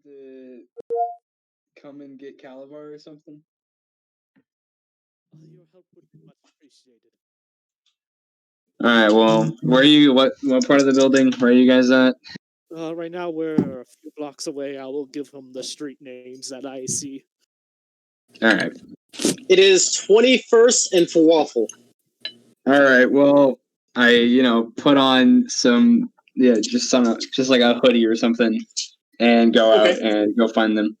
to come and get Calabar or something? Your help would be much appreciated. All right. Well, where are you? What part of the building? Where are you guys at? Right now we're a few blocks away. I will give him the street names that I see. All right. It is 21st and Falafel. All right. Well, I put on some just like a hoodie or something, and go out and go find them.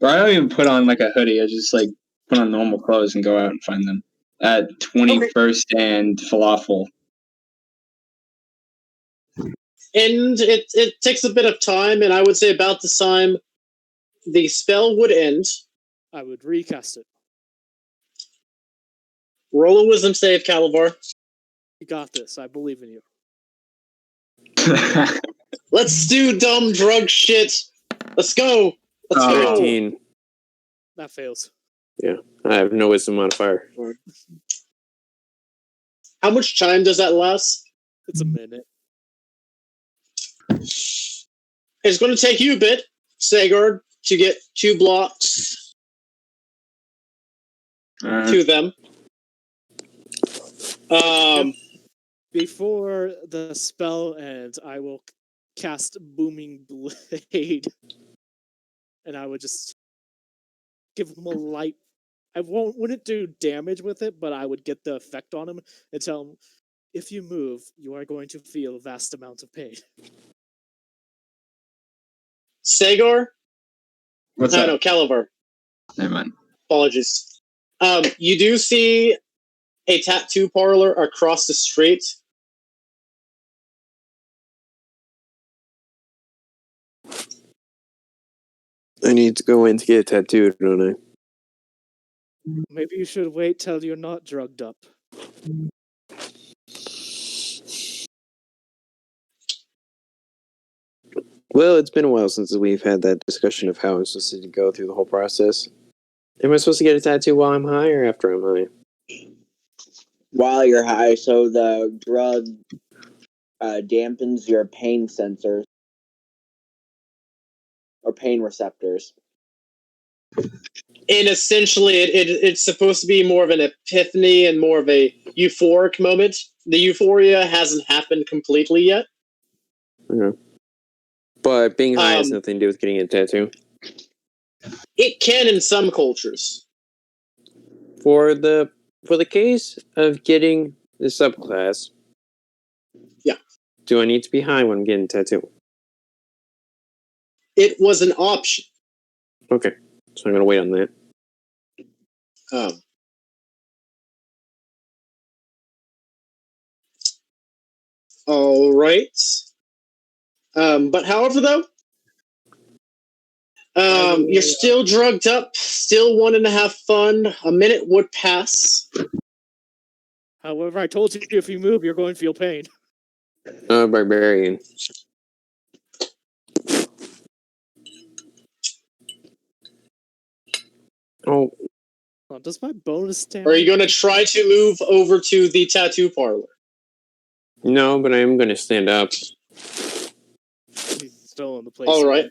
Or I don't even put on like a hoodie. I just like put on normal clothes and go out and find them at 21st and Falafel. And it takes a bit of time, and I would say about this time, the spell would end. I would recast it. Roll a wisdom save, Calabar. You got this. I believe in you. Let's do dumb drug shit. Let's go. Let's go. 13. That fails. Yeah, I have no wisdom modifier. How much time does that last? It's a minute. It's going to take you a bit, Sagar, to get 2 blocks to them. Before the spell ends, I will cast Booming Blade, and I would just give him a light. I wouldn't do damage with it, but I would get the effect on him and tell him, if you move, you are going to feel vast amounts of pain. Sagar? What's that? No, Calabar. Never mind. Apologies. You do see a tattoo parlor across the street. I need to go in to get a tattoo, don't I? Maybe you should wait till you're not drugged up. Well, it's been a while since we've had that discussion of how I'm supposed to go through the whole process. Am I supposed to get a tattoo while I'm high or after I'm high? While you're high, so the drug dampens your pain sensors or pain receptors. And essentially, it's supposed to be more of an epiphany and more of a euphoric moment. The euphoria hasn't happened completely yet. Okay. But being high has nothing to do with getting a tattoo? It can in some cultures. For the case of getting the subclass, yeah. Do I need to be high when I'm getting a tattoo? It was an option. Okay, so I'm going to wait on that. All right. But however, though, you're still drugged up, still 1.5 fun. A minute would pass. However, I told you if you move, you're going to feel pain. Barbarian. Oh. Does my bonus stamina... Are you going to try to move over to the tattoo parlor? No, but I am going to stand up. He's still in the place. All right.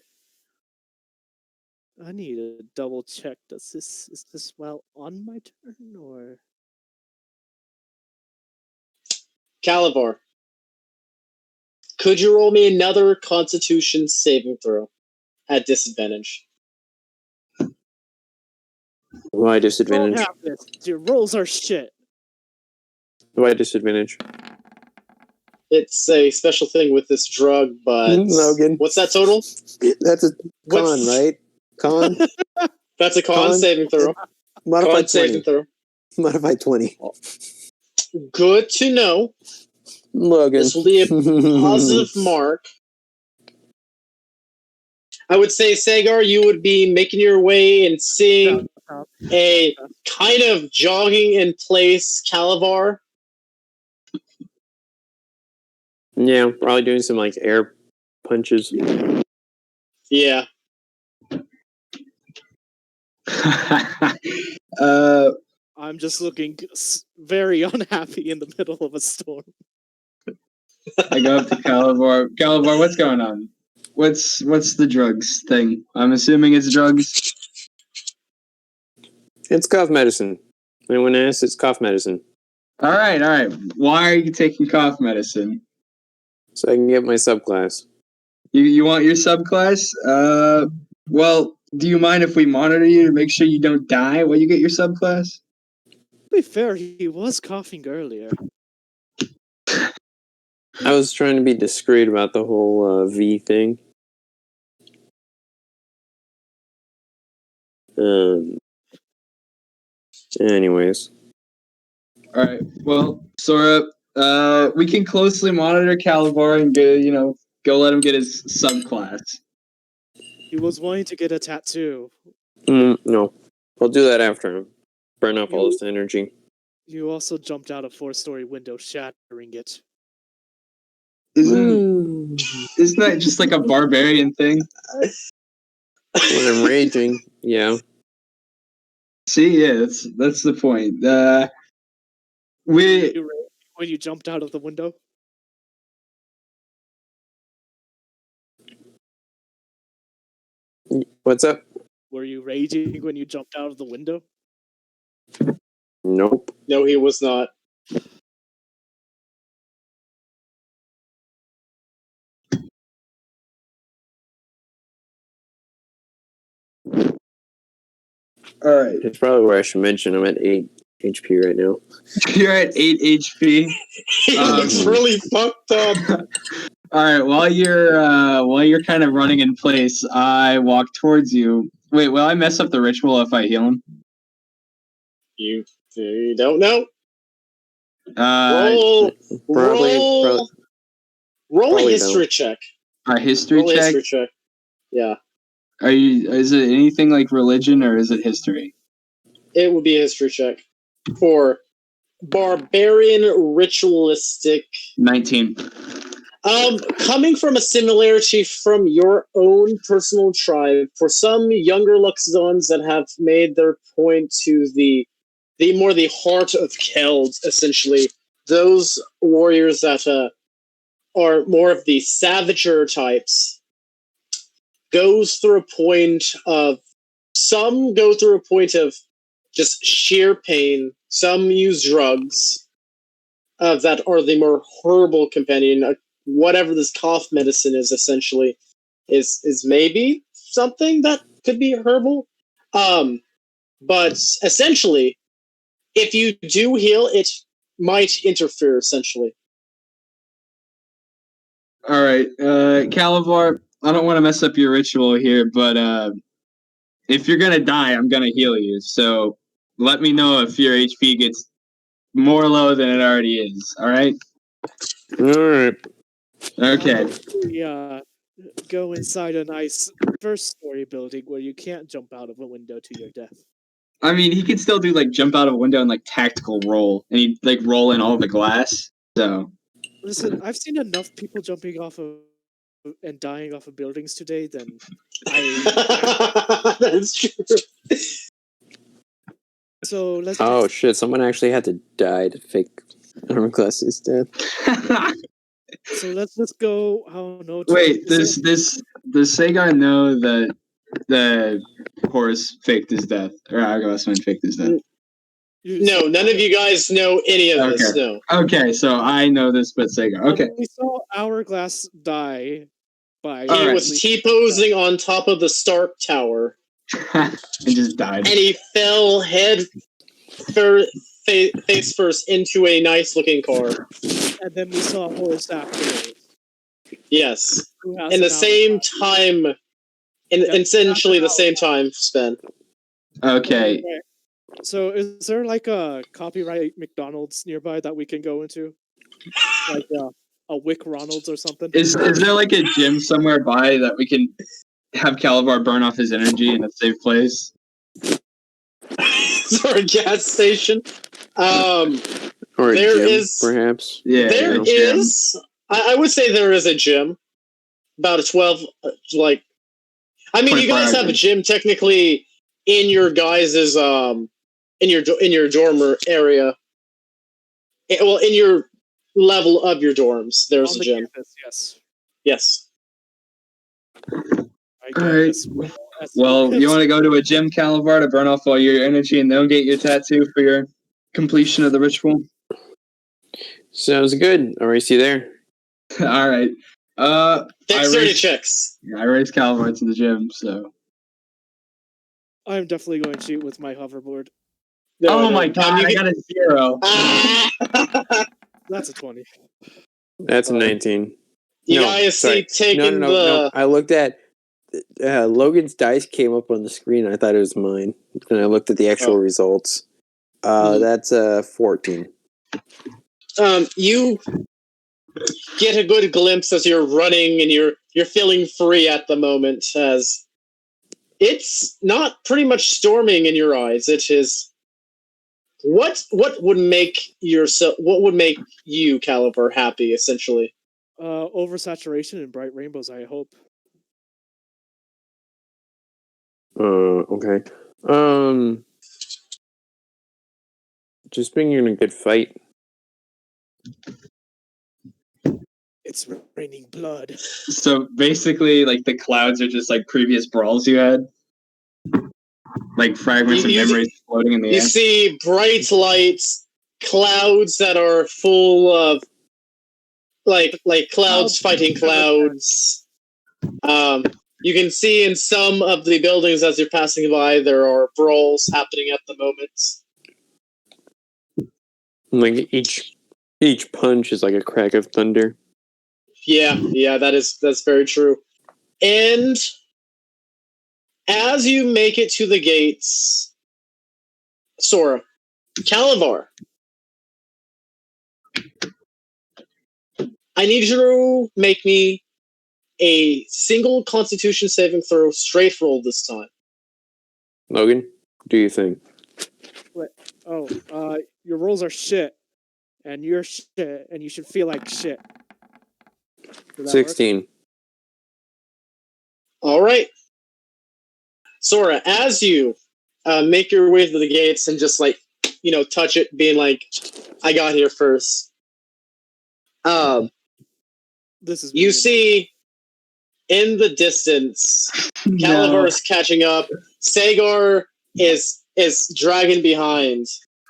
I need to double check. Is this while on my turn or? Calabar, could you roll me another Constitution saving throw at disadvantage? Why disadvantage? Don't have this. Your rolls are shit. Why disadvantage? It's a special thing with this drug, but Logan. What's that total? That's a con, right? Con? That's a con saving throw. Modified 20. Saving throw. Modified 20. Good to know. Logan. This will be a positive mark. I would say, Sagar, you would be making your way and seeing a kind of jogging in place Calabar. Yeah, probably doing some like air punches. Yeah. I'm just looking very unhappy in the middle of a storm. I go up to Calabar. Calabar, what's going on? What's the drugs thing? I'm assuming it's drugs. It's cough medicine. Anyone asks, it's cough medicine. All right. Why are you taking cough medicine? So I can get my subclass. You want your subclass? Well, do you mind if we monitor you to make sure you don't die while you get your subclass? To be fair, he was coughing earlier. I was trying to be discreet about the whole V thing. Anyways. All right. Well, Sora, we can closely monitor Calabar and go let him get his subclass. He was wanting to get a tattoo. No. I'll do that after him. Burn up all this energy. You also jumped out a 4-story window, shattering it. Isn't that just like a barbarian thing? When I'm raging, yeah. See, yeah, that's the point. When you jumped out of the window? What's up? Were you raging when you jumped out of the window? Nope. No, he was not. All right. It's probably where I should mention I'm at 8 HP right now. You're at 8 HP. He looks really fucked up. All right. While you're kind of running in place, I walk towards you. Wait, will I mess up the ritual if I heal him? You don't know. Roll a history check. A history roll check. A history check. Yeah. Is it anything like religion or is it history? It would be a history check for barbarian ritualistic. 19. Coming from a similarity from your own personal tribe, for some younger Luxons that have made their point to the heart of Keld, essentially, those warriors that are more of the savager types, some go through a point of just sheer pain. Some use drugs that are the more herbal companion. Whatever this cough medicine is, essentially, is maybe something that could be herbal. But essentially, if you do heal, it might interfere, essentially. All right, Calavar, I don't want to mess up your ritual here, but if you're gonna die, I'm gonna heal you. So let me know if your HP gets more low than it already is. All right. All right. Okay. Go inside a nice first-story building where you can't jump out of a window to your death. I mean, he could still do like jump out of a window and like tactical roll, and he'd like roll in all the glass. So listen, I've seen enough people jumping off of and dying off of buildings today. Then That's true. So let's. Oh shit! Someone actually had to die to fake armor class's death. So let's just go. Oh no! Wait, does Sagar know that the horse faked his death, or Argosman faked his death? No, none of you guys know any of this. No. Okay, so I know this, but Sagar. Okay. We saw Hourglass die by. He was T-posing on top of the Stark Tower. And just died. And he fell face first into a nice-looking car. And then we saw a horse afterwards. Yes. In the same time, essentially the same time span. Okay. So is there like a copyright McDonald's nearby that we can go into? Like a Wick Ronald's or something? Is there like a gym somewhere by that we can have Calabar burn off his energy in a safe place? Or a gas station? Or a gym, perhaps? Yeah. There is. I would say there is a gym. About a 12, like... I mean, you guys have a gym technically in your guys's, in your dormer area. Well, in your level of your dorms, there's a gym. Campus, yes. Yes. I All right. guess. Well, you want to go to a gym, Calavar, to burn off all your energy and then get your tattoo for your completion of the ritual? Sounds good. I'll race you there. All right. Dexterity checks. I race Calavar to the gym, so. I'm definitely going to shoot with my hoverboard. Oh my god, I got a 0. That's a 20. That's a 19. You No, guys sorry. see taking No. I looked at Logan's dice came up on the screen. I thought it was mine. And I looked at the actual results. That's 14. You get a good glimpse as you're running and you're feeling free at the moment, as it's not pretty much storming in your eyes. It is what would make you, Caliber, happy, essentially? Oversaturation and bright rainbows, I hope. Okay. Just being in a good fight. It's raining blood. So basically, like, the clouds are just like previous brawls you had? Like fragments of memories floating in the air? You see bright lights, clouds that are full of like clouds fighting clouds. You can see in some of the buildings as you're passing by, there are brawls happening at the moment. Like each punch is like a crack of thunder. Yeah, that's very true. And as you make it to the gates, Sora, Calavar, I need you to make me a single Constitution saving throw, straight roll this time. Logan, what do you think? What? Oh, your rolls are shit, and you're shit, and you should feel like shit. 16. All right. Sora, as you make your way to the gates and just like, touch it, being like, I got here first. This is you see in the distance, Calabar is catching up. Sagar is dragging behind.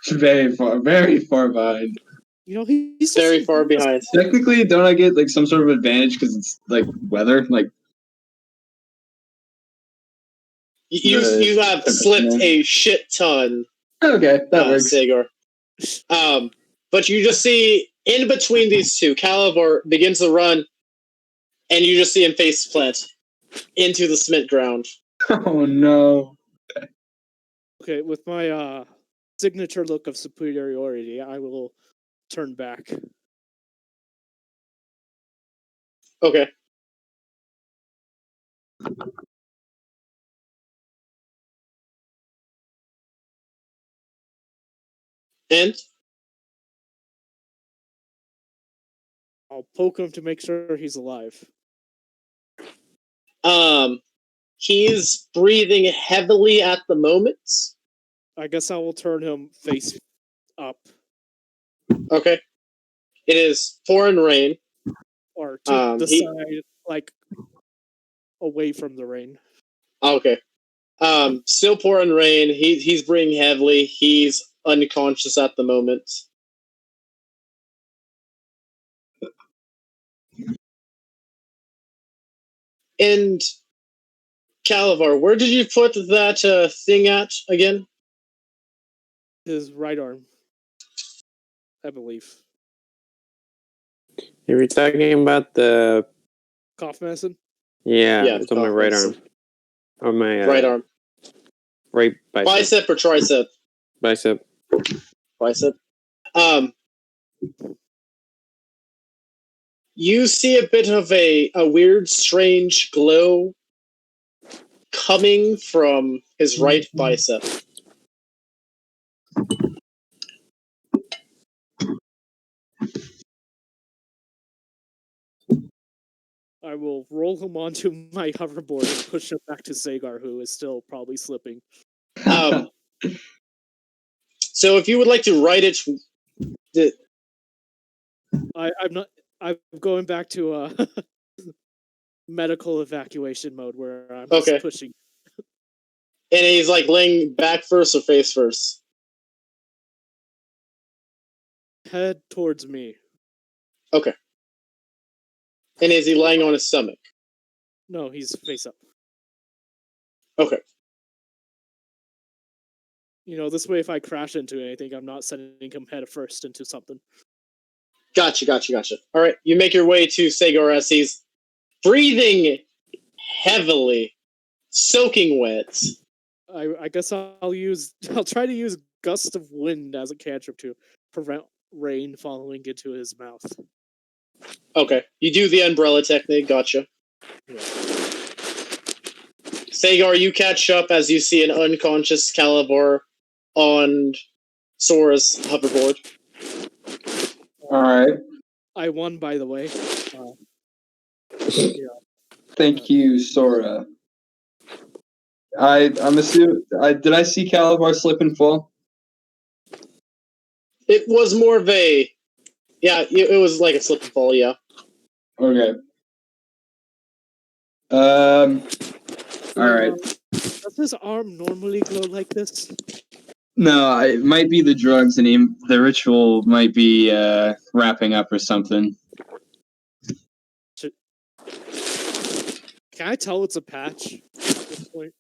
Very far behind. He's very far behind. Technically, don't I get like some sort of advantage because it's like weather? Like you have slipped a shit ton. Okay, that works. Sagar. But you just see in between these two, Calabar begins to run, and you just see him face plant into the cement ground. Oh no. Okay, with my signature look of superiority, I will turn back. Okay. And I'll poke him to make sure he's alive. He's breathing heavily at the moment. I guess I will turn him face up. Okay. It is pouring rain. Or to the side, like, away from the rain. Okay. Still pouring rain. He's breathing heavily. He's unconscious at the moment. And Calavar, where did you put that thing at again? His right arm, I believe. Are we talking about the Cough medicine? Yeah, it's on my right arm. On my right arm. Right bicep. Bicep or tricep? Bicep. Bicep. You see a bit of a weird, strange glow coming from his right bicep. I will roll him onto my hoverboard and push him back to Sagar, who is still probably slipping. So if you would like to write it... I'm going back to medical evacuation mode where I'm Okay. just pushing. And he's like laying back first or face first? Head towards me. Okay. And is he laying on his stomach? No, he's face up. Okay. You know, this way if I crash into anything, I'm not sending him head first into something. Gotcha. All right, you make your way to Sagar as he's breathing heavily, soaking wet. I guess I'll try to use Gust of Wind as a cantrip to prevent rain falling into his mouth. Okay, you do the umbrella technique. Gotcha. Yeah. Sagar, you catch up as you see an unconscious Calabar on Sora's hoverboard. All right. I won, by the way. Thank you, Sora. I'm assuming. Did I see Calabar slip and fall? It was more of a, yeah, it was like a slip and fall. Yeah. Okay. All right. Does his arm normally glow like this? No, it might be the drugs, and the ritual might be wrapping up or something. Can I tell it's a patch at this point?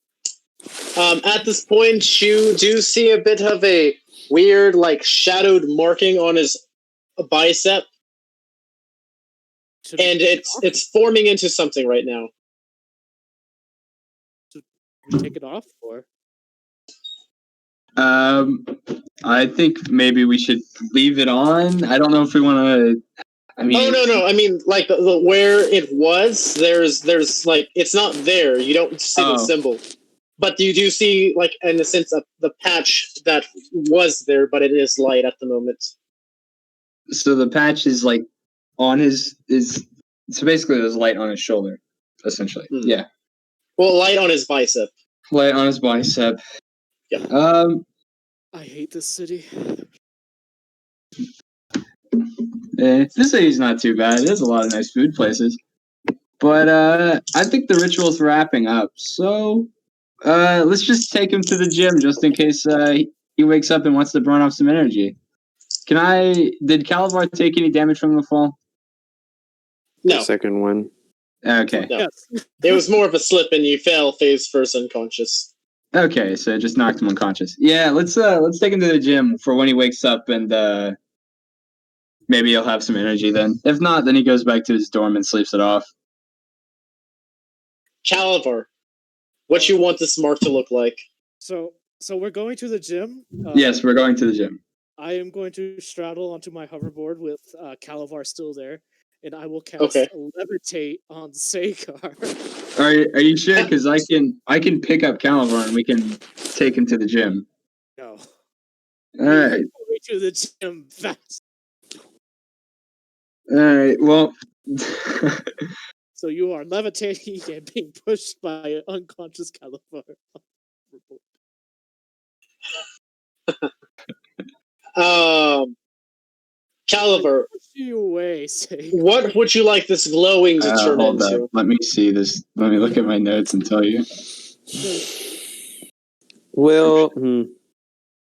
At this point, you do see a bit of a weird, like, shadowed marking on his bicep, and it's forming into something right now. We take it off, or I think maybe we should leave it on. I don't know if we want to. I mean, Oh no! I mean, like the where it was, there's like it's not there. You don't see the symbol, but you do see, like, in a sense, the patch that was there, but it is light at the moment. So the patch is like on so basically there's light on his shoulder, essentially. Yeah. Well, light on his bicep. Light on his bicep. Yeah. I hate this city. This city's not too bad. There's a lot of nice food places. But I think the ritual's wrapping up. So let's just take him to the gym just in case he wakes up and wants to burn off some energy. Did Calabar take any damage from the fall? No. The second one. Okay. No. It was more of a slip and you fell face first unconscious. Okay, so it just knocked him unconscious. Yeah, let's take him to the gym for when he wakes up, and maybe he'll have some energy then. If not, then he goes back to his dorm and sleeps it off. Calabar, what you want this mark to look like? So we're going to the gym. Yes, we're going to the gym. I am going to straddle onto my hoverboard with Calabar still there, and I will cast Levitate on Sagar. Are you sure? Because I can pick up Calabar and we can take him to the gym. No. All right. Going to the gym fast. All right. Well. So you are levitating and being pushed by an unconscious Calabar. Calabar, you away, what would you like this glowing to turn into? Up. Let me see this. Let me look at my notes and tell you. Well,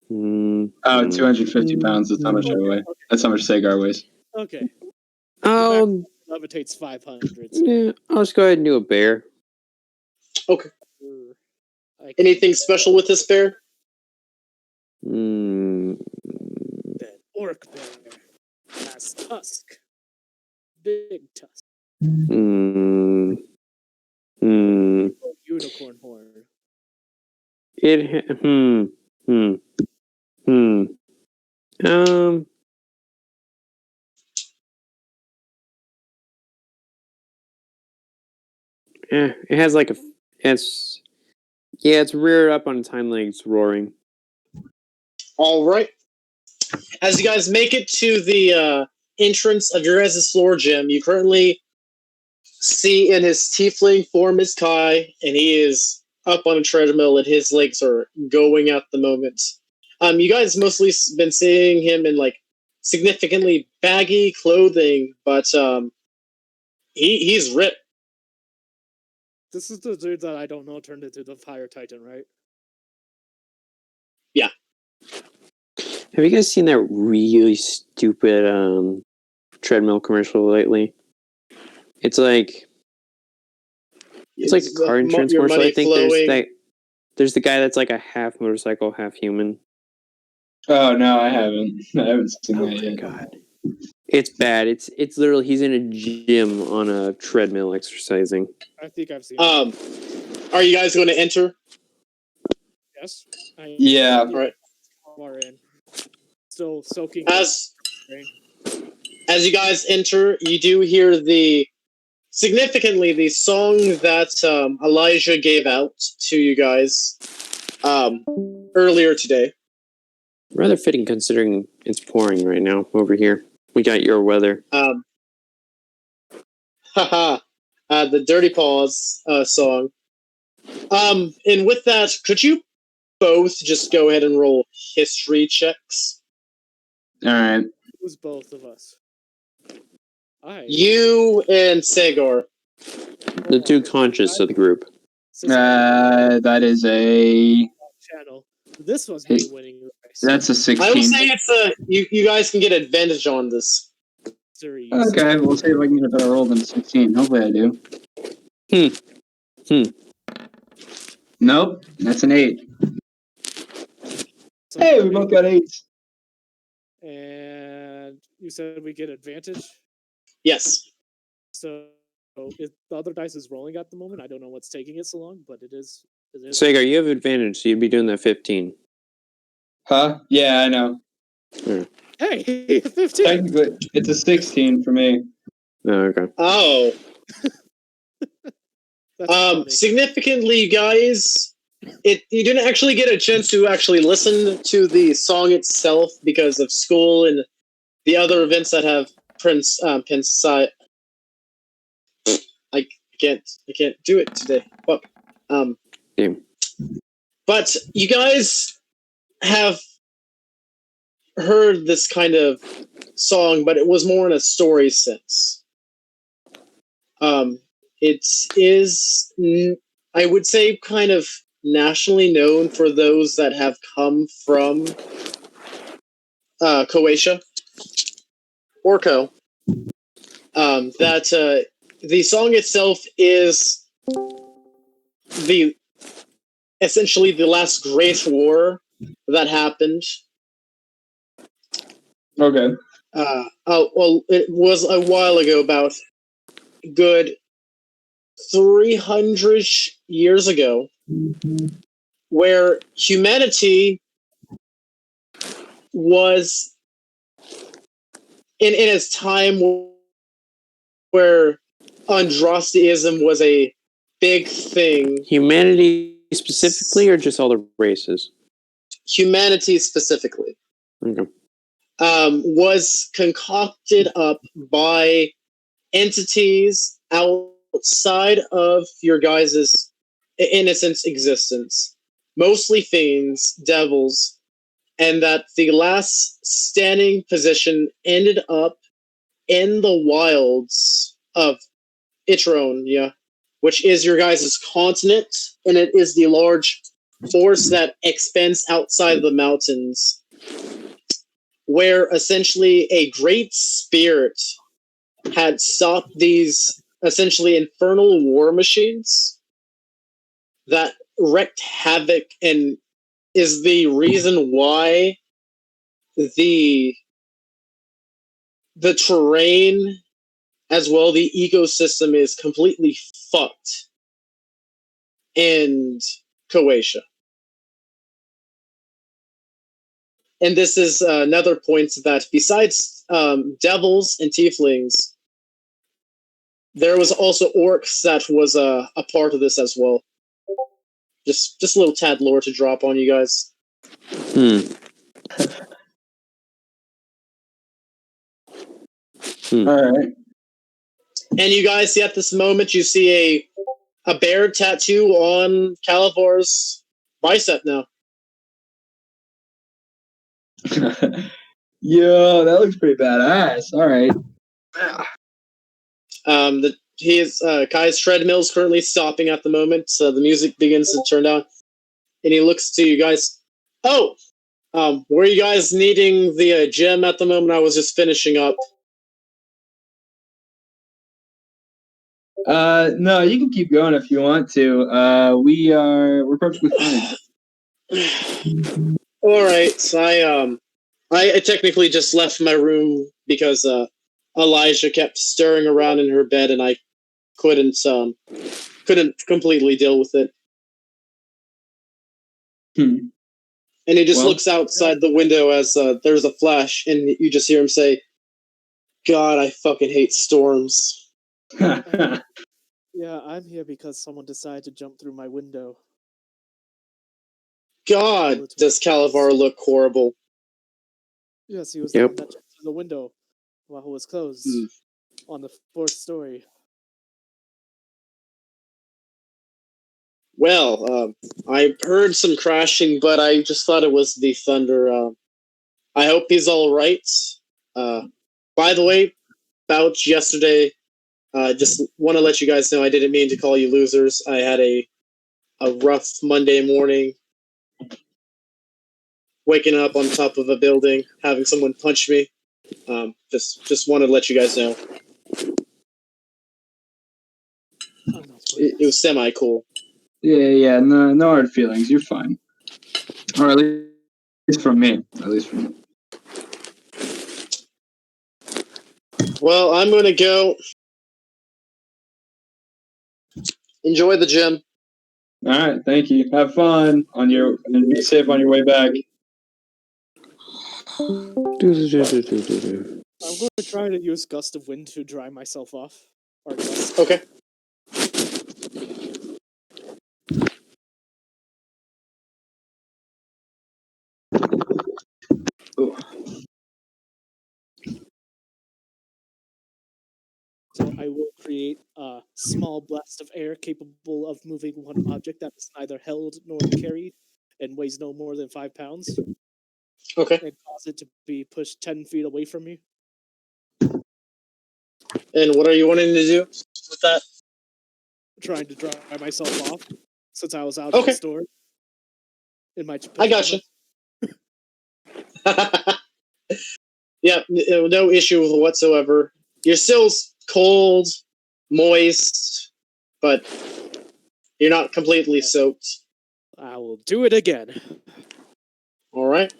250 pounds. That's how much I weigh. That's how much Sagar weighs. Okay. Levitate's 500. So. Yeah, I'll just go ahead and do a bear. Okay. Anything special with this bear? Orc bear has tusk. Big tusk. Unicorn horn. It has like it's reared up on its hind legs, roaring. All right. As you guys make it to the entrance of your guys' floor gym, you currently see in his tiefling form is Kai, and he is up on a treadmill, and his legs are going at the moment. You guys mostly been seeing him in like significantly baggy clothing, but he's ripped. This is the dude that I don't know turned into the Fire Titan, right? Have you guys seen that really stupid treadmill commercial lately? It's like a car insurance your commercial. money I think flowing. there's the guy that's like a half motorcycle, half human. Oh no, I haven't. I haven't seen Oh that my yet. god. It's bad. It's literally he's in a gym on a treadmill exercising. I think I've seen it. Are you guys going to enter? Yes. Yeah. All right. Far in. Still soaking. As you guys enter, you do hear the song that Elijah gave out to you guys earlier today. Rather fitting considering it's pouring right now over here. We got your weather. The Dirty Paws song. And with that, could you both just go ahead and roll history checks? All right. Who's both of us? You and Sagar. The two conscious of the group. That is a. Channel. This was me winning the race. That's a 16. I will say it's you guys can get advantage on this. Series. Okay, we'll see if I can get a better roll than 16. Hopefully I do. Nope, that's an 8. So Hey, we both got 8s. And you said we get advantage? Yes. So if the other dice is rolling at the moment, I don't know what's taking it so long, but it is. Sagar, you have advantage, so you'd be doing that 15. Huh? Yeah, I know. Hey, 15! Technically, it's a 16 for me. Oh, okay. Oh. Significantly, guys, you didn't actually get a chance to actually listen to the song itself because of school and the other events that have I can't do it today. Fuck. But you guys have heard this kind of song, but it was more in a story sense. It is, I would say, kind of nationally known for those that have come from Croatia or Co. That the song itself is essentially the last great war that happened. Okay. Well, it was a while ago, about good 300 years ago, where humanity was in its time where Androsteism was a big thing. Humanity specifically, or just all the races? Humanity specifically. Okay. Was concocted up by entities outside of your guys' innocent existence, mostly fiends, devils, and that the last standing position ended up in the wilds of Itronia, which is your guys' continent, and it is the large force that expands outside the mountains, where essentially a great spirit had stopped these essentially infernal war machines that wreaked havoc and is the reason why the terrain as well the ecosystem is completely fucked in Croatia. And this is another point that besides devils and tieflings, there was also orcs that was a part of this as well. Just a little tad lore to drop on you guys. All right. And you guys see at this moment, you see a bear tattoo on Calavar's bicep now. Yo, that looks pretty badass. All right. Kai's treadmill is currently stopping at the moment, so the music begins to turn down, and he looks to you guys. Oh, were you guys needing the gym at the moment? I was just finishing up. No, you can keep going if you want to. We're perfectly fine. All right, I technically just left my room because Elijah kept stirring around in her bed, and I couldn't completely deal with it. And he just looks outside the window as there's a flash, and you just hear him say, "God, I fucking hate storms." Yeah, I'm here because someone decided to jump through my window. God, does Calavar look horrible? Yes, he was the one that jumped through the window while it was closed on the 4th story. Well, I heard some crashing, but I just thought it was the thunder. I hope he's all right. By the way, Bouch, yesterday, just want to let you guys know I didn't mean to call you losers. I had a rough Monday morning, waking up on top of a building, having someone punch me. Just want to let you guys know. It was semi-cool. Yeah, no hard feelings. You're fine. Or at least from me. Well, I'm going to go. Enjoy the gym. All right, thank you. Have fun and be safe on your way back. I'm going to try to use Gust of Wind to dry myself off. Okay. Ooh. So I will create a small blast of air capable of moving one object that is neither held nor carried and weighs no more than 5 pounds. Okay. And cause it to be pushed 10 feet away from you. And what are you wanting to do with that? Trying to dry myself off since I was out of the store. In my I gotcha. Yeah, no issue whatsoever. You're still cold, moist, but you're not completely soaked. I will do it again. All right.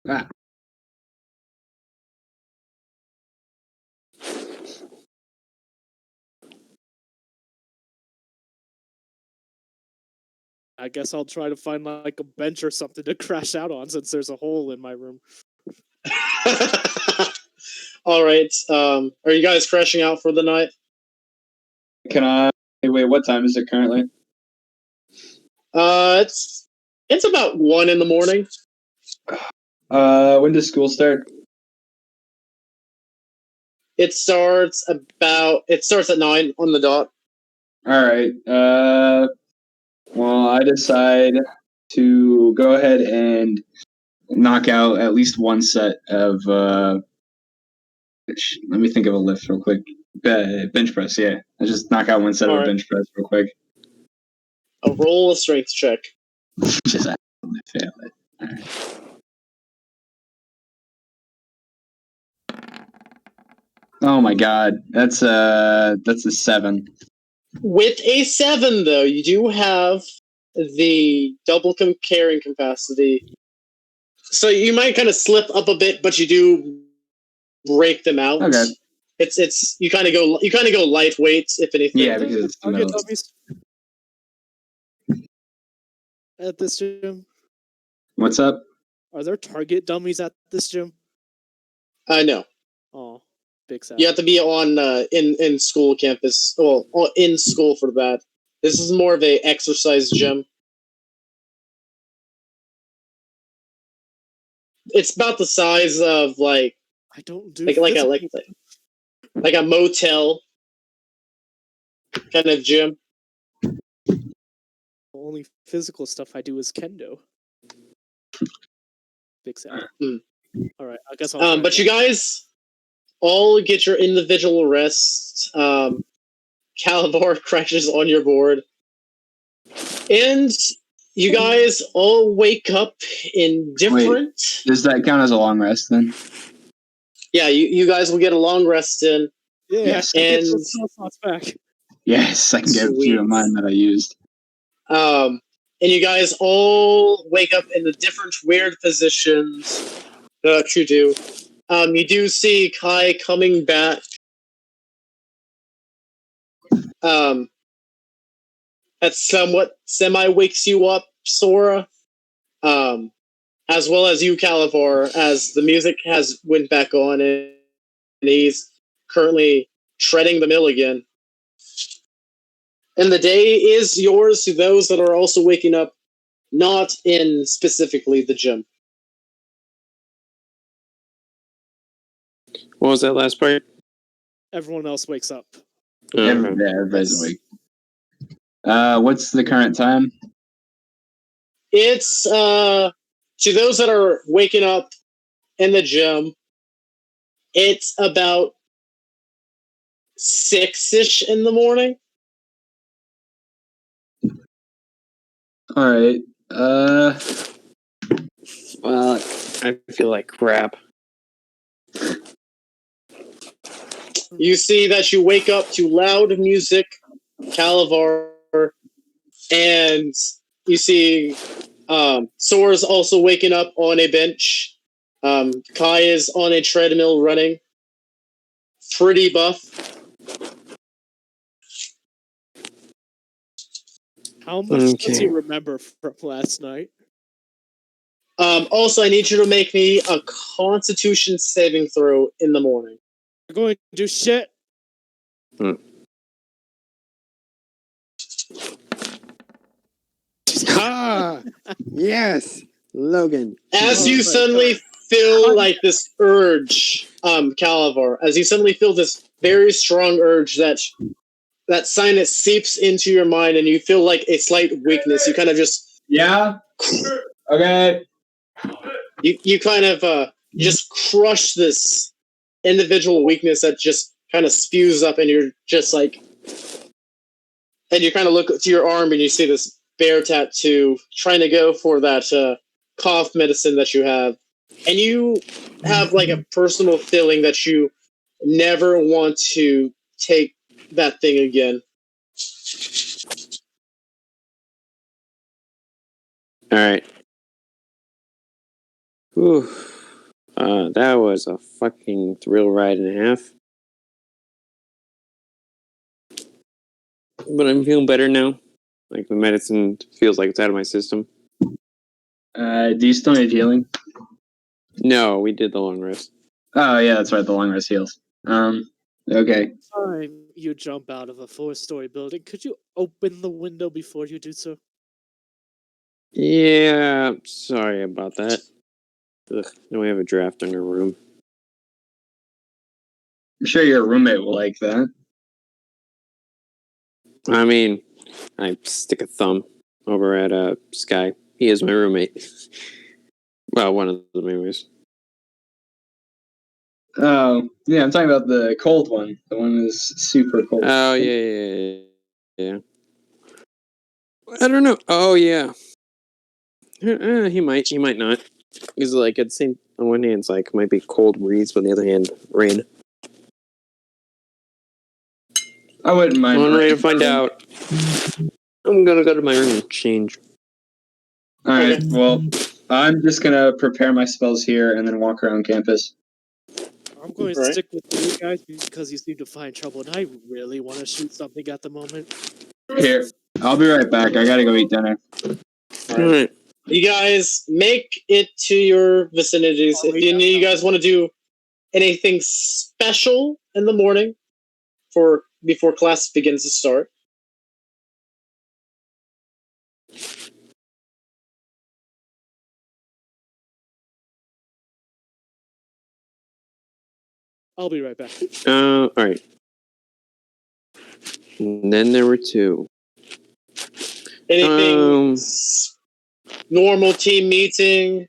Ah. I guess I'll try to find like a bench or something to crash out on since there's a hole in my room. All right. Are you guys crashing out for the night? Can I wait? What time is it currently? It's about 1 a.m. When does school start? It starts at 9 on the dot. All right. Well, I decide to go ahead and knock out at least one set of. Let me think of a lift real quick. Bench press. Yeah, I just knock out one set of a bench press real quick. Roll a strength check. Just fail it. All right. Oh my god, that's a 7. With a 7, though, you do have the double carrying capacity, so you might kind of slip up a bit, but you do break them out. Okay. It's you kind of go lightweight, if anything. Yeah, because it's target dummies at this gym. What's up? Are there target dummies at this gym? No. Oh, big sad. You have to be on in school campus. Well, in school for that. This is more of a exercise gym. It's about the size of like I don't do like a motel kind of gym. The only physical stuff I do is kendo. Big sad. Hmm. All right, I guess I'll. But you guys all get your individual rest. Calabar crashes on your board, and you guys all wake up in different. Does that count as a long rest then? Yeah, you guys will get a long rest in. Yeah, Yes. I get And- those spell slots back. Yes, I can give a few of mine that I used. And you guys all wake up in the different weird positions that you do. You do see Kai coming back. That somewhat semi-wakes you up, Sora. As well as you, Calabar, as the music has went back on and he's currently treading the mill again. And the day is yours to those that are also waking up, not in specifically the gym. What was that last part? Everyone else wakes up. Everybody's awake. What's the current time? It's to those that are waking up in the gym, it's about 6-ish in the morning. All right. Well, I feel like crap. You see that you wake up to loud music, Calavar, and you see Sora's also waking up on a bench. Kai is on a treadmill running. Pretty buff. How much does Okay. he remember from last night? Also, I need you to make me a Constitution saving throw in the morning. We're going to do shit. Ah, yes, Logan. As Oh you my suddenly feel like this urge, Calavar, as you suddenly feel this very strong urge that sinus seeps into your mind and you feel like a slight weakness. You kind of just Yeah. Okay. you kind of just crush this individual weakness that just kind of spews up, and you're just like, and you kind of look to your arm and you see this bear tattoo trying to go for that cough medicine that you have, and you have like a personal feeling that you never want to take that thing again. All right. Whew. That was a fucking thrill ride and a half. But I'm feeling better now. Like the medicine feels like it's out of my system. Do you still need healing? No, we did the long rest. Oh yeah, that's right. The long rest heals. Okay. Time you jump out of a 4-story building, could you open the window before you do so? Yeah, sorry about that. Ugh, now we have a draft in our room. I'm sure your roommate will like that. I mean, I stick a thumb over at Sky. He is my roommate. Well, one of them anyways. Oh yeah, I'm talking about the cold one. The one that's super cold. Oh yeah. I don't know. Oh yeah. He might not. He's like at the same. On one hand, it's like might be cold breeze, but on the other hand, rain. I wouldn't mind. I'm ready to find out. I'm gonna go to my room and change. All right. Well, I'm just gonna prepare my spells here and then walk around campus. I'm going to Right. stick with you guys because you seem to find trouble, and I really want to shoot something at the moment. Here, I'll be right back. I gotta go eat dinner. All right. You guys make it to your vicinities. If you guys want to do anything special in the morning before class begins to start. I'll be right back. All right. And then there were two. Anything normal team meeting,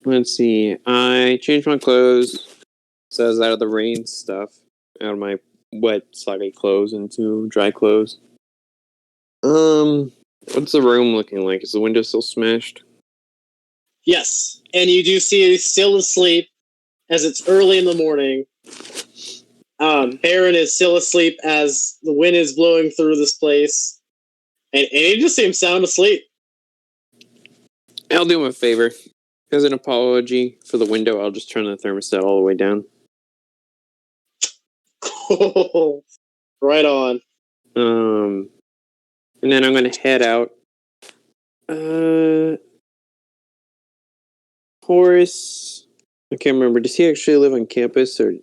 Let's see. I changed my clothes, so I was out of the rain stuff, out of my wet, soggy clothes into dry clothes. What's the room looking like? Is the window still smashed? Yes, and you do see he's still asleep as it's early in the morning. Baron is still asleep as the wind is blowing through this place, and he just seems sound asleep. I'll do him a favor. As an apology for the window, I'll just turn the thermostat all the way down. Right on. And then I'm gonna head out. Horace, I can't remember. Does he actually live on campus or?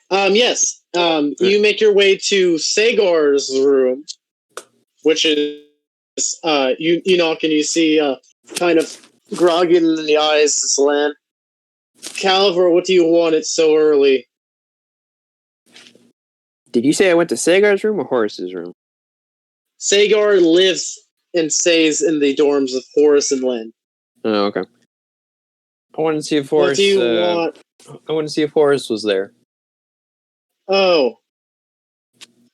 Yes. You make your way to Sagar's room, which is you knock and you see kind of groggy in the eyes this land. Calvor, what do you want? It's so early. Did you say I went to Sagar's room or Horace's room? Sagar lives and stays in the dorms of Horace and Lynn. Oh, okay. I wanted to see if What Horace. do you want? I wanted to see if Horace was there. Oh.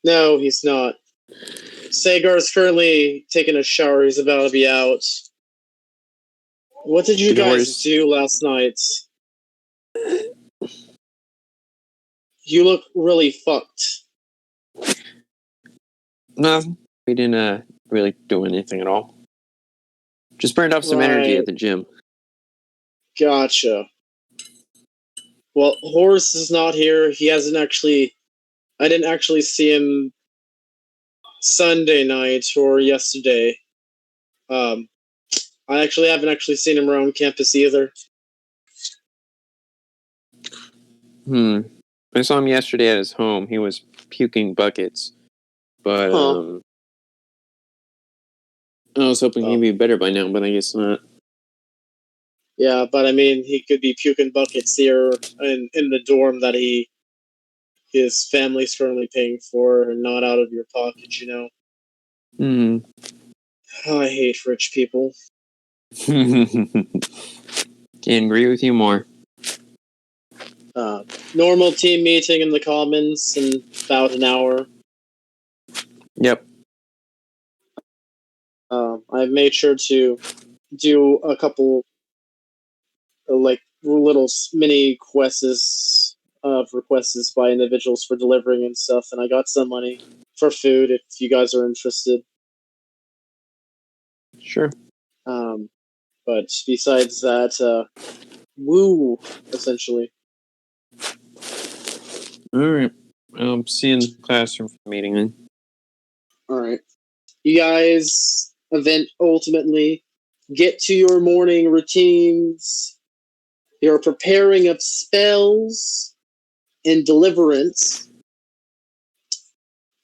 No, he's not. Sagar's currently taking a shower. He's about to be out. What did you guys do last night? You look really fucked. No, we didn't really do anything at all. Just burned off some energy at the gym. Gotcha. Well, Horace is not here. He hasn't actually... I didn't actually see him Sunday night or yesterday. I actually haven't actually seen him around campus either. I saw him yesterday at his home. He was puking buckets. But, I was hoping he'd be better by now, but I guess not. Yeah, but I mean, he could be puking buckets here in the dorm that his family's currently paying for and not out of your pocket, you know? Oh, I hate rich people. Can't agree with you more. Normal team meeting in the Commons in about an hour. Yep. I've made sure to do a couple like little mini quests of requests by individuals for delivering and stuff, and I got some money for food if you guys are interested. Sure. But besides that, woo, essentially. Alright. See you in the classroom for the meeting then. Alright. You guys ultimately get to your morning routines. You're preparing of spells and deliverance.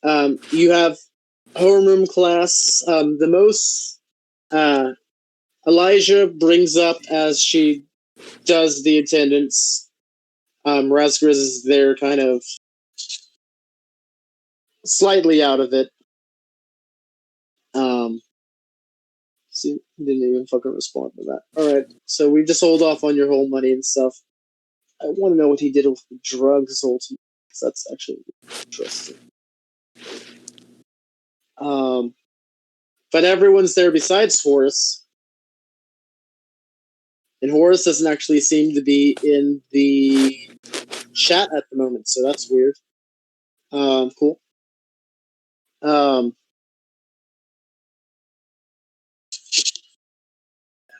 You have homeroom class. The most Elijah brings up as she does the attendance. Razgriz is there kind of slightly out of it. See, didn't even fucking respond to that. Alright, so we just hold off on your whole money and stuff. I want to know what he did with the drugs ultimately, because that's actually interesting. But everyone's there besides Horace. And Horace doesn't actually seem to be in the chat at the moment, so that's weird. Cool.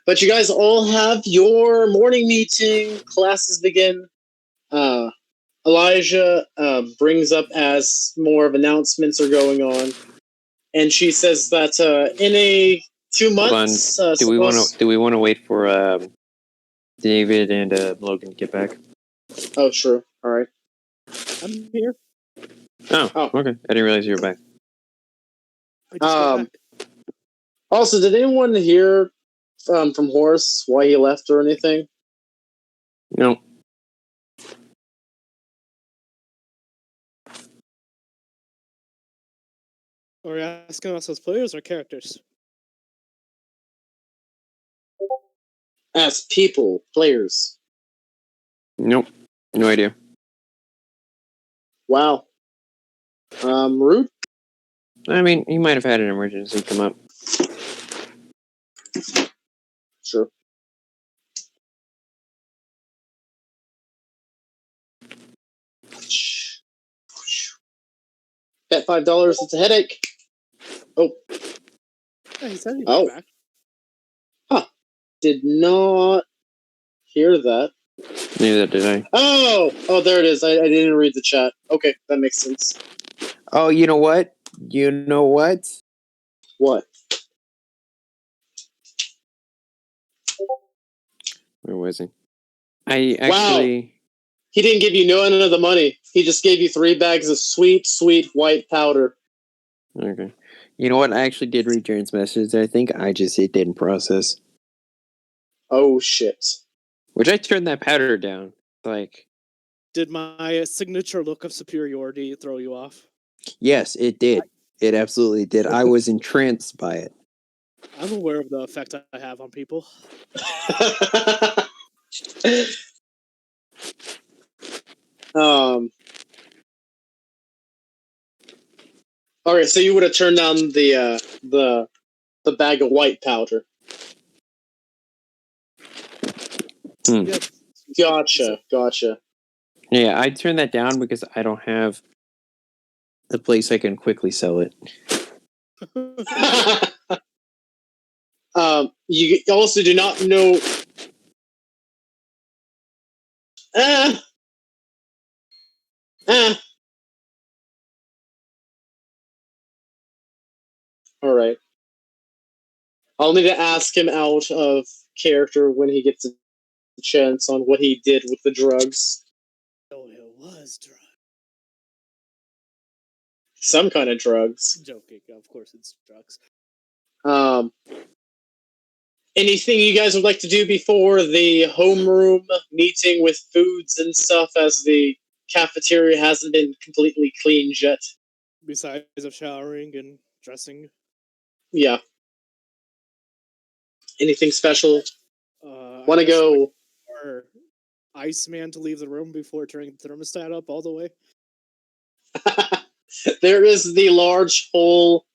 But you guys all have your morning meeting. Classes begin. Elijah brings up as more of announcements are going on, and she says that in 2 months. Do we want to wait for David and Logan to get back? Oh, sure. All right. I'm here. Oh, okay. I didn't realize you were back. I just got back. Also, did anyone hear from Horace why he left or anything? No. Are you asking us as players or characters? as people, players? Nope. No idea. Wow. Rude? I mean, he might have had an emergency come up. Sure. Bet $5, it's a headache. Oh. Yeah, he said he'd Oh. be back. Did not hear that. Neither did I. Oh, there it is. I didn't read the chat. Okay, that makes sense. Oh, you know what? What? Where was he? I actually... He didn't give you no end of the money. He just gave you 3 bags of sweet, sweet white powder. Okay. You know what? I actually did read Jaren's message. I think it didn't process. Oh, shit. Which I turned that powder down. Like... Did my signature look of superiority throw you off? Yes, it did. It absolutely did. I was entranced by it. I'm aware of the effect I have on people. Okay, so you would have turned down the bag of white powder. Yeah. Gotcha. Yeah, I turned that down because I don't have a place I can quickly sell it. You also do not know. All right. I'll need to ask him out of character when he gets a chance on what he did with the drugs. Oh, it was drugs. Some kind of drugs. Joking. Of course it's drugs. Anything you guys would like to do before the homeroom meeting with foods and stuff, as the cafeteria hasn't been completely cleaned yet? Besides of showering and dressing. Yeah. Anything special? Want to I guess go? for Iceman to leave the room before turning the thermostat up all the way. There is the large whole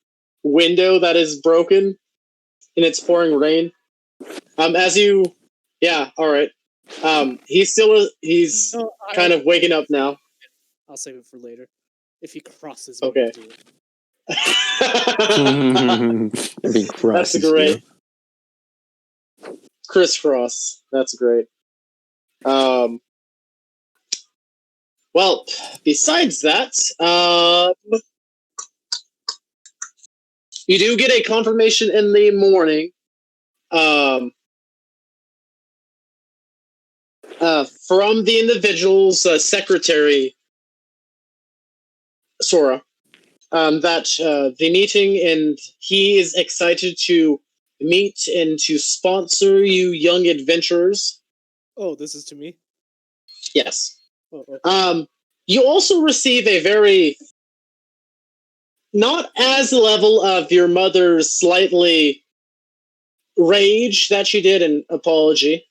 window that is broken, and it's pouring rain. Yeah, all right. He's kind of waking up now. I'll save it for later. If he crosses Okay. me. That's great. Crisscross. That's great. Well, besides that, you do get a confirmation in the morning from the individual's secretary, Sora, that the meeting, and he is excited to meet and to sponsor you young adventurers. Oh, this is to me? Yes. Oh, okay. You also receive a very, not as level of your mother's slightly rage that she did, an apology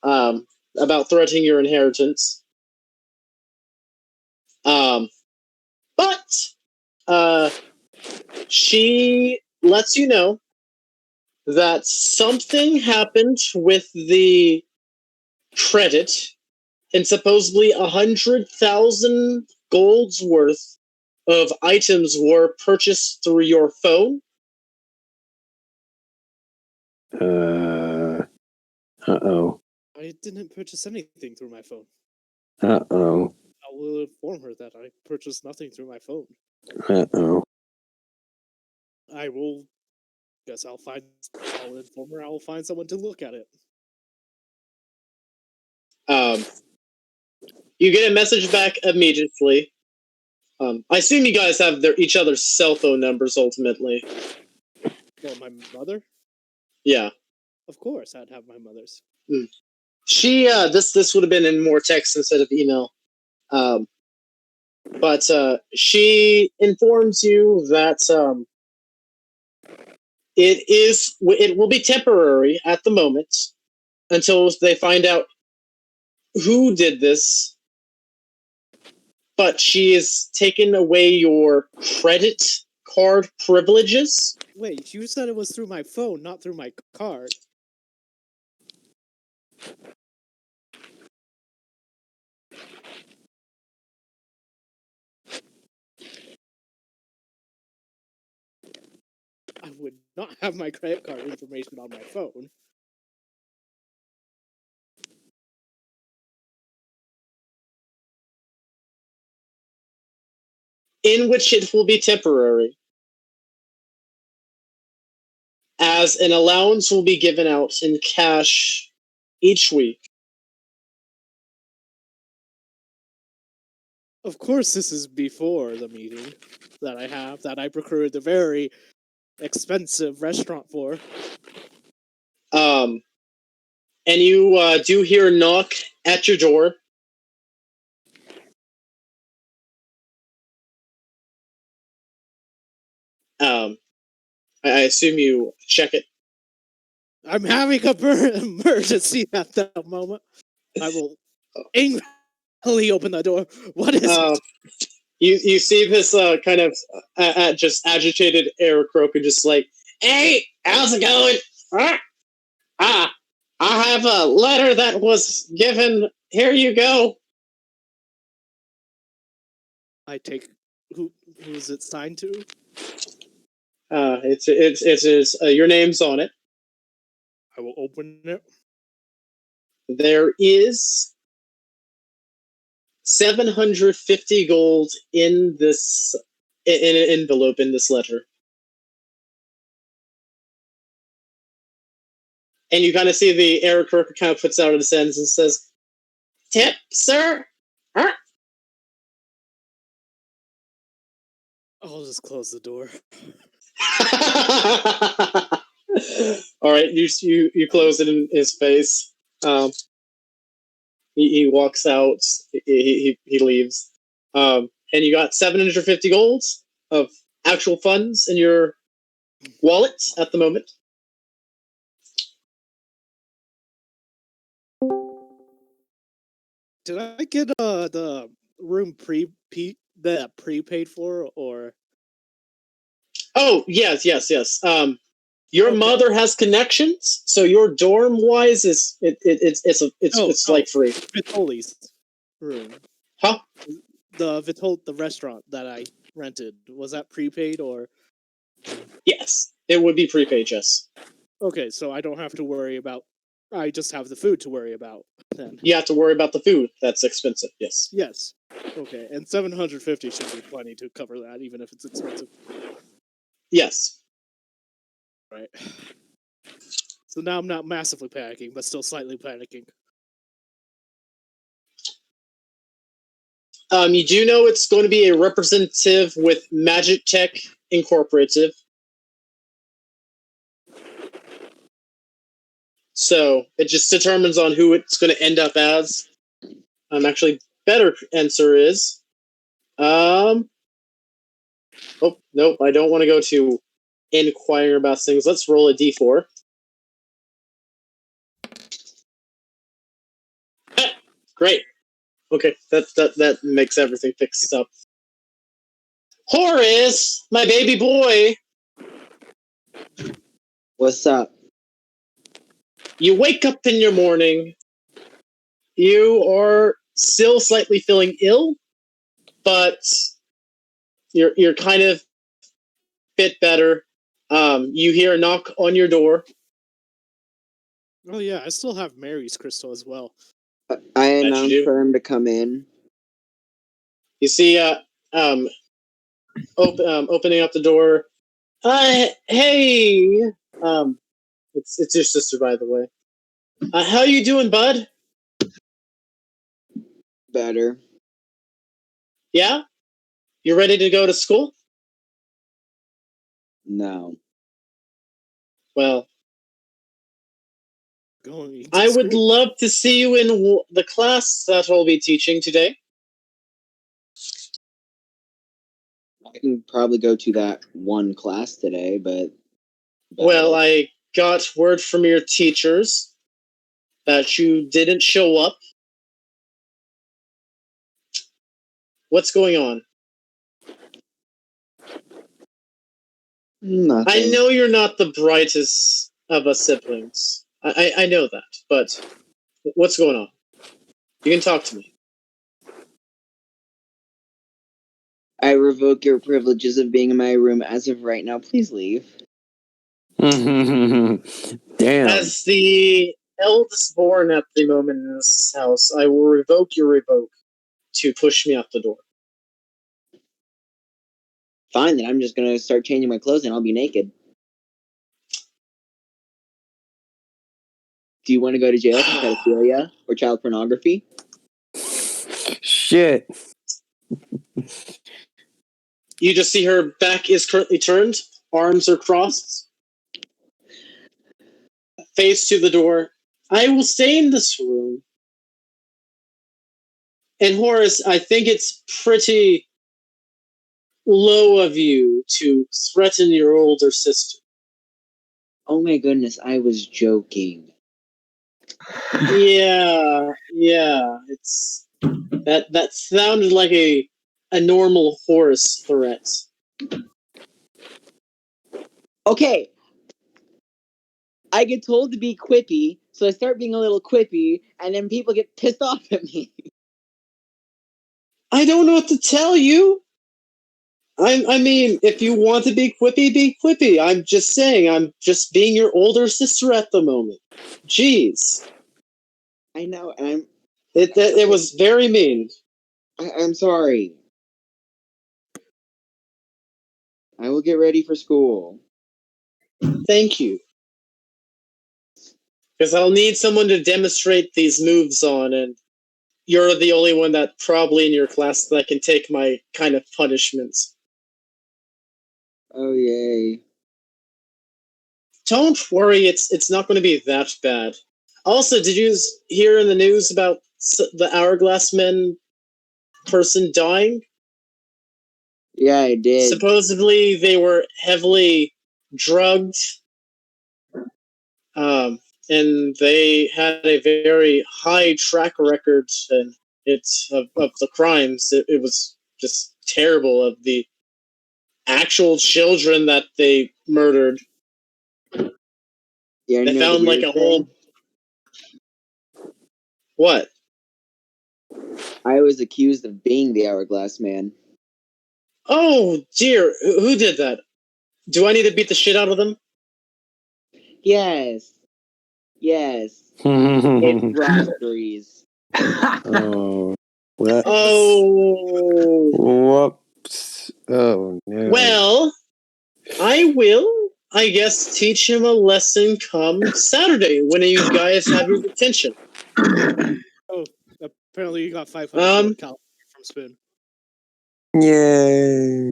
about threatening your inheritance. But she lets you know that something happened with the credit, and supposedly 100,000 gold's worth of items were purchased through your phone. Uh-oh. I didn't purchase anything through my phone. Uh-oh. I will inform her that I purchased nothing through my phone. Uh-oh. I will. Guess I'll inform her. I will find someone to look at it. You get a message back immediately. I assume you guys have each other's cell phone numbers ultimately. Well, my mother? Yeah. Of course, I'd have my mother's. She, this would have been in more text instead of email. But she informs you that it will be temporary at the moment, until they find out who did this. But she has taken away your credit card privileges. Wait, you said it was through my phone, not through my card. I would not have my credit card information on my phone. In which it will be temporary, as an allowance will be given out in cash each week. Of course, this is before the meeting that I procured the very expensive restaurant for. And you do hear a knock at your door. I assume you check it. I'm having a emergency at that moment. I will angrily open the door. What is it? You see this kind of just agitated Aarakocra, just like, hey, how's it going? I have a letter that was given. Here you go. I take who is it signed to? It's your name's on it. I will open it. There is 750 gold in this in an envelope in this letter. And you kind of see the Aarakocra kind of puts out his hands and says, "Tip, sir." Huh? I'll just close the door. All right, you close it in his face. He walks out. He leaves. And you got 750 gold of actual funds in your wallet at the moment. Did I get the room prepaid for, or? Oh yes. Your Okay. mother has connections, so your dorm wise it's like free. Vitoli's room. Huh? The restaurant that I rented, was that prepaid or? Yes, it would be prepaid. Yes. Okay, so I don't have to worry about. I just have the food to worry about then. You have to worry about the food. That's expensive. Yes. Yes. Okay, and 750 should be plenty to cover that, even if it's expensive. Yes. Right. So now I'm not massively panicking, but still slightly panicking. You do know it's going to be a representative with Magic Tech Incorporated. So it just determines on who it's going to end up as. Actually, better answer is, oh nope, I don't want to go to inquire about things. Let's roll a d4. Great. Okay, that makes everything fixed up. Horace, my baby boy. What's up? You wake up in your morning. You are still slightly feeling ill, but you're kind of bit better. You hear a knock on your door. Oh yeah, I still have Mary's crystal as well. I announced for him to come in. You see, opening up the door. Hey, it's your sister, by the way. How you doing, bud? Better. Yeah? You ready to go to school? No. Well, Going I would love to see you in the class that I'll be teaching today. I can probably go to that one class today, but Well, I got word from your teachers that you didn't show up. What's going on? Nothing. I know you're not the brightest of us siblings. I know that, but what's going on? You can talk to me. I revoke your privileges of being in my room as of right now. Please leave. Damn. As the eldest born at the moment in this house, I will revoke your revoke to push me out the door. Fine, then I'm just gonna start changing my clothes and I'll be naked. Do you want to go to jail for pedophilia or child pornography? Shit. You just see her back is currently turned, arms are crossed, face to the door. I will stay in this room. And Horace, I think it's pretty low of you to threaten your older sister. Oh my goodness, I was joking. Yeah, it's that sounded like a normal Horace threat. Okay. I get told to be quippy, so I start being a little quippy, and then people get pissed off at me. I don't know what to tell you. I mean, if you want to be quippy, be quippy. I'm just saying, I'm just being your older sister at the moment. Jeez. I know, and It was very mean. I'm sorry. I will get ready for school. Thank you. Because I'll need someone to demonstrate these moves on, and you're the only one that probably in your class that can take my kind of punishments. Oh yay. Don't worry, it's not going to be that bad. Also, did you hear in the news about the Hourglass Men person dying? Yeah, I did. Supposedly, they were heavily drugged, and they had a very high track record and of the crimes. It was just terrible of the actual children that they murdered. Yeah, They found like a whole. What? I was accused of being the Hourglass Man. Oh dear, who did that? Do I need to beat the shit out of them? Yes. It's raspberries. Oh. What? Oh. Whoops. Oh, no. Well, I will, I guess, teach him a lesson come Saturday when you guys have your detention. Oh, apparently you got 500 calories from Spoon. Yay.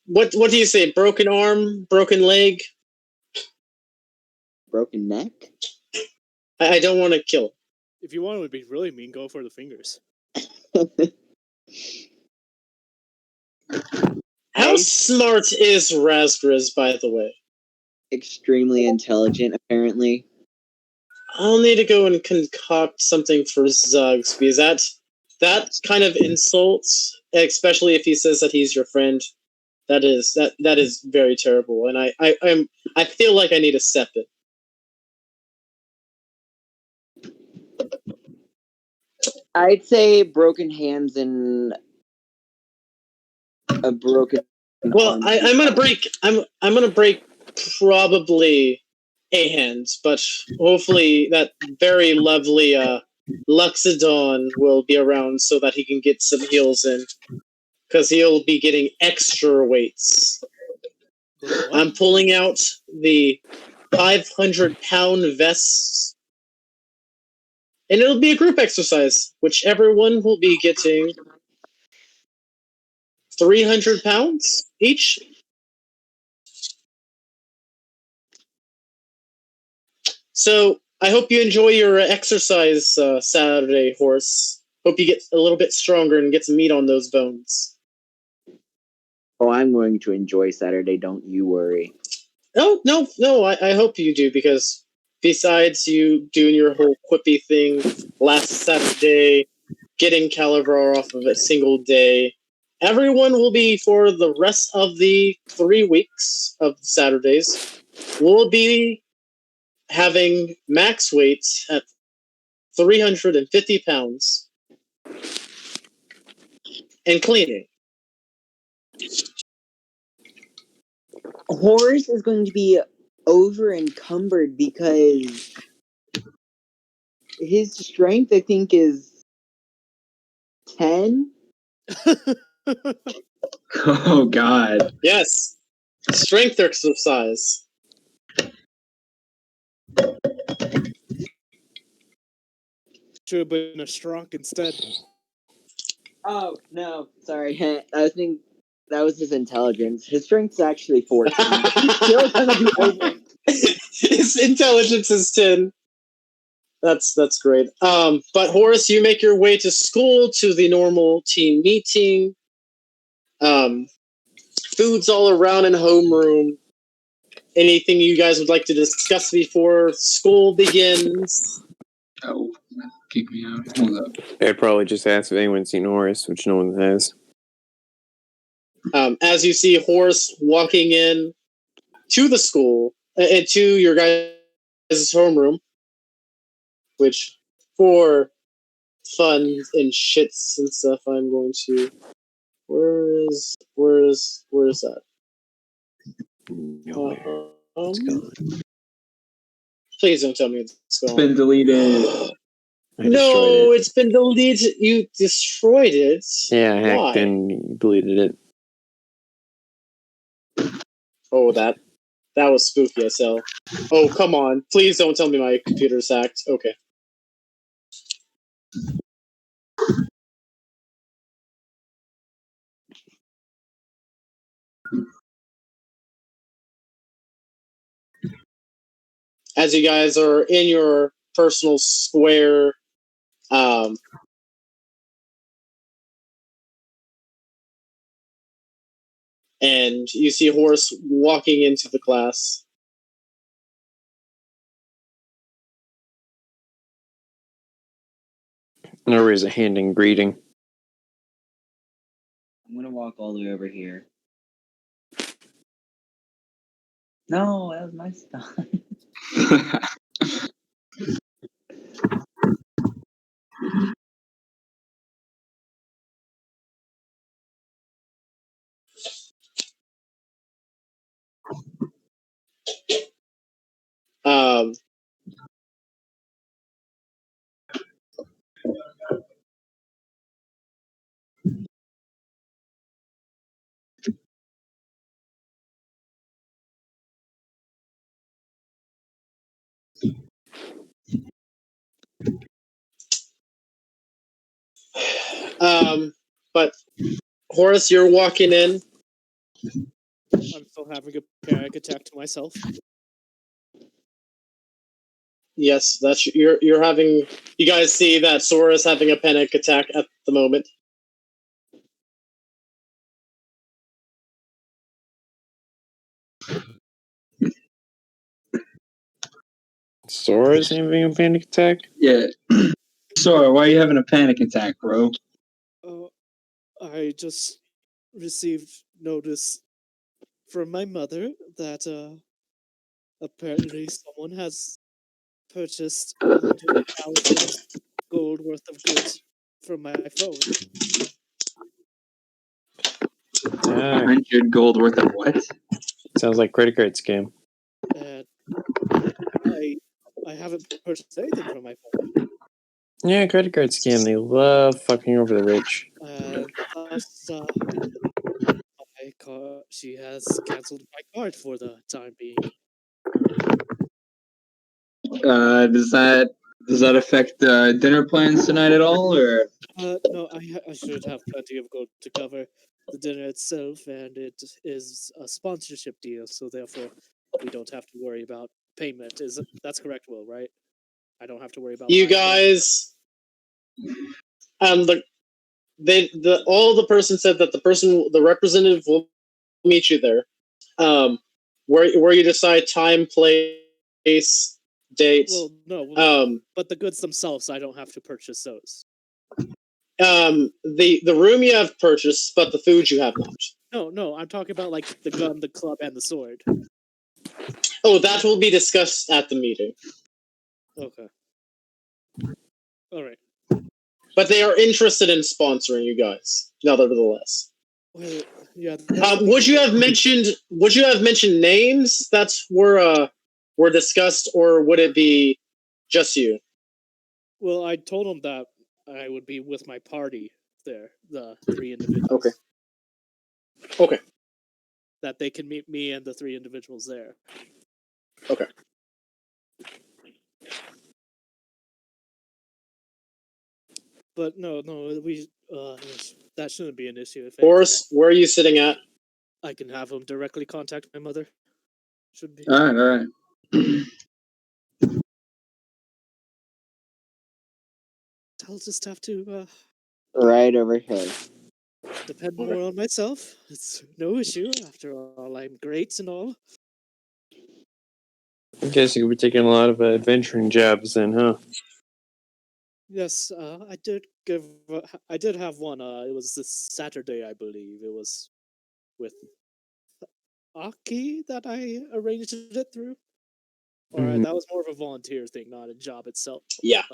What do you say? Broken arm, broken leg? Broken neck? I don't want to kill him. If you want to be really mean, go for the fingers. How smart is Raspberries, by the way? Extremely intelligent, apparently. I'll need to go and concoct something for Zuggs, because that kind of insults, especially if he says that he's your friend, that is very terrible, and I feel like I need to step it. I'd say broken hands and a broken. Well, I'm gonna break probably a hand, but hopefully that very lovely Luxodon will be around so that he can get some heals in, because he'll be getting extra weights. I'm pulling out the 500-pound vests, and it'll be a group exercise, which everyone will be getting 300 pounds each. So I hope you enjoy your exercise Saturday, Horse. Hope you get a little bit stronger and get some meat on those bones. Oh, I'm going to enjoy Saturday, don't you worry. No, I hope you do, because besides you doing your whole quippy thing last Saturday, getting Calabar off of a single day, everyone will be, for the rest of the 3 weeks of Saturdays, will be having max weights at 350 pounds and cleaning. Horace is going to be over encumbered because his strength, I think, is 10. Oh God. Yes, strength exercise. Should have been a strong instead. Oh no, sorry. I was thinking that was his intelligence. His strength's actually 14. But he's still gonna be over. His intelligence is 10. That's great. But Horace, you make your way to school, to the normal team meeting. Food's all around in homeroom. Anything you guys would like to discuss before school begins? Oh, kick me out. Hold up. I'd probably just ask if anyone's seen Horace, which no one has. As you see Horace walking in to the school, and to your guys' homeroom, which for fun and shits and stuff, I'm going to. Where is that? Nowhere. It's gone. Please don't tell me it's It's gone. been deleted. I destroyed No, it. it's been deleted. You destroyed it. Yeah, I hacked Why? and deleted it. Oh, that was spooky as hell. Oh, come on. Please don't tell me my computer's hacked. Okay. As you guys are in your personal square, and you see Horace walking into the class. No, raise a hand in greeting. I'm gonna walk all the way over here. No, that was my stuff. Um, but Horace, you're walking in. I'm still having a panic attack to myself. Yes, that's you're having. You guys see that Sora's having a panic attack at the moment. Sora's having a panic attack? Yeah. Sora, why are you having a panic attack, bro? I just received notice from my mother that apparently someone has purchased 100,000 gold worth of goods from my phone. 100 gold worth of what? Sounds like credit card scam. And I haven't purchased anything from my phone. Yeah, credit card scam. They love fucking over the rich. Thus, she has canceled my card for the time being. Does that affect dinner plans tonight at all, or? No, I should have plenty of gold to cover the dinner itself, and it is a sponsorship deal, so therefore we don't have to worry about payment. That's correct, Will? Right? I don't have to worry about. You guys, all the person said that the representative will meet you there. Where you decide time, place, date. Well, no, Um, but the goods themselves, I don't have to purchase those. the room you have purchased, but the food you have not. No, I'm talking about like the gun, the club, and the sword. Oh, that will be discussed at the meeting. Okay. All right. But they are interested in sponsoring you guys, nevertheless. Well, yeah. Would you have mentioned names that were discussed, or would it be just you? Well, I told them that I would be with my party there, the 3 individuals. Okay. Okay. That they can meet me and the 3 individuals there. Okay. But no, we that shouldn't be an issue. If Boris, where are you sitting at? I can have him directly contact my mother. Should be. All right. I'll just have to Right over here. depend more on myself. It's no issue. After all, I'm great and all. I guess you were taking a lot of adventuring jobs then, huh? Yes, I did have one. It was this Saturday, I believe. It was with Aki that I arranged it through. Or Mhm. that was more of a volunteer thing, not a job itself. Yeah.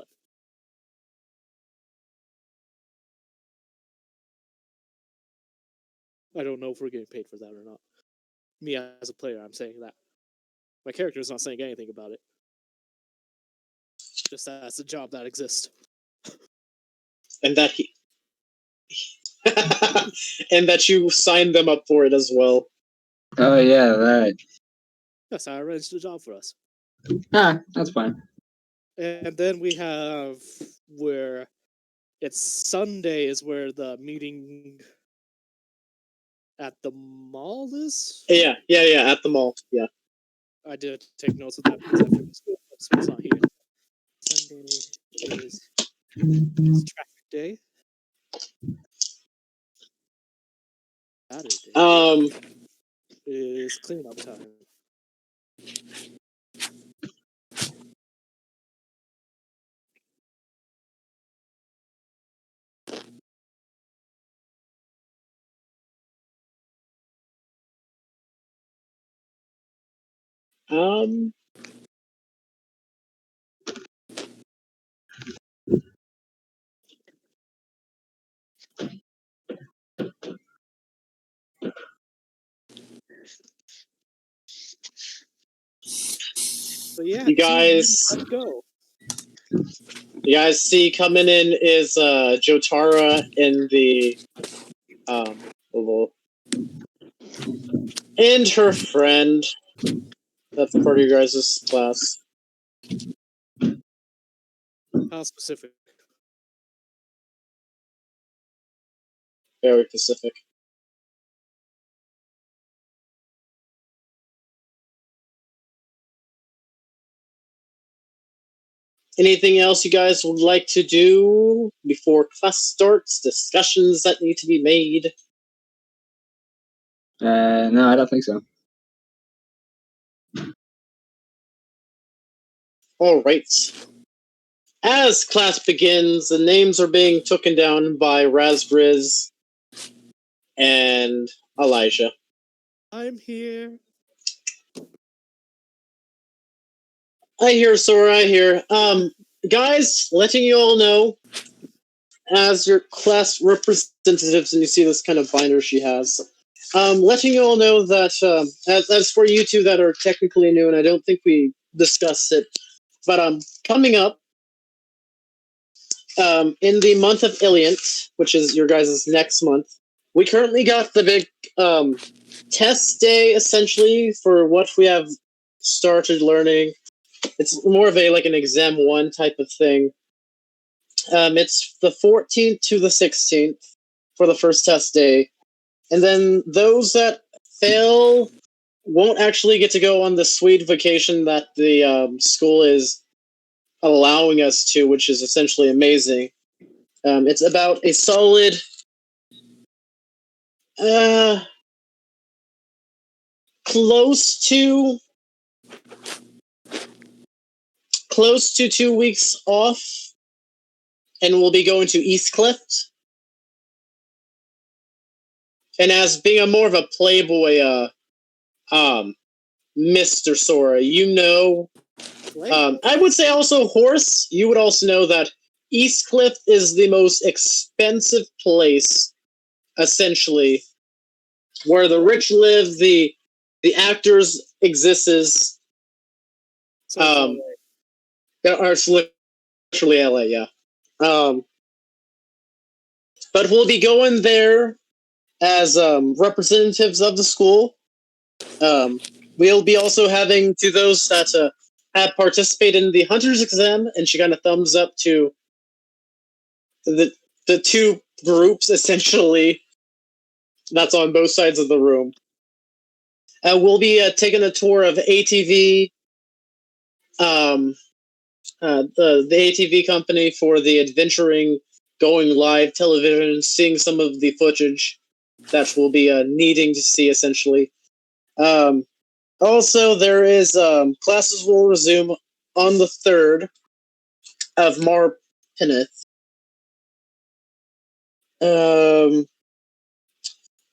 But I don't know if we're getting paid for that or not. Me as a player, I'm saying that. My character is not saying anything about it. Just that it's a job that exists. And that he and that you signed them up for it as well. Oh yeah, that. Yes, I arranged the job for us. That's fine. And then we have where it's Sunday is where the meeting at the mall is. Yeah, at the mall. Yeah. I did take notes of that because after school, so it's not here. Sunday is traffic day. Saturday is cleanup time. But yeah, You guys, let's go. You guys see coming in is Jotara in the oval. And her friend. That's part of your guys' class. How specific? Very Pacific. Anything else you guys would like to do before class starts? Discussions that need to be made? No, I don't think so. All right. As class begins, the names are being taken down by Razbriz and Elijah. I'm here. I hear, Sora, I hear. Guys, letting you all know, as your class representatives, and you see this kind of binder she has, letting you all know that, as for you two that are technically new, and I don't think we discussed it, but coming up, in the month of Iliant, which is your guys' next month, we currently got the big test day, essentially, for what we have started learning. It's more of an exam 1 type of thing. It's the 14th to the 16th for the first test day. And then those that fail won't actually get to go on the sweet vacation that the school is allowing us to, which is essentially amazing. It's about a solid close to close to 2 weeks off, and we'll be going to East Clift. And as being a more of a playboy, Mr. Sora, you know, I would say also Horse, you would also know that East Clift is the most expensive place, essentially, where the rich live, the actors exists. So It's literally LA, yeah. But we'll be going there as representatives of the school. We'll be also having, to those that have participated in the Hunter's exam, and she kind of thumbs up to the two groups, essentially, that's on both sides of the room. We'll be taking a tour of ATV, the ATV company for the adventuring, going live television, seeing some of the footage that we'll be needing to see, essentially. Also, there is classes will resume on the 3rd of Marpineth.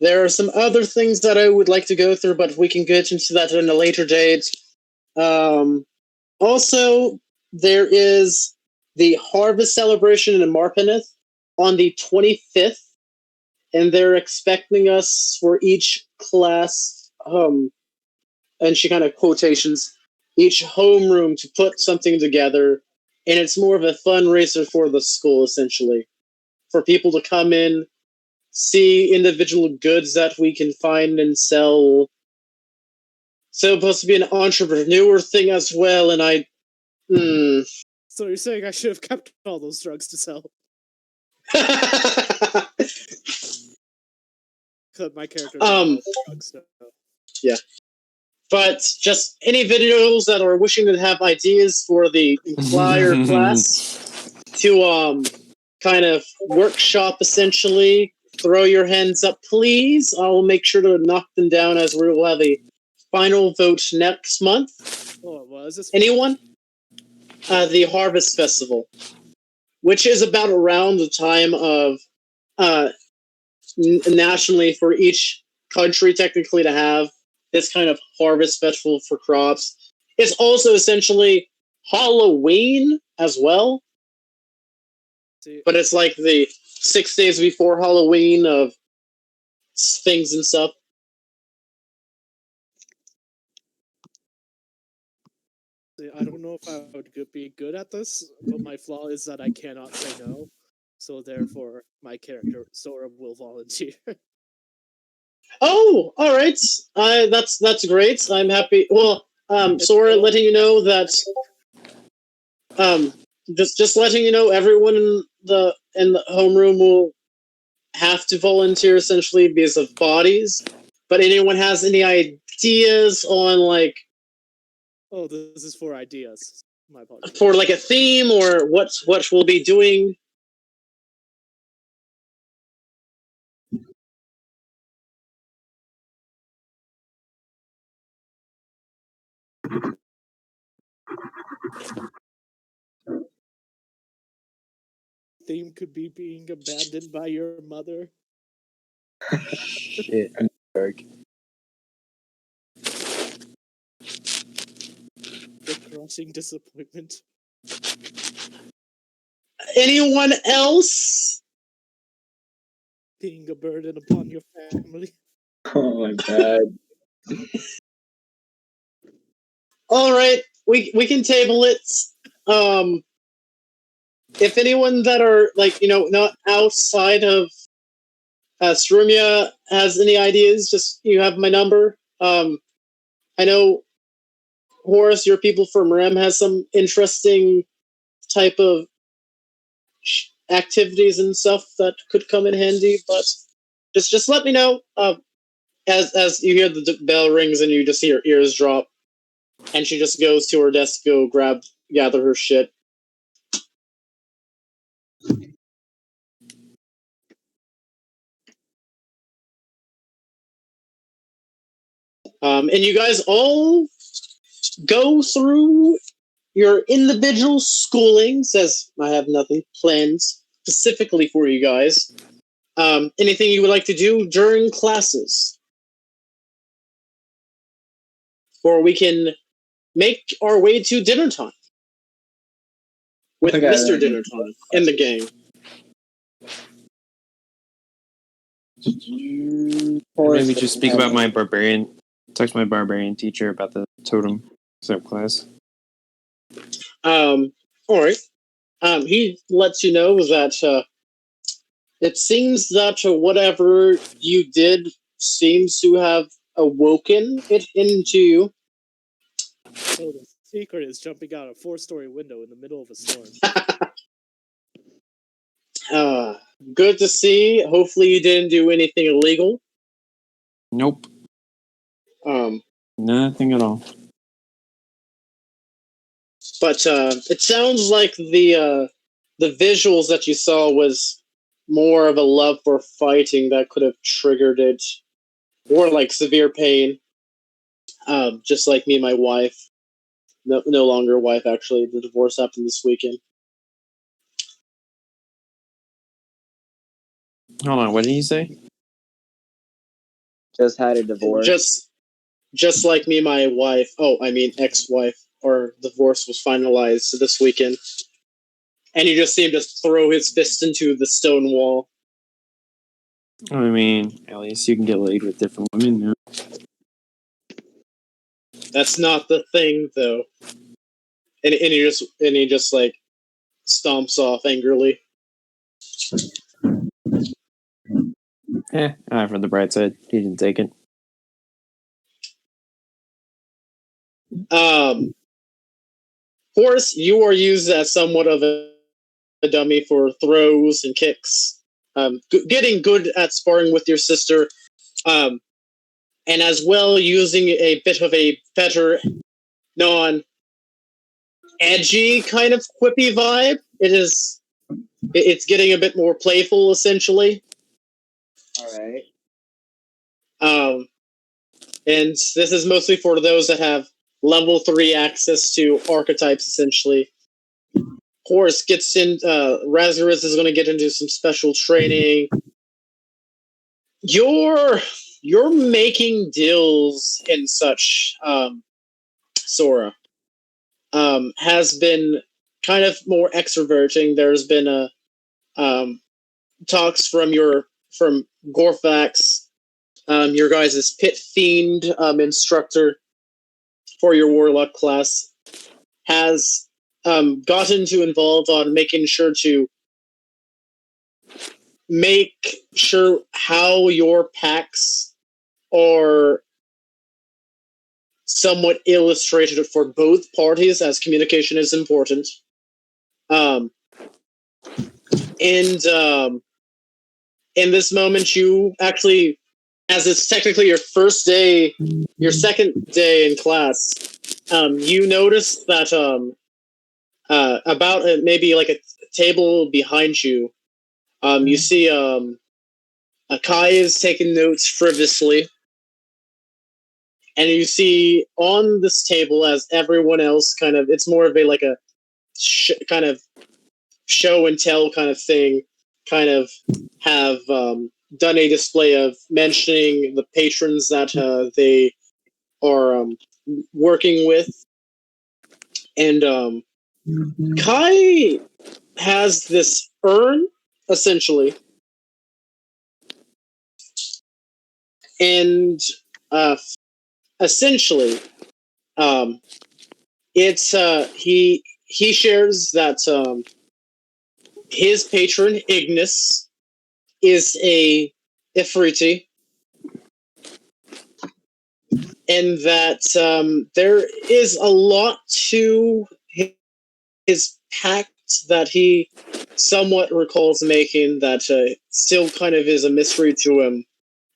There are some other things that I would like to go through, but we can get into that in a later date. Also, there is the Harvest Celebration in Marpineth on the 25th, and they're expecting us for each class, and she kind of quotations, each homeroom to put something together, and it's more of a fundraiser for the school, essentially, for people to come in, see individual goods that we can find and sell. So it's supposed to be an entrepreneur thing as well, and So you're saying I should have kept all those drugs to sell? Because my character drugs, so. Yeah. But just any videos that are wishing to have ideas for the flyer class to kind of workshop, essentially, throw your hands up, please. I'll make sure to knock them down as we will have a final vote next month. Oh, what is this? Anyone? The Harvest Festival, which is about around the time of nationally for each country technically to have this kind of harvest festival for crops. It's also essentially Halloween as well. See, but it's like the 6 days before Halloween of things and stuff. I don't know if I would be good at this, but my flaw is that I cannot say no. So therefore, my character Sora will volunteer. Oh, all right. That's great. I'm happy. Well, Sora, letting you know that. Just letting you know, everyone in the homeroom will have to volunteer essentially because of bodies. But anyone has any ideas on like? Oh, this is for ideas. My apologies. For like a theme or what we'll be doing. Theme could be being abandoned by your mother. Shit, I'm dark. The crushing disappointment. Anyone else? Being a burden upon your family. Oh my god. All right, we can table it. If anyone that are like not outside of Strumia has any ideas, just you have my number. I know Horace, your people from REM has some interesting type of activities and stuff that could come in handy, but just let me know. As you hear the bell rings and you just hear ears drop, and she just goes to her desk to go gather her shit. And you guys all go through your individual schoolings, as I have nothing planned specifically for you guys. Anything you would like to do during classes? Or we can make our way to dinner time with Okay. Mr. Dinner Time and the gang. Maybe just speak about my barbarian. Talk to my barbarian teacher about the totem subclass. All right. He lets you know that it seems that whatever you did seems to have awoken it into you. So the secret is jumping out a 4-story window in the middle of a storm. Good to see. Hopefully you didn't do anything illegal. Nope. Nothing at all. But it sounds like the visuals that you saw was more of a love for fighting that could have triggered it, or like severe pain. Just like me and my wife, no longer wife actually. The divorce happened this weekend. Hold on, what did he say? Just had a divorce. Just like me and my wife. Oh, I mean ex-wife. Our divorce was finalized this weekend. And you just see him just throw his fist into the stone wall. I mean, at least you can get laid with different women. No? That's not the thing, though. And he just like stomps off angrily. For the bright side, he didn't take it. Horace, you are used as somewhat of a dummy for throws and kicks. Getting good at sparring with your sister, and as well using a bit of a better non-edgy kind of quippy vibe. It's getting a bit more playful, essentially. All right. And this is mostly for those that have level 3 access to archetypes, essentially. Horus gets in. Razarus is going to get into some special training. You're making deals and such. Sora has been kind of more extroverting. There's been talks from Gorfax, your guys' pit fiend instructor for your warlock class, has gotten involved on making sure how your packs are somewhat illustrated for both parties, as communication is important. And in this moment, you actually, as it's technically your second day in class, you notice that about maybe like a table behind you, you see Kai is taking notes frivolously, and you see on this table, as everyone else kind of, it's more of a like a kind of show and tell kind of thing, kind of have done a display of mentioning the patrons that they are working with. And Kai has this urn, essentially. And essentially, it's he shares that his patron, Ignis, is a Ifriti, and that there is a lot to his pact that he somewhat recalls making that still kind of is a mystery to him,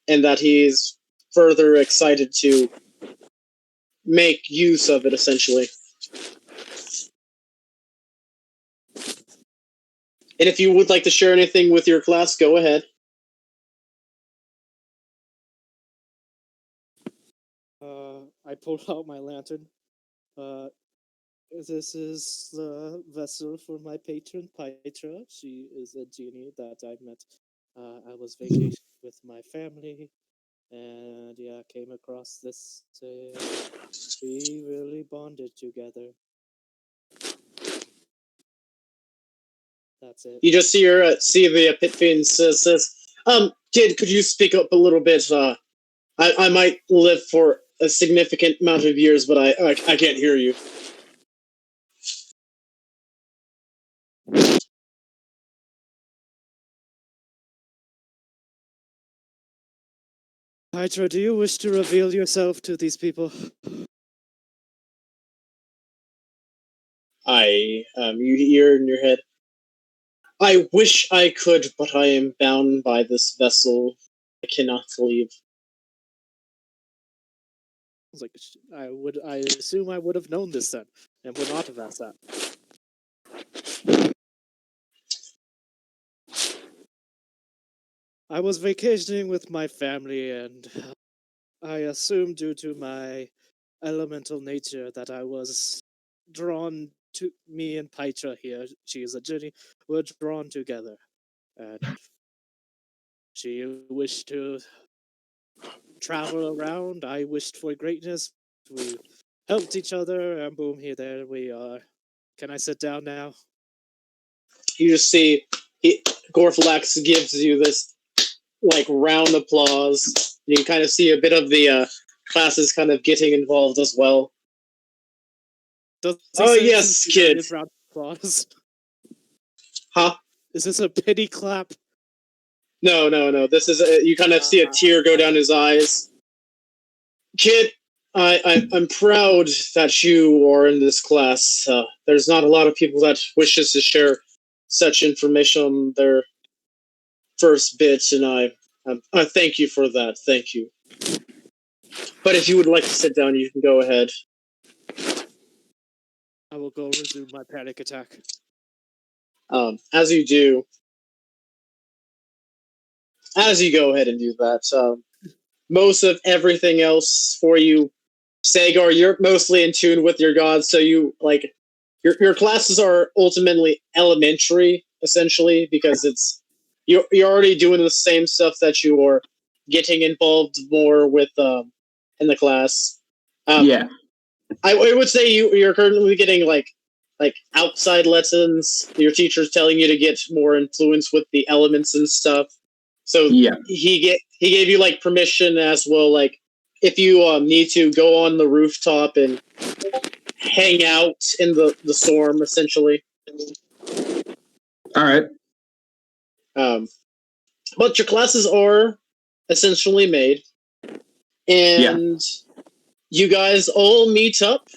and that he's further excited to make use of it, essentially. And if you would like to share anything with your class, go ahead. I pulled out my lantern. This is the vessel for my patron Petra. She is a genie that I met. I was vacationing with my family, and yeah, came across this. We really bonded together. That's it. You just see the pit fiend says, kid, could you speak up a little bit? I might live for a significant amount of years, but I can't hear you. Petra, do you wish to reveal yourself to these people? You hear in your head, I wish I could, but I am bound by this vessel. I cannot leave. I was like, I assume I would have known this then, and would not have asked that. I was vacationing with my family, and I assumed due to my elemental nature that I was drawn to me and Petra here. She is a genie. Were drawn together, and she wished to travel around. I wished for greatness. We helped each other, and boom, there we are. Can I sit down now? You just see Gorflax gives you this like round applause. You kind of see a bit of the classes kind of getting involved as well. Oh yes, kid. Round of applause. Huh? Is this a pity clap? No. This is you kind of see a tear go down his eyes. Kid, I'm proud that you are in this class. There's not a lot of people that wishes to share such information on their first bit, and I thank you for that. Thank you. But if you would like to sit down, you can go ahead. I will go resume my panic attack. As you go ahead and do that, most of everything else for you, Sagar, you're mostly in tune with your gods, so you like your classes are ultimately elementary, essentially, because you're already doing the same stuff that you are getting involved more with in the class. Yeah. I would say you're currently getting like outside lessons. Your teacher's telling you to get more influence with the elements and stuff. So Yeah. he gave you like permission as well, like if you need to go on the rooftop and hang out in the storm, essentially. All right. But your classes are essentially made, and you guys all meet up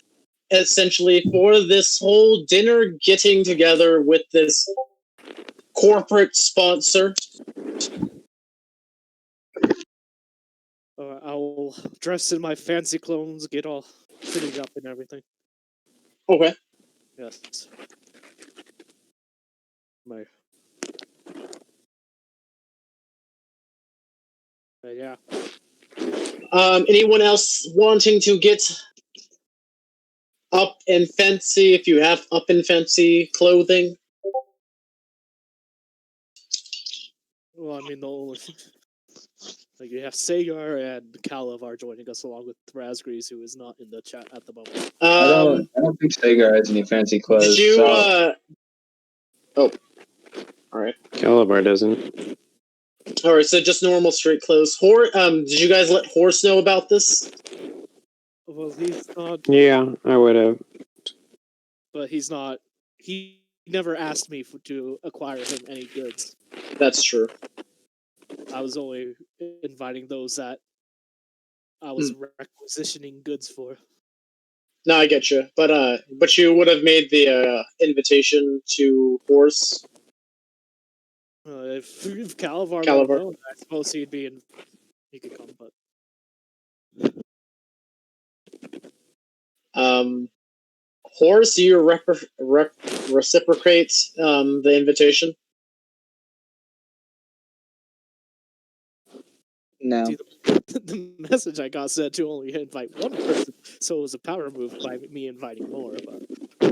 essentially for this whole dinner getting together with this corporate sponsor. I'll dress in my fancy clothes, get all fitted up and everything. Okay. Yes. Yeah. Anyone else wanting to get up and fancy, if you have up and fancy clothing? Well, I mean, the only like you have Sagar and Kalavar joining us along with Razgrees, who is not in the chat at the moment. I don't think Sagar has any fancy clothes. Did you? So. Oh, all right. Calabar doesn't. All right, so just normal street clothes. Did you guys let Horse know about this? Well, he's not. Yeah, I would have. But he's not. He never asked me to acquire him any goods. That's true. I was only inviting those that I was requisitioning goods for. No, I get you, but you would have made the invitation to Horse. If Kalavar Kalavar. I suppose he'd be in. He could come, but. Horse, do you reciprocate the invitation? No. See, the message I got said to only invite one person, so it was a power move by me inviting more. But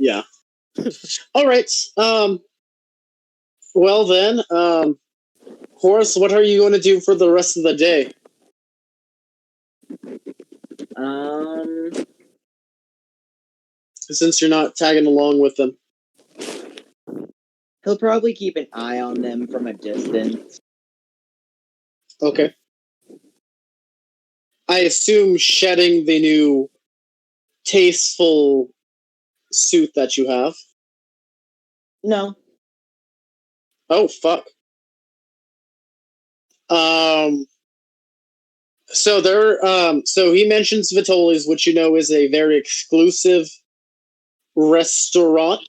Yeah. All right. Well then, Horace, what are you going to do for the rest of the day? Since you're not tagging along with them. He'll probably keep an eye on them from a distance. Okay. I assume shedding the new tasteful suit that you have. No. Oh fuck. So he mentions Vitoli's, which you know is a very exclusive restaurant.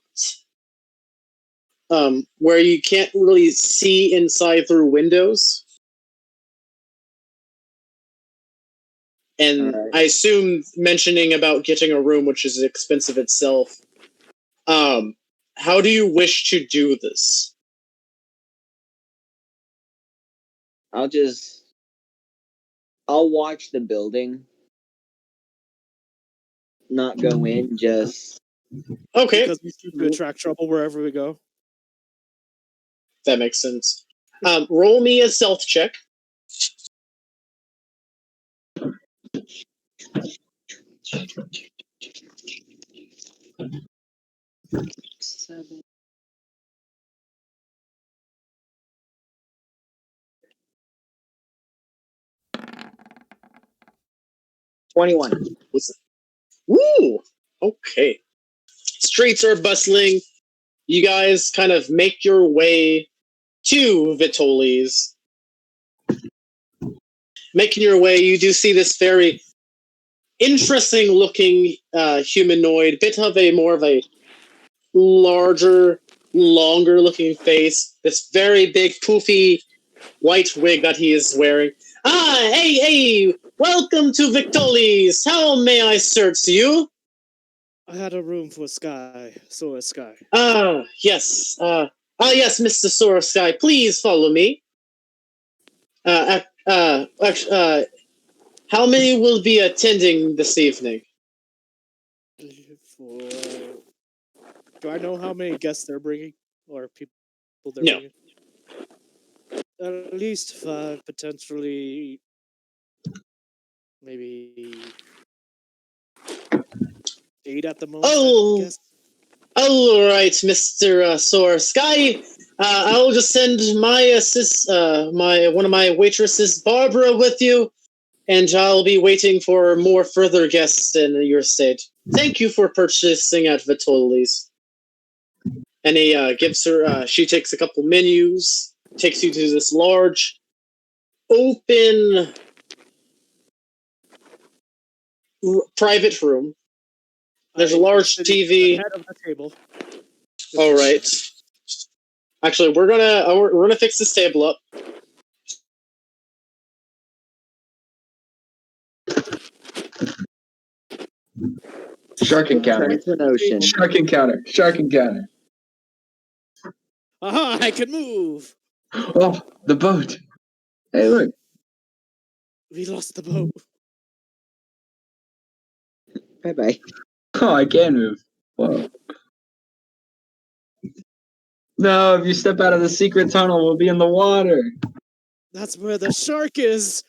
Where you can't really see inside through windows. And Alright. I assume mentioning about getting a room, which is expensive itself. How do you wish to do this? I'll watch the building. Not go in, just... Okay, Because we could attract trouble wherever we go. that makes sense. Roll me a stealth check. Seven. 21. Woo! Okay. Streets are bustling. You guys kind of make your way to Vitoli's. Making your way, you do see this very interesting looking humanoid, bit of a more of a larger, longer looking face. This very big, poofy white wig that he is wearing. Ah, hey, welcome to Vitoli's. How may I serve you? I had a room for Sky, Sora Sky. Yes. Yes, Mr. Sora Sky, please follow me. How many will be attending this evening? Do I know how many guests they're bringing? Or people they're No. bringing? At least 5, potentially... maybe... 8 at the most, Oh. I guess. All right, Mr. Sora Sky. I'll just send my one of my waitresses, Barbara, with you, and I'll be waiting for more further guests in your estate. Thank you for purchasing at Vitoli's. And he gives her. She takes a couple menus, takes you to this large, open, private room. There's a large TV. Head of the table. All right. Actually, we're gonna fix this table up. Shark encounter. Turn to an ocean. Shark encounter. Shark encounter. Aha! I can move. Oh, the boat. Hey, look. We lost the boat. Bye-bye. Oh, I can move. Whoa. No, if you step out of the secret tunnel, we'll be in the water. That's where the shark is.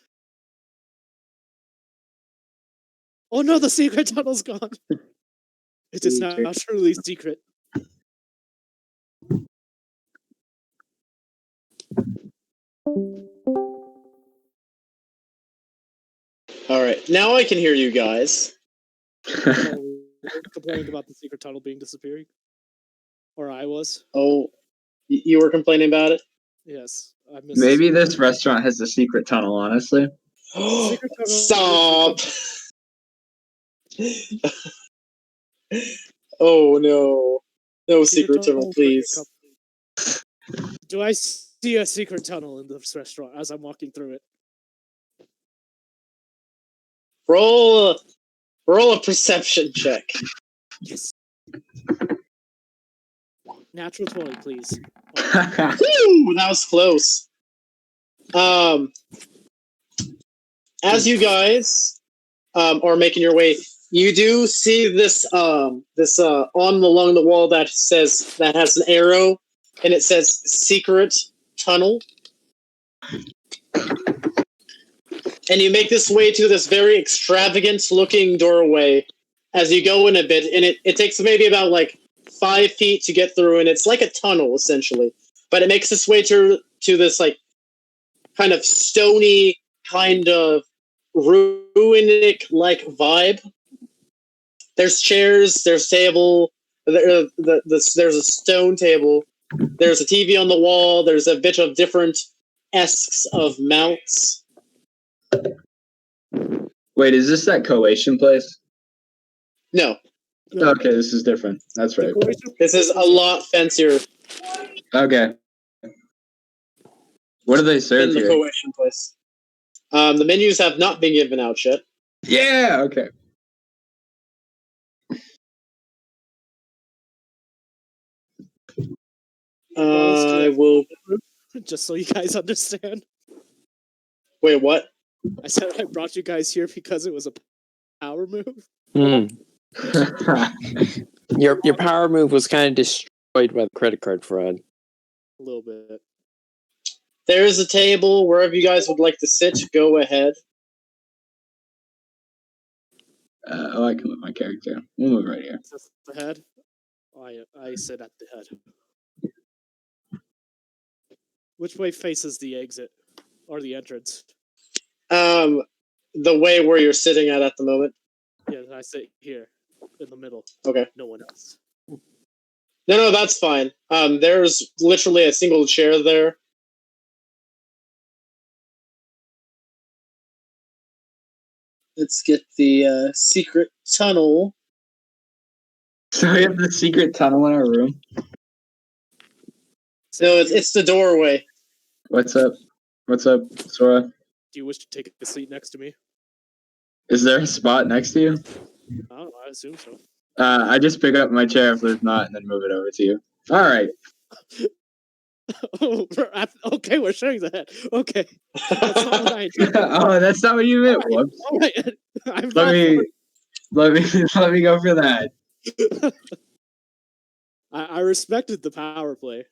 Oh no, the secret tunnel's gone. It is now truly secret. All right, now I can hear you guys. We're complaining about the secret tunnel being disappearing. Or I was. Oh, you were complaining about it? Yes. I missed Maybe this restaurant has a secret tunnel, honestly. Secret Stop! tunnel. Oh no. No secret tunnel, please. Do I see a secret tunnel in this restaurant as I'm walking through it? Roll a perception check. Yes. Natural 20, please. Woo! That was close. As you guys are making your way, You do see this on along the wall that has an arrow, and it says secret tunnel. And you make this way to this very extravagant looking doorway as you go in a bit, and it takes maybe about like 5 feet to get through, and it's like a tunnel essentially. But it makes its way to this like kind of stony, kind of ruinic like vibe. There's chairs, there's table, there's a stone table, there's a TV on the wall, there's a bit of different esques of mounts. Wait, is this that collation place? No, No, Okay, this is different. That's right. this is a lot fancier Okay. What do they than serve the here? Coalition place. The menus have not been given out yet. Yeah. Okay. I will. Just so you guys understand. Wait, what? I said I brought you guys here because it was a power move. Hmm. Your power move was kind of destroyed by the credit card fraud. A little bit. There's a table wherever you guys would like to sit. Go ahead. I can move my character. We'll move right here. Is this the head? I sit at the head. Which way faces the exit or the entrance? The way where you're sitting at the moment. Yeah, I sit here in the middle. Okay. No one else. No, that's fine. There's literally a single chair there. Let's get the secret tunnel. So we have the secret tunnel in our room. No, it's the doorway. What's up? What's up, Sora? Do you wish to take a seat next to me? Is there a spot next to you? I don't know, I assume so. I just pick up my chair if there's not, and then move it over to you. All right. Oh, okay, we're sharing the head. Okay. That's not what I intended. Oh, that's not what you meant. All right, Whoops. all right. I'm Let me not let me go for that. I respected the power play.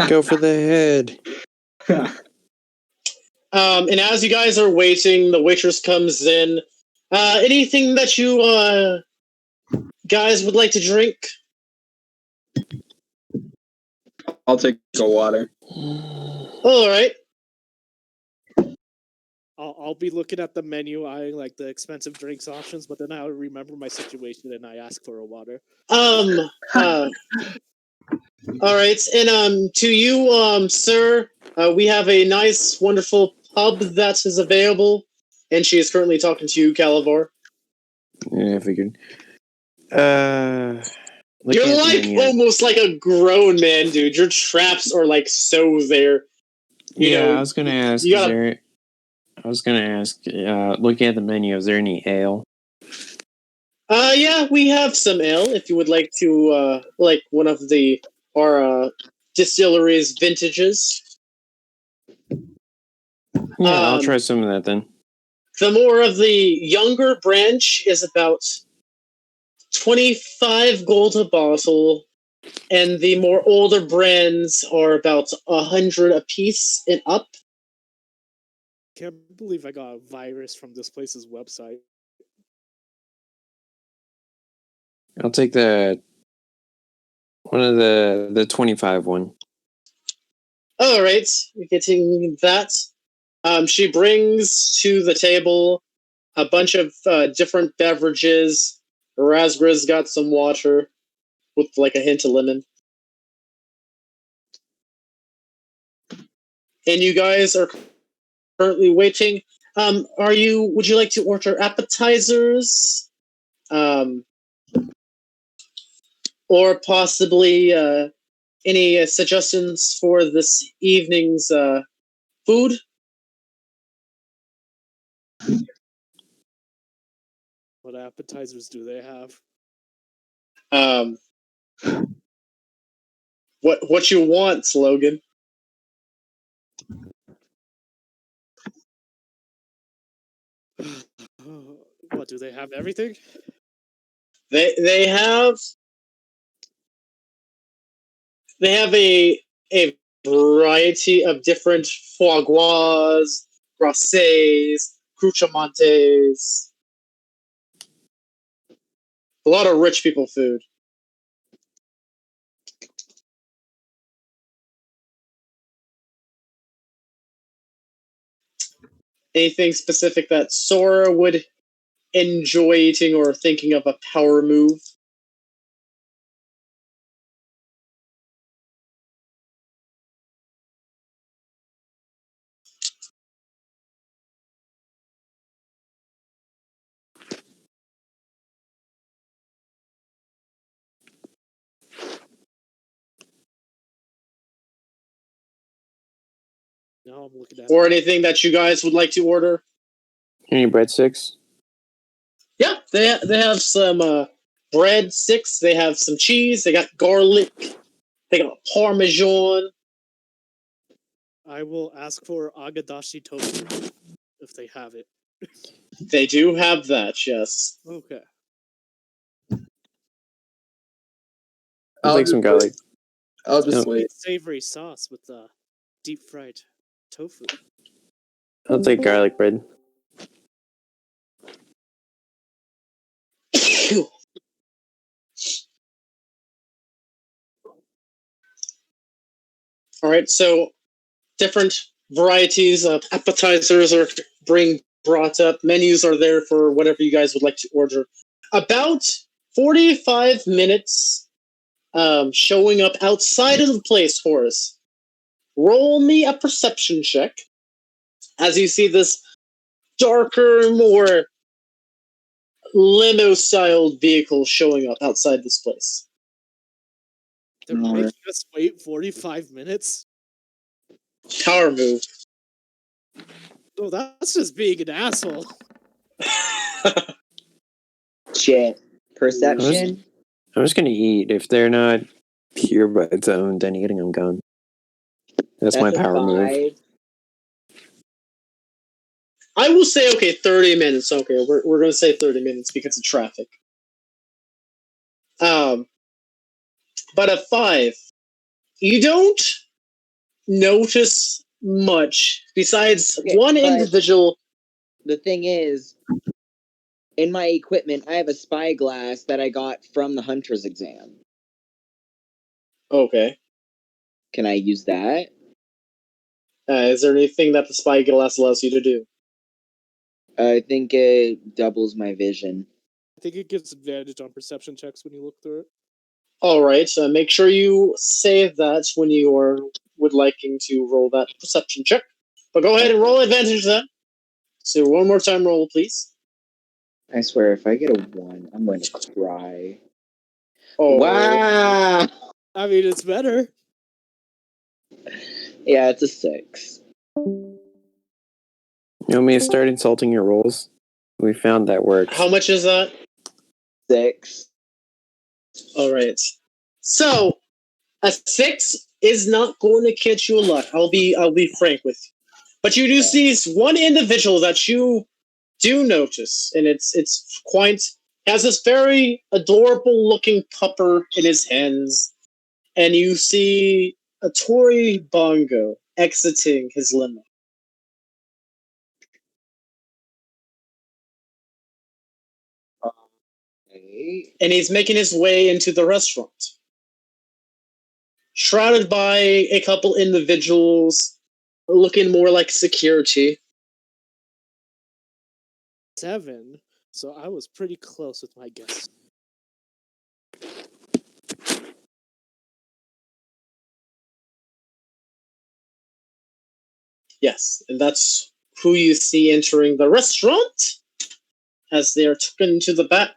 Go for the head. And as you guys are waiting, the waitress comes in. Anything that you guys would like to drink? I'll take a water. All right. I'll be looking at the menu, eyeing like the expensive drinks options, but then I'll remember my situation and I ask for a water. All right, and to you, sir, we have a nice, wonderful pub that is available, and she is currently talking to you, Calavar. Yeah, I figured. You're like almost like a grown man, dude. Your traps are like so there. I was gonna ask. you gotta- Looking at the menu, is there any ale? Yeah, we have some ale if you would like to, like one of our distillery's vintages. Yeah, I'll try some of that then. The more of the younger branch is about 25 gold a bottle, and the more older brands are about 100 a piece and up. Can't believe I got a virus from this place's website. I'll take one of the 25 one. All right, you're getting that. She brings to the table a bunch of different beverages. Raspberry's got some water with like a hint of lemon. And you guys are currently waiting. Would you like to order appetizers? Or possibly any suggestions for this evening's food? What appetizers do they have? What you want, Logan? What, do they have everything? They have a variety of different foie gras, grasses, cruciamantes. A lot of rich people food. Anything specific that Sora would enjoy eating or thinking of a power move? Now I'm looking at Or anything that you guys would like to order? Any breadsticks? Yeah, they have some breadsticks. They have some cheese. They got garlic. They got parmesan. I will ask for agadashi tofu if they have it. They do have that, yes. Okay. I'll take some garlic. I'll just No. wait. Savory sauce with the deep fried tofu. I'll take garlic bread. All right, so different varieties of appetizers are brought up. Menus are there for whatever you guys would like to order. About 45 minutes showing up outside of the place, Horace. Roll me a perception check as you see this darker, more limo-styled vehicle showing up outside this place. They're Alright. making us wait 45 minutes? Power move. Oh, that's just being an asshole. Shit. Perception. I'm just gonna eat. If they're not pure by its own, then eating them gone. That's my a power move. 5. I will say, okay, 30 minutes. Okay, we're going to say 30 minutes because of traffic. But a 5, you don't notice much besides Okay, one but- individual. The thing is, in my equipment, I have a spyglass that I got from the hunter's exam. Okay. Can I use that? Is there anything that the spyglass allows you to do? I think it doubles my vision. I think it gives advantage on perception checks when you look through it. All right. Make sure you save that when you would liking to roll that perception check. But go ahead and roll advantage then. So one more time, roll, please. I swear, if I get a 1, I'm going to cry. Oh, Wow! I mean, it's better. Yeah, it's a 6. You want me to start insulting your rolls? We found that works. How much is that? 6. All right. So a 6 is not going to catch you a lot. I'll be frank with you. But you do see one individual that you do notice, and it's quite has this very adorable looking pupper in his hands, and you see a Tory Bongo exiting his limo. Okay. And he's making his way into the restaurant, shrouded by a couple individuals looking more like security. 7. So I was pretty close with my guess. Yes, and that's who you see entering the restaurant as they are taken to the back.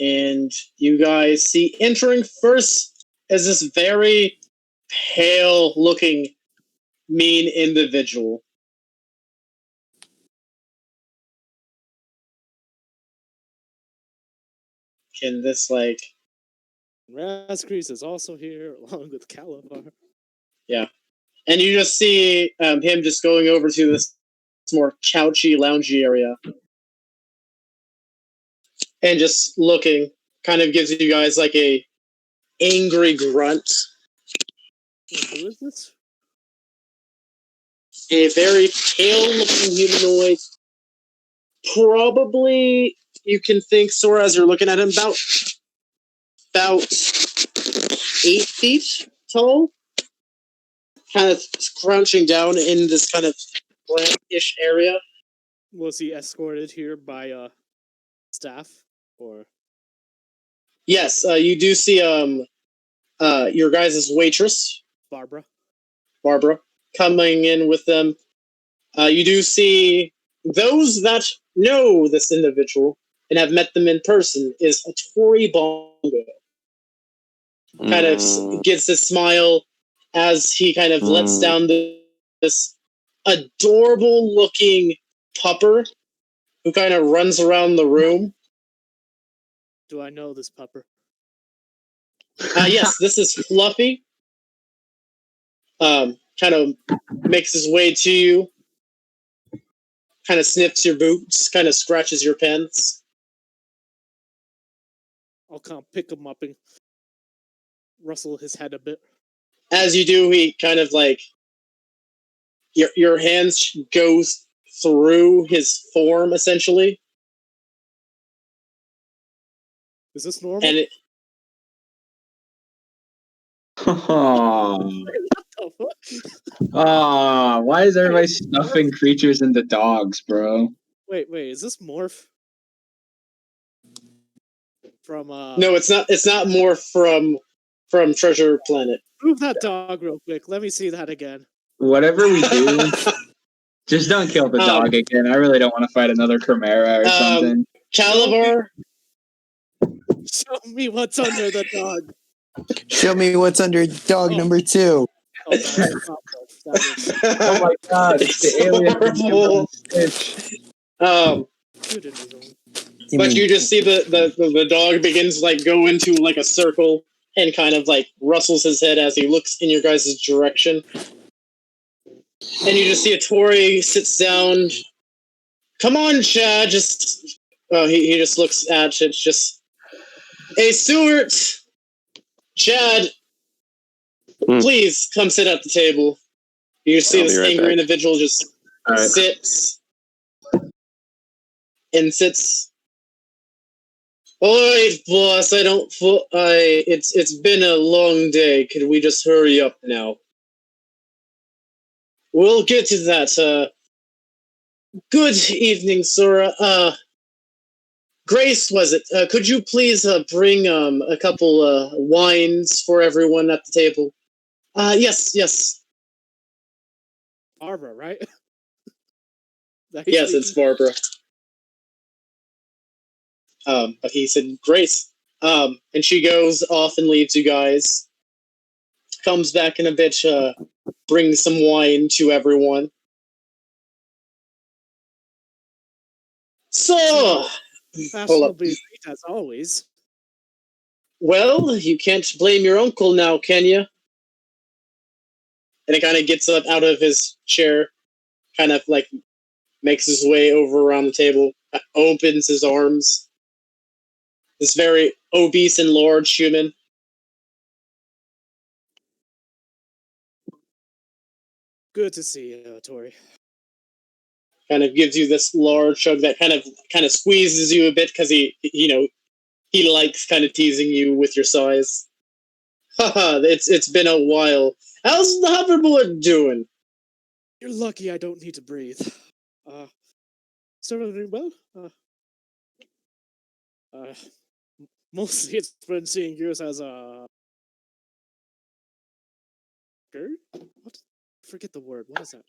And you guys see entering first is this very pale looking mean individual. Can this Razgrease is also here, along with Calabar. yeah. And you just see him just going over to this more couchy, loungy area. And just looking kind of gives you guys like a angry grunt. Who is this? A very pale-looking humanoid. Probably, you can think, Sora, as you're looking at him, about 8 feet tall. Kind of crouching down in this kind of blankish area. Was he escorted here by staff or? Yes, you do see your guys' waitress, Barbara. Barbara, coming in with them. You do see those that know this individual and have met them in person is a Tori Bongo. Kind of gets a smile as he kind of lets down this adorable looking pupper who kind of runs around the room. Do I know this pupper? Yes, this is Fluffy. Kind of makes his way to you. Kind of sniffs your boots, kind of scratches your pants. I'll kind of pick him up and rustle his head a bit. As you do, he kind of like your hands go through his form essentially. Is this normal? And Why is everybody stuffing creatures into dogs, bro? Wait, is this Morph? From no, it's not. It's not more from Treasure Planet. Move that dog real quick. Let me see that again. Whatever we do, just don't kill the dog again. I really don't want to fight another Chimera or something. Calabar, show me what's under the dog. Show me what's under dog number 2. Oh, Oh my god, it's the alien. But you just see the dog begins to like go into like a circle and kind of like rustles his head as he looks in your guys' direction. And you just see a Tori sits down. Come on, Chad. He just looks at it. Just, hey, Stuart, Chad, please come sit at the table. You see this angry individual just sits and sits. Alright, boss, it's been a long day. Could we just hurry up now? We'll get to that. Good evening, Sora. Grace, was it? Could you please bring a couple wines for everyone at the table? Yes. Barbara, right? Yes, it's Barbara. But he said, Grace. And she goes off and leaves you guys. Comes back in a bit, brings some wine to everyone. So, fashionably as always. Well, you can't blame your uncle now, can you? And he kind of gets up out of his chair, kind of like makes his way over around the table, opens his arms. This very obese and large human. Good to see you, Tori. Kind of gives you this large hug that kind of squeezes you a bit because he likes kind of teasing you with your size. Haha, it's been a while. How's the hoverboard doing? You're lucky I don't need to breathe. Still doing well? Mostly it's been seeing yours as a... What? Forget the word. What is that?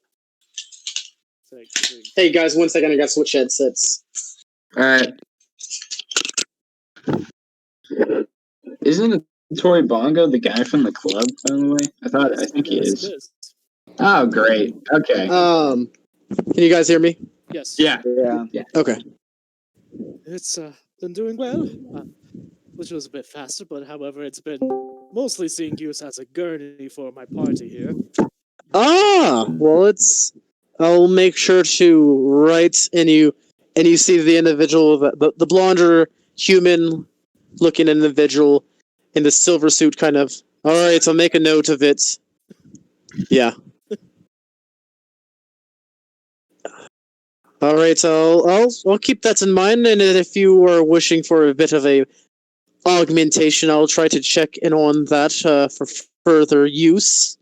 Hey guys, 1 second, I gotta switch headsets. Alright. Isn't Tori Bongo the guy from the club, by the way? I think he is. Oh, great. Okay. Can you guys hear me? Yes. Yeah. Okay. It's been doing well, which was a bit faster, but however, it's been mostly seeing use as a gurney for my party here. Well, it's I'll make sure to write, and you see the individual, the blonder human looking individual in the silver suit, kind of. All right, I'll make a note of it. Yeah. All right, I'll keep that in mind, and if you are wishing for a bit of a augmentation, I'll try to check in on that for further use,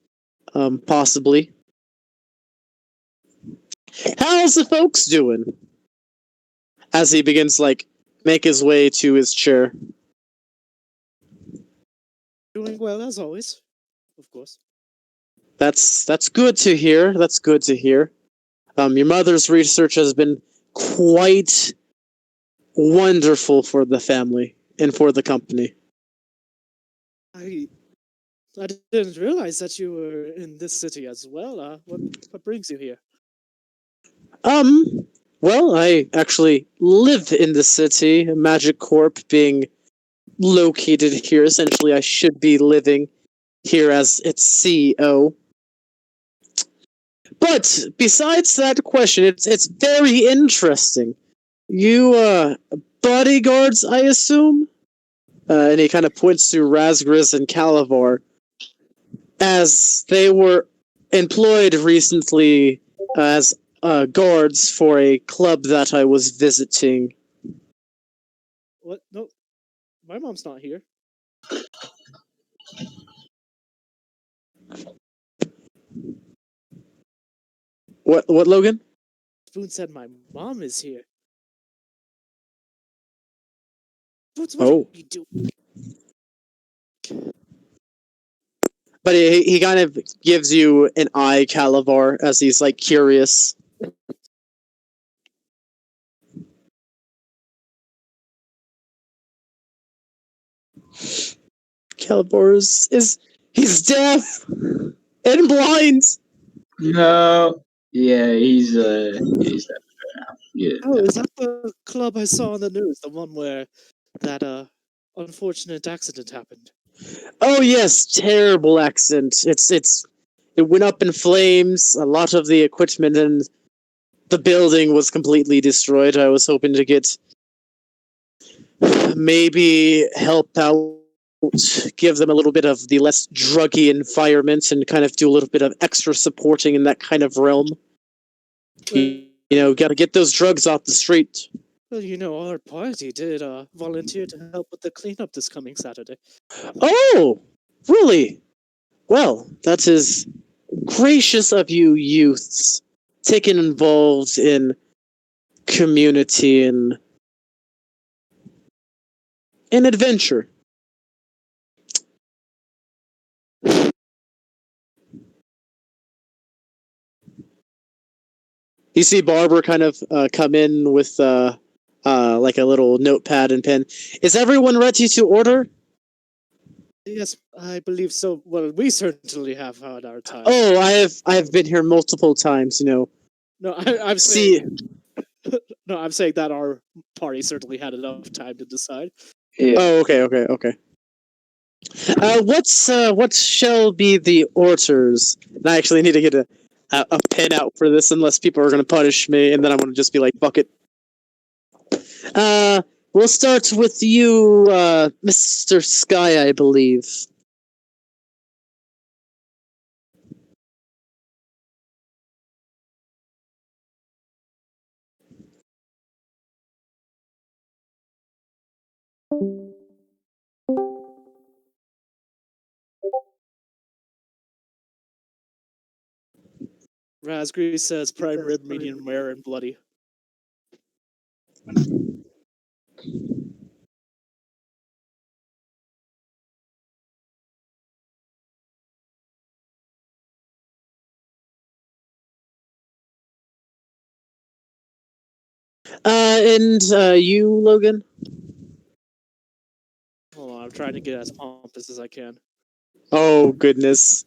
possibly. How's the folks doing? As he begins make his way to his chair. Doing well as always, of course. That's good to hear. That's good to hear. Your mother's research has been quite wonderful for the family and for the company. I didn't realize that you were in this city as well. What brings you here? Well, I actually live in the city, Magic Corp being located here. Essentially, I should be living here as its CEO. But besides that question, it's very interesting. You bodyguards, I assume? And he kind of points to Razgriz and Calavar, as they were employed recently as guards for a club that I was visiting. What? No, my mom's not here. What, Logan? Spoon said my mom is here. What Oh. are you doing? But he kind of gives you an eye, Calavar, as he's curious. Calavar is he's deaf and blind. No. Yeah, he's that now. Yeah. Oh, is that the club I saw on the news? The one where that unfortunate accident happened? Oh yes, terrible accident. It went up in flames. A lot of the equipment and the building was completely destroyed. I was hoping to get maybe help out, give them a little bit of the less druggy environment, and kind of do a little bit of extra supporting in that kind of realm. Got to get those drugs off the street. Well, our party did volunteer to help with the cleanup this coming Saturday. Oh, really? Well, that is gracious of you youths, taking involved in community and adventure. You see Barbara kind of come in with a little notepad and pen. Is everyone ready to order? Yes, I believe so. Well, we certainly have had our time. Oh, I have been here multiple times. No, I'm See, saying. No, I'm saying that our party certainly had enough time to decide. Yeah. oh, okay. What shall be the orders? And I actually need to get a pen out for this, unless people are going to punish me, and then I'm going to just be like, fuck it. We'll start with you, Mr. Sky, I believe. Raspberry says prime rib, medium rare, and bloody. And you, Logan? Hold on, I'm trying to get as pompous as I can. Oh, goodness.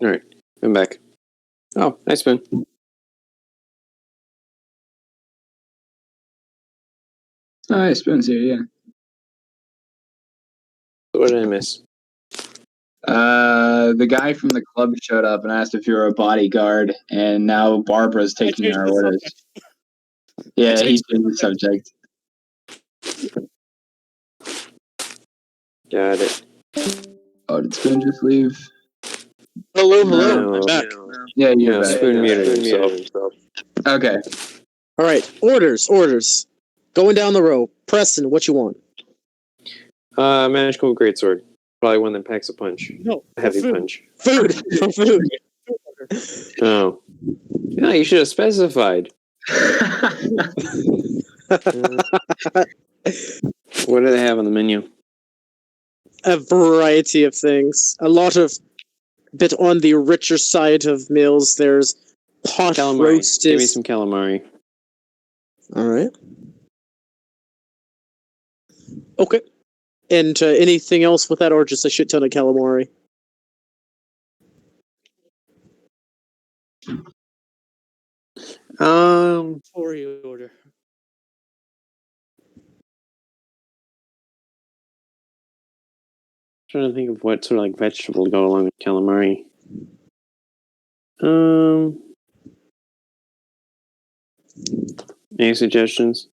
All right, I'm back. Oh, nice spoon. Oh, yeah, Spoon's here, yeah. What did I miss? The guy from the club showed up and asked if you were a bodyguard, and now Barbara's taking changed our the orders. subject. Yeah, he changed changed the subject. Got it. Oh, did Spoon just leave? Hello, No. I'm back. Yeah, you're Yeah, back. Spoon muted himself. Okay. All right, orders. Going down the row. Preston, what you want? Magical greatsword. Probably one that packs a punch. No, A heavy food. punch. Food. For food. Oh. No, you should have specified. What do they have on the menu? A variety of things. A lot of bit on the richer side of meals. There's pot Calamari. roasted. Give me some calamari. All right. Okay. And anything else with that, or just a shit ton of calamari? For you order. Trying to think of what sort of like vegetable to go along with calamari. Any suggestions?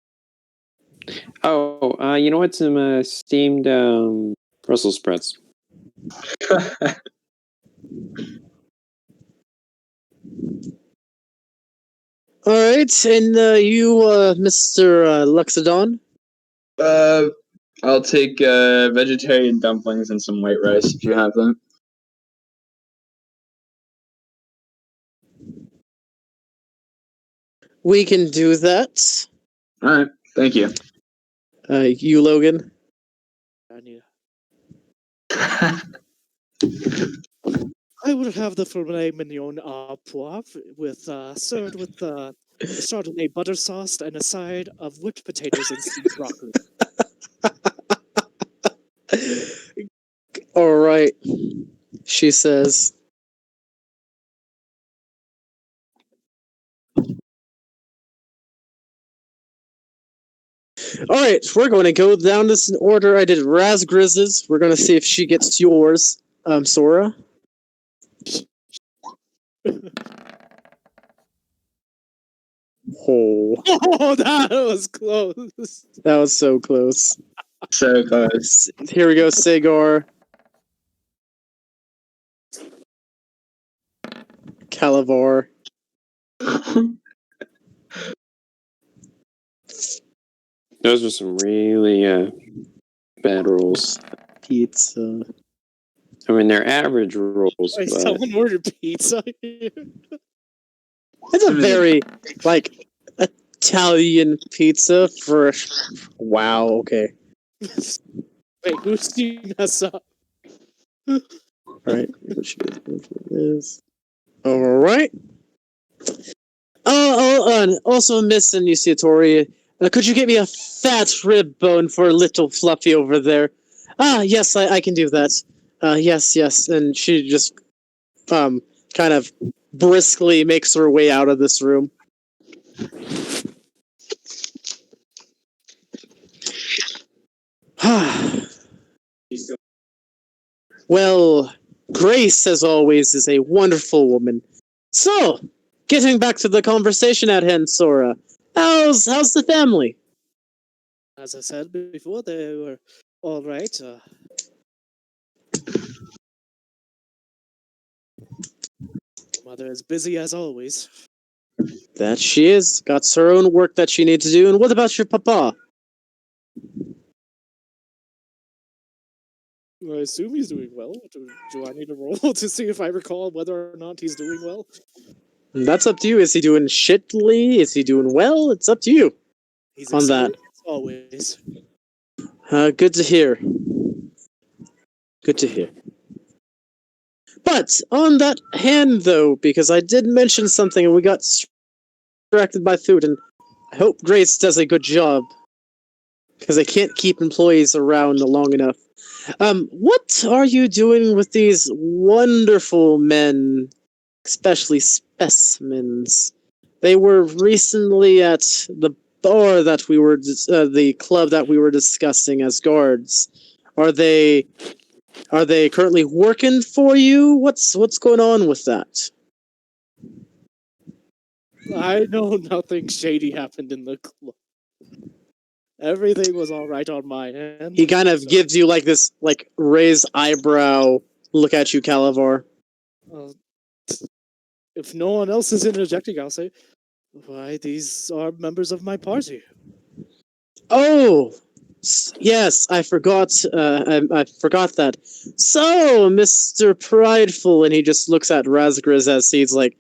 Oh, you know what? Some steamed Brussels sprouts. All right, and you, Mr. Luxodon? I'll take vegetarian dumplings and some white rice if you have them. We can do that. All right, thank you. You, Logan? I need. I would have the filet mignon poivre with served with Chardonnay butter sauce and a side of whipped potatoes and steamed broccoli. All right, she says. All right, we're going to go down this in order. I did Raz Grizz's. We're going to see if she gets yours, Sora. Oh, Oh, that was close. that was so close. So close. Here we go, Sagar. Calavar. Those are some really bad rolls. Pizza. I mean, they're average rolls, Wait, but someone ordered pizza here. It's a very, like, Italian pizza for... Wow, okay. Wait, who's team mess up? Alright. Alright. Oh, also, Miss Initiatory, could you get me a fat rib bone for little Fluffy over there? Ah, yes, I can do that. Yes. And she just, kind of briskly makes her way out of this room. Well, Grace, as always, is a wonderful woman. So, getting back to the conversation at hand, Sora, how's the family? As I said before, they were all right. Mother is busy as always. That she is. Got her own work that she needs to do. And what about your papa? I assume he's doing well. Do I need to roll to see if I recall whether or not he's doing well? That's up to you. Is he doing shitly? Is he doing well? It's up to you. He's On that. experienced always. Good to hear. Good to hear. But on that hand, though, because I did mention something and we got distracted by food, and I hope Grace does a good job. Because I can't keep employees around long enough. What are you doing with these wonderful men, especially specimens? They were recently at the bar that we were, the club that we were discussing as guards. Are they currently working for you? What's going on with that? I know nothing shady happened in the club. Everything was all right on my end. He kind of gives you like this like raised eyebrow look at you, Calavar. Uh, if no one else is interjecting, I'll say, why, these are members of my party. Oh, yes, I forgot. I forgot that. So, Mr. Prideful, and he just looks at Razgriz as he's like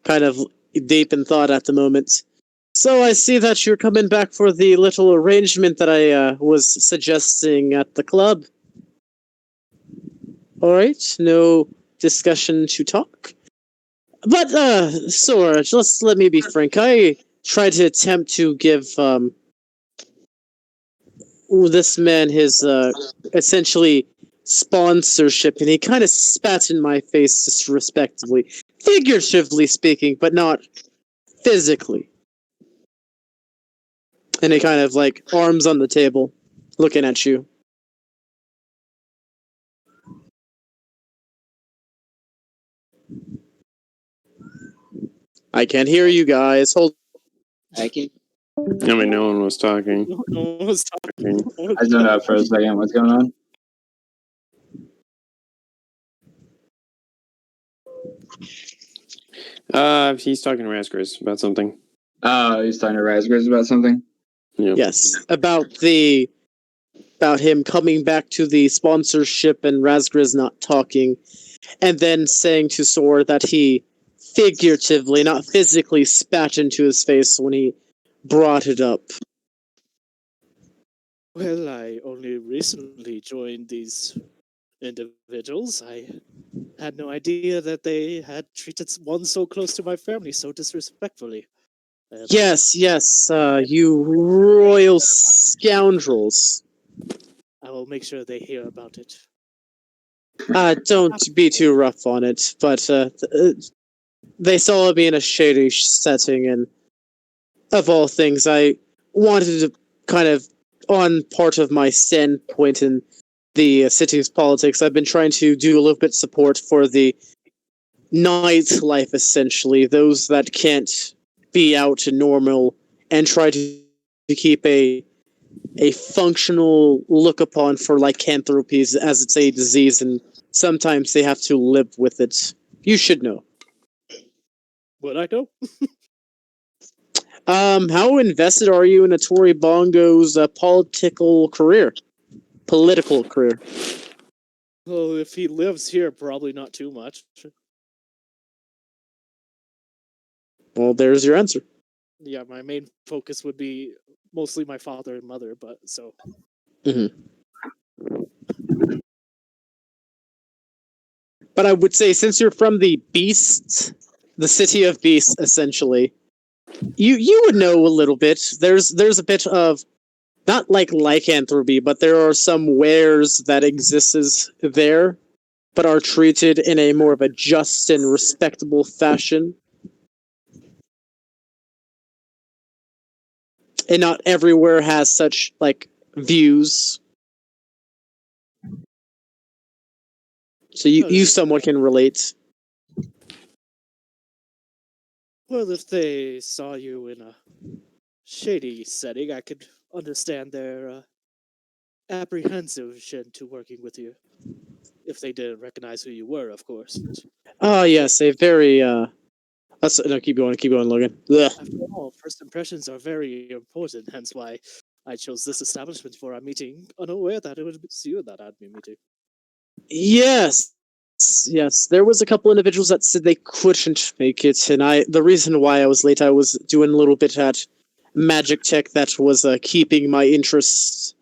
kind of deep in thought at the moment. So I see that you're coming back for the little arrangement that I was suggesting at the club. All right, no discussion to talk. But Sora, just let me be frank. I tried to attempt to give this man his essentially sponsorship, and he kind of spat in my face disrespectfully, figuratively speaking, but not physically. And he kind of like arms on the table, looking at you. I can't hear you guys. Hold. I can. I mean, no one was talking. No one was talking. I zoned out for a second. What's going on? He's talking to Razgriz about something. Oh, he's talking to Razgriz about something? Yeah. Yes, about him coming back to the sponsorship and Razgriz not talking, and then saying to Sora that he figuratively, not physically, spat into his face when he brought it up. Well, I only recently joined these individuals. I had no idea that they had treated one so close to my family so disrespectfully. Yes, you royal scoundrels. I will make sure they hear about it. Don't be too rough on it, but they saw me in a shady setting, and of all things, I wanted to kind of, on part of my standpoint in the city's politics, I've been trying to do a little bit of support for the nightlife, essentially, those that can't be out to normal, and try to keep a functional look upon for lycanthropies, as it's a disease, and sometimes they have to live with it. You should know. Would I know? How invested are you in Tori Bongo's political career? Well, if he lives here, probably not too much. Well, there's your answer. Yeah, my main focus would be mostly my father and mother, but so. But I would say, since you're from the Beast, the city of Beasts, essentially, you would know a little bit. There's a bit of, not like lycanthropy, but there are some wares that exist there, but are treated in a more of a just and respectable fashion. And not everywhere has such like views. So you somewhat can relate. Well, if they saw you in a shady setting, I could understand their apprehension to working with you. If they didn't recognize who you were, of course. Oh yes, a very no, keep going, Logan. Ugh. After all, first impressions are very important, hence why I chose this establishment for our meeting, unaware that it was you that I'd be meeting. Yes. There was a couple individuals that said they couldn't make it, and the reason why I was late, I was doing a little bit at magic tech that was keeping my interest.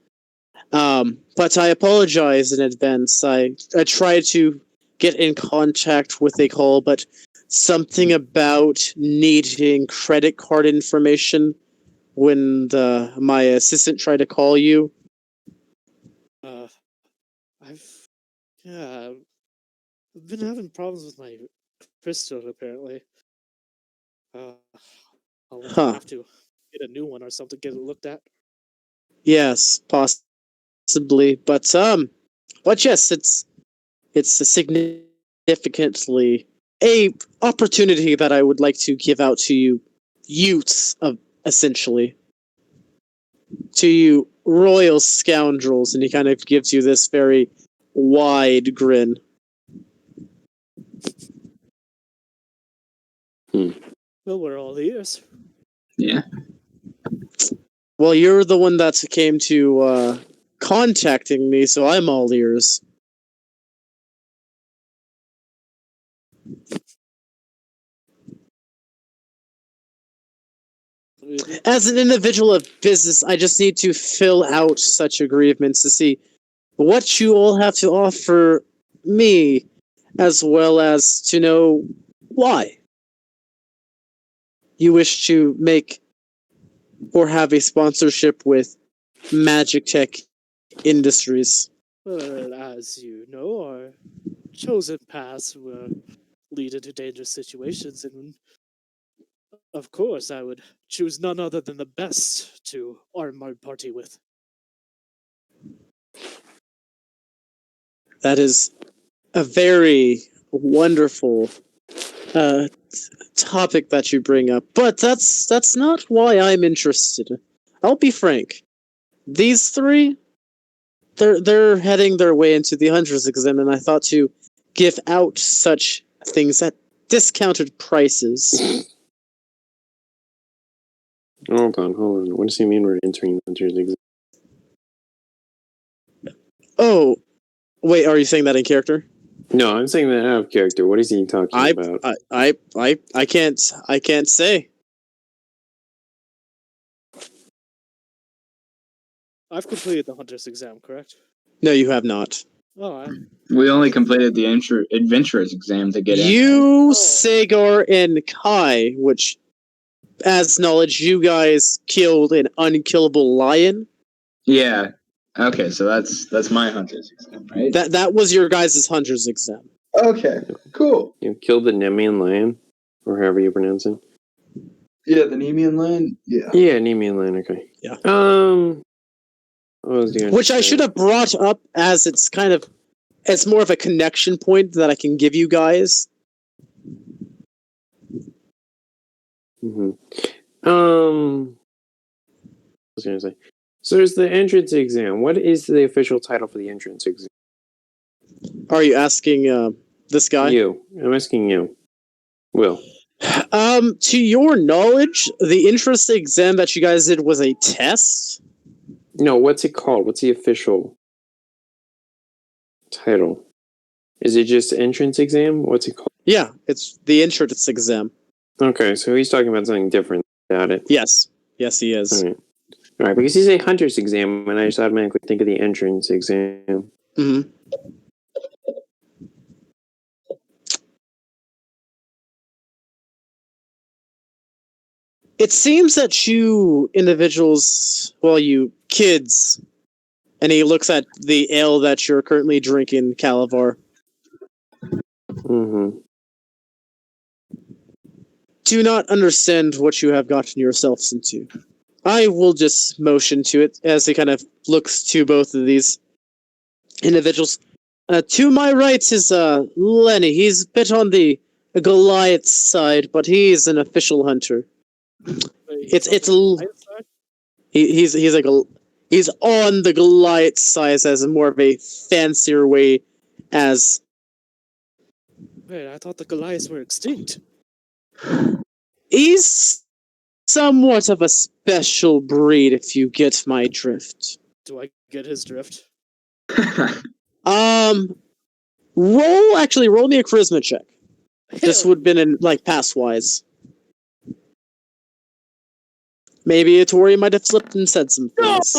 But I apologize in advance. I tried to get in contact with a call, but something about needing credit card information when my assistant tried to call you. Yeah, I've been having problems with my crystal apparently. Uh, I'll Huh. have to get a new one or something, get it looked at. Yes, possibly, but yes, it's a significantly a opportunity that I would like to give out to you, youths of essentially, to you royal scoundrels, and he kind of gives you this very wide grin. Well, we're all ears. Yeah. Well, you're the one that came to contacting me, so I'm all ears. As an individual of business, I just need to fill out such agreements to see what you all have to offer me, as well as to know why you wish to make or have a sponsorship with Magic Tech Industries. Well, as you know, our chosen paths will lead into dangerous situations, and of course, I would choose none other than the best to arm my party with. That is a very wonderful topic that you bring up, but that's not why I'm interested. I'll be frank. These three, they're heading their way into the Hunter's exam, and I thought to give out such things at discounted prices. Hold on. What does he mean we're entering the Hunter's exam? Oh, wait, are you saying that in character? No, I'm saying that out of character. What is he talking about? I can't say. I've completed the Hunter's exam, correct? No, you have not. Oh, We only completed the adventurer's exam to get in. You, Sagar, and Kai, which, as knowledge, you guys killed an unkillable lion. Yeah. Okay, so that's my hunter's exam, right? That was your guys' hunter's exam. Okay, cool. You killed the Nemean lion, or however you pronounce it. Yeah, the Nemean lion. Yeah. Yeah, Nemean lion. Okay. Yeah. What was I Which I should have brought up, as it's more of a connection point that I can give you guys. Mm-hmm. What was I gonna say? So there's the entrance exam. What is the official title for the entrance exam? Are you asking this guy? You. I'm asking you. Will. To your knowledge, the entrance exam that you guys did was a test? No, what's it called? What's the official title? Is it just entrance exam? What's it called? Yeah, it's the entrance exam. Okay, so he's talking about something different about it. Yes. Yes, he is. All right, because he's a hunter's exam, and I just automatically think of the entrance exam. Mm-hmm. It seems that you individuals, well, you kids, and he looks at the ale that you're currently drinking, Calavar, Mm-hmm. do not understand what you have gotten yourselves into. I will just motion to it as he kind of looks to both of these individuals. To my right is Lenny. He's a bit on the Goliath side, but he's an official hunter. He's on the Goliath side as more of a fancier way as wait, I thought the Goliaths were extinct. he's somewhat of a special breed, if you get my drift. Do I get his drift? Roll me a charisma check. This would have been in pass wise. Maybe Tori might have slipped and said some things.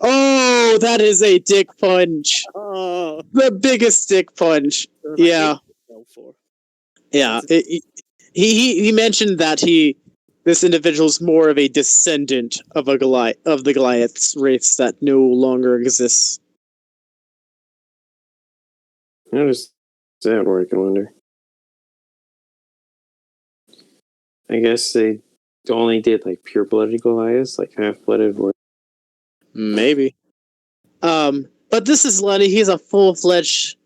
Oh, that is a dick punch. Oh, The biggest dick punch. Yeah. Yeah. He mentioned that this individual is more of a descendant of the Goliath's race that no longer exists. How does that work, I wonder? I guess they only did like pure-blooded Goliaths, like half-blooded or... Maybe. But this is Lenny. He's a full-fledged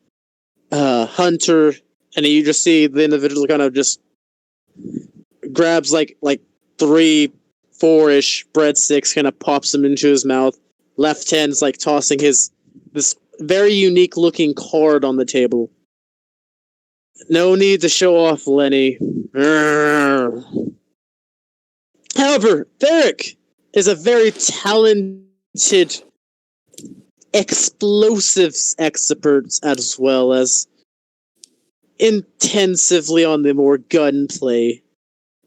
hunter, and you just see the individual kind of just grabs like 3, 4-ish breadsticks, kind of pops them into his mouth. Left hand's like tossing this very unique looking card on the table. No need to show off, Lenny. However, Varric is a very talented explosives expert as well as intensively on the more gunplay.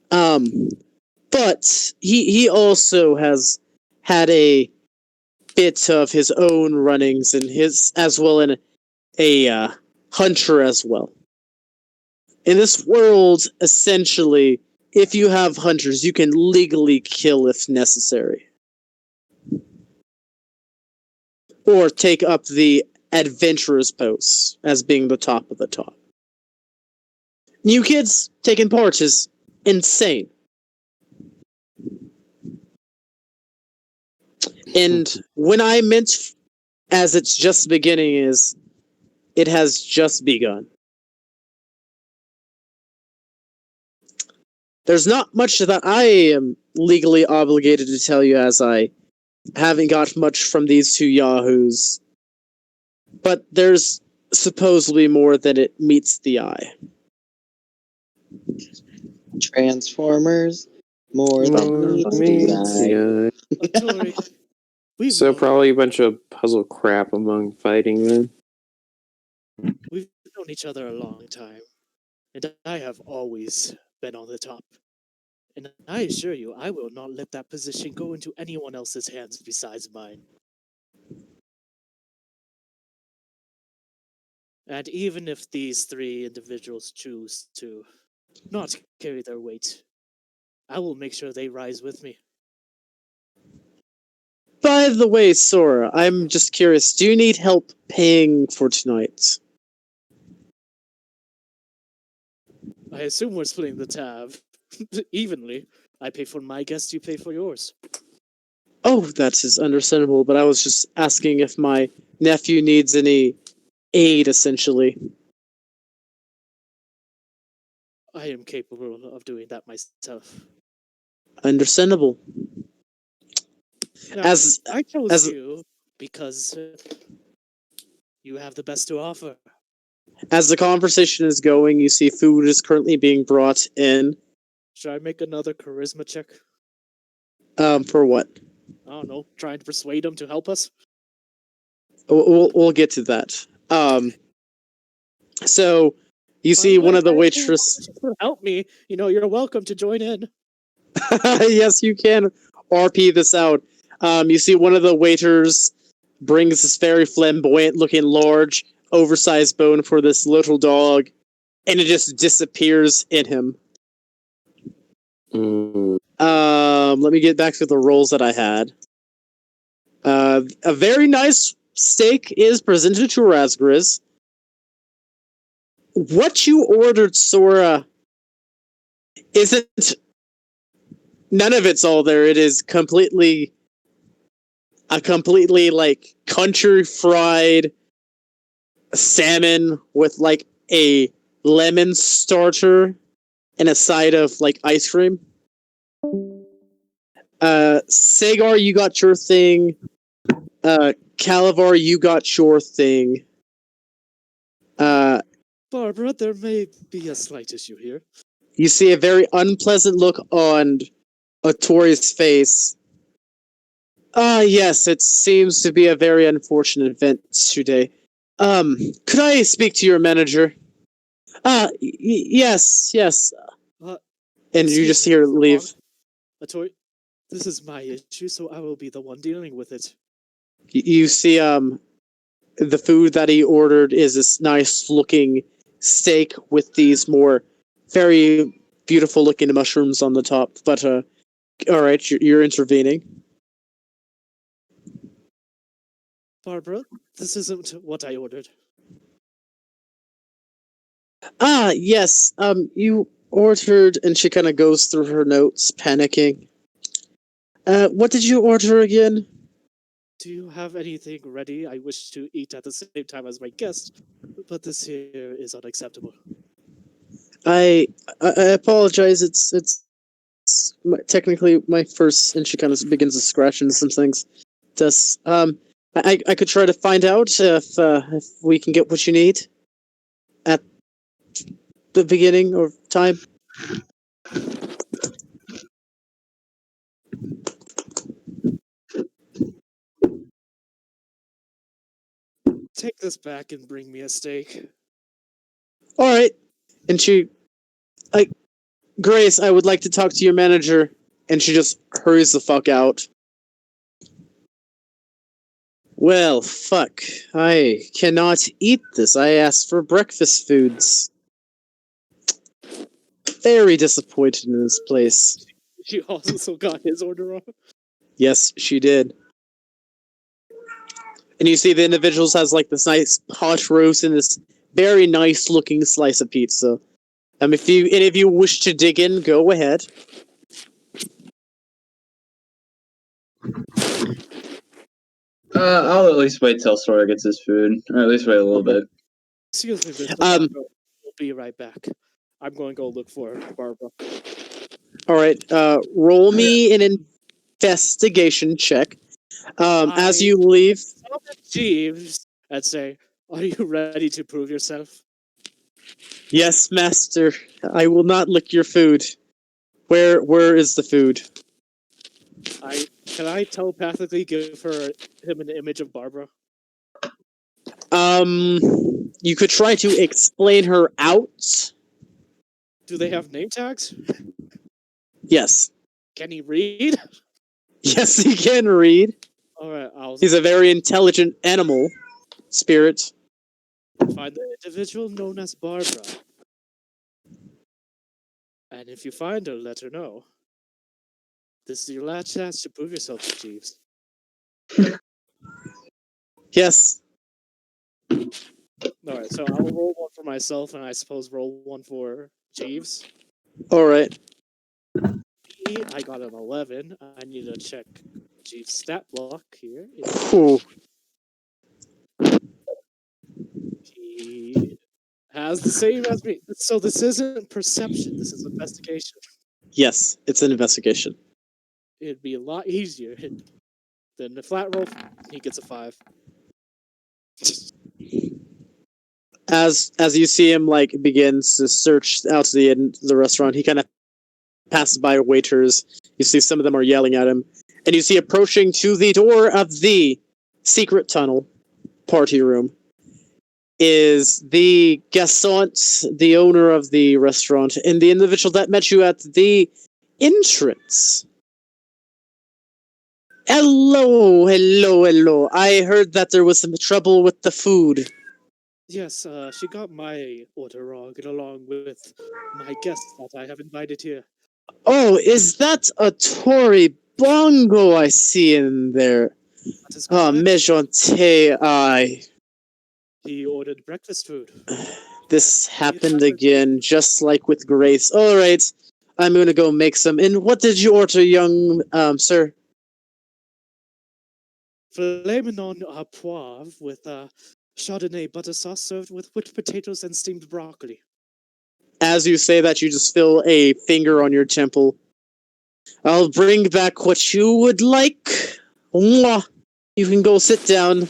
But he also has had a bit of his own runnings and his as well in a hunter as well. In this world, essentially, if you have hunters, you can legally kill if necessary. Or take up the adventurer's post as being the top of the top. New kids taking part is insane. And when I meant as it's just beginning is it has just begun. There's not much that I am legally obligated to tell you as I haven't got much from these two yahoos. But there's supposedly more than it meets the eye. Transformers, more than meets the eye. Tori, we So will. probably a bunch of puzzle crap among fighting then. We've known each other a long time, and I have always been on the top. And I assure you, I will not let that position go into anyone else's hands besides mine. And even if these 3 individuals choose to not carry their weight, I will make sure they rise with me. By the way, Sora, I'm just curious, do you need help paying for tonight? I assume we're splitting the tab evenly. I pay for my guests, you pay for yours. Oh, that is understandable, but I was just asking if my nephew needs any aid, essentially. I am capable of doing that myself. Understandable. Now, As I chose as- you because you have the best to offer. As the conversation is going, you see food is currently being brought in. Should I make another charisma check? For what? I don't know, trying to persuade them to help us? We'll get to that. So you see one of the waitress. Help me. You know, you're welcome to join in. Yes, you can RP this out. You see one of the waiters brings this very flamboyant-looking, large, oversized bone for this little dog, and it just disappears in him. Let me get back to the rolls that I had. A very nice steak is presented to Razgriz. What you ordered, Sora, isn't... None of it's all there. It is completely like country fried salmon with like a lemon starter and a side of like ice cream. Sagar, you got your thing. Calavar, you got your thing. Barbara, there may be a slight issue here. You see a very unpleasant look on Tori's face. Yes, it seems to be a very unfortunate event today. Could I speak to your manager? Yes. And you just hear leave. Tori, this is my issue, so I will be the one dealing with it. You see, the food that he ordered is this nice looking steak with these more very beautiful looking mushrooms on the top. But, alright, you're intervening. Barbara, this isn't what I ordered. Ah, yes. You ordered, and she kind of goes through her notes, panicking. What did you order again? Do you have anything ready? I wish to eat at the same time as my guest, but this here is unacceptable. I apologize. Technically my first, and she kind of begins to scratch into some things. Does I could try to find out if we can get what you need at the beginning or time. Take this back and bring me a steak. All right, and she, Grace, I would like to talk to your manager, and she just hurries the fuck out. Well, fuck. I cannot eat this. I asked for breakfast foods. Very disappointed in this place. She also got his order wrong. Yes, she did. And you see the individuals has like this nice hot roast and this very nice looking slice of pizza. If you wish to dig in, go ahead. I'll at least wait till Sora gets his food, or at least wait a little bit. Excuse me, Mr. Um, We'll be right back. I'm going to go look for Barbara. All right. Roll me an investigation check. As you leave. Stop at Jeeves and say, "Are you ready to prove yourself?" Yes, master. I will not lick your food. Where is the food? Can I telepathically give him an image of Barbara? You could try to explain her out. Do they have name tags? Yes. Can he read? Yes, he can read. All right, He's a very intelligent animal spirit. Find the individual known as Barbara. And if you find her, let her know. This is your last chance to prove yourself to Jeeves. Yes. Alright, so I'll roll one for myself, and I suppose roll one for Jeeves. Alright. I got an 11. I need to check Jeeves' stat block here. Ooh. He has the same as me. So this isn't perception, this is investigation. Yes, it's an investigation. It'd be a lot easier than the flat roll. He gets a 5. As you see him begins to search out to the restaurant, he kind of passes by waiters. You see some of them are yelling at him, and you see approaching to the door of the secret tunnel party room is the Gasont, the owner of the restaurant, and the individual that met you at the entrance. Hello. I heard that there was some trouble with the food. Yes, she got my order wrong, along with my guests that I have invited here. Oh, is that a Tory Bongo I see in there? Ah, Mejante, aye. He ordered breakfast food. This happened again, just like with Grace. Alright, I'm gonna go make some. And what did you order, young, sir? Filet mignon à poivre with Chardonnay butter sauce served with whipped potatoes and steamed broccoli. As you say that, you just feel a finger on your temple. I'll bring back what you would like. Mwah. You can go sit down.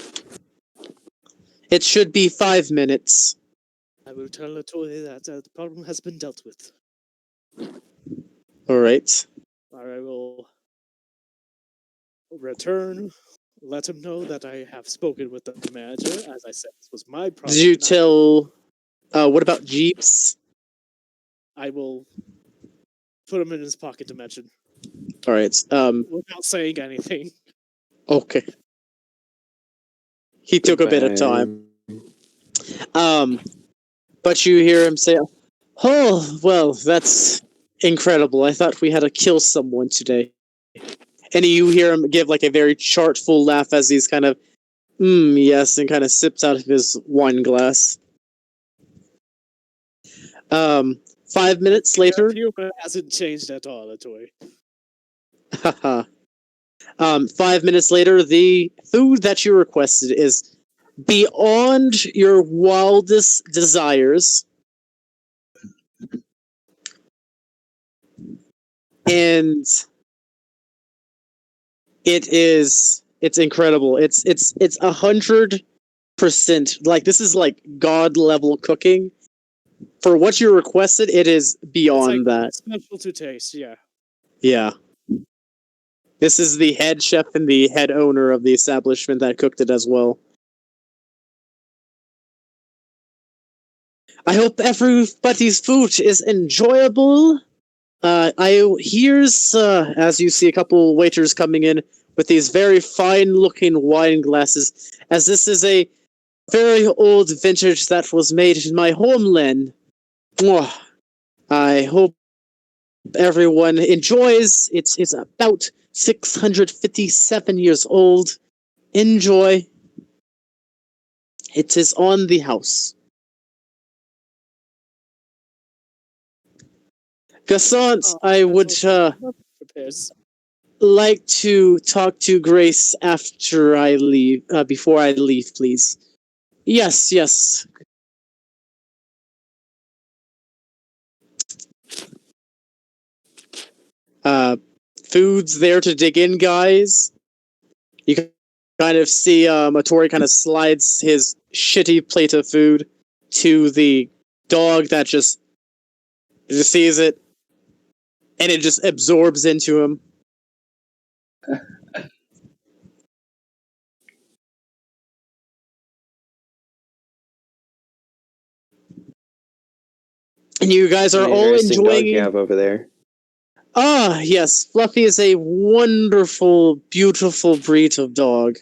It should be 5 minutes. I will tell Latoya that the problem has been dealt with. Alright. I will return, let him know that I have spoken with the manager. As I said, this was my problem. Did you tell... what about Jeeps? I will put him in his pocket dimension. Alright, without saying anything. Okay. He took a bit of time. But you hear him say, "Oh, well, that's incredible. I thought we had to kill someone today." And you hear him give a very chartful laugh as he's kind of, yes, and kind of sips out of his wine glass. 5 minutes later. Humor hasn't changed at all, Atory. 5 minutes later, the food that you requested is beyond your wildest desires. And it's incredible. It's 100%, like, this is like god level cooking. For what you requested, it is beyond that. Special to taste, yeah. Yeah. This is the head chef and the head owner of the establishment that cooked it as well. I hope everybody's food is enjoyable. Here's, as you see a couple waiters coming in with these very fine-looking wine glasses, as this is a very old vintage that was made in my homeland. Mwah. I hope everyone enjoys. It's about 657 years old. Enjoy. It is on the house. Gassant, I would like to talk to Grace after I leave, before I leave, please. Yes, yes. Food's there to dig in, guys. You can kind of see Atori kind of slides his shitty plate of food to the dog that just sees it, and it just absorbs into him. And you guys are all Interesting dog enjoying you have over there. Ah, yes. Fluffy is a wonderful, beautiful breed of dog.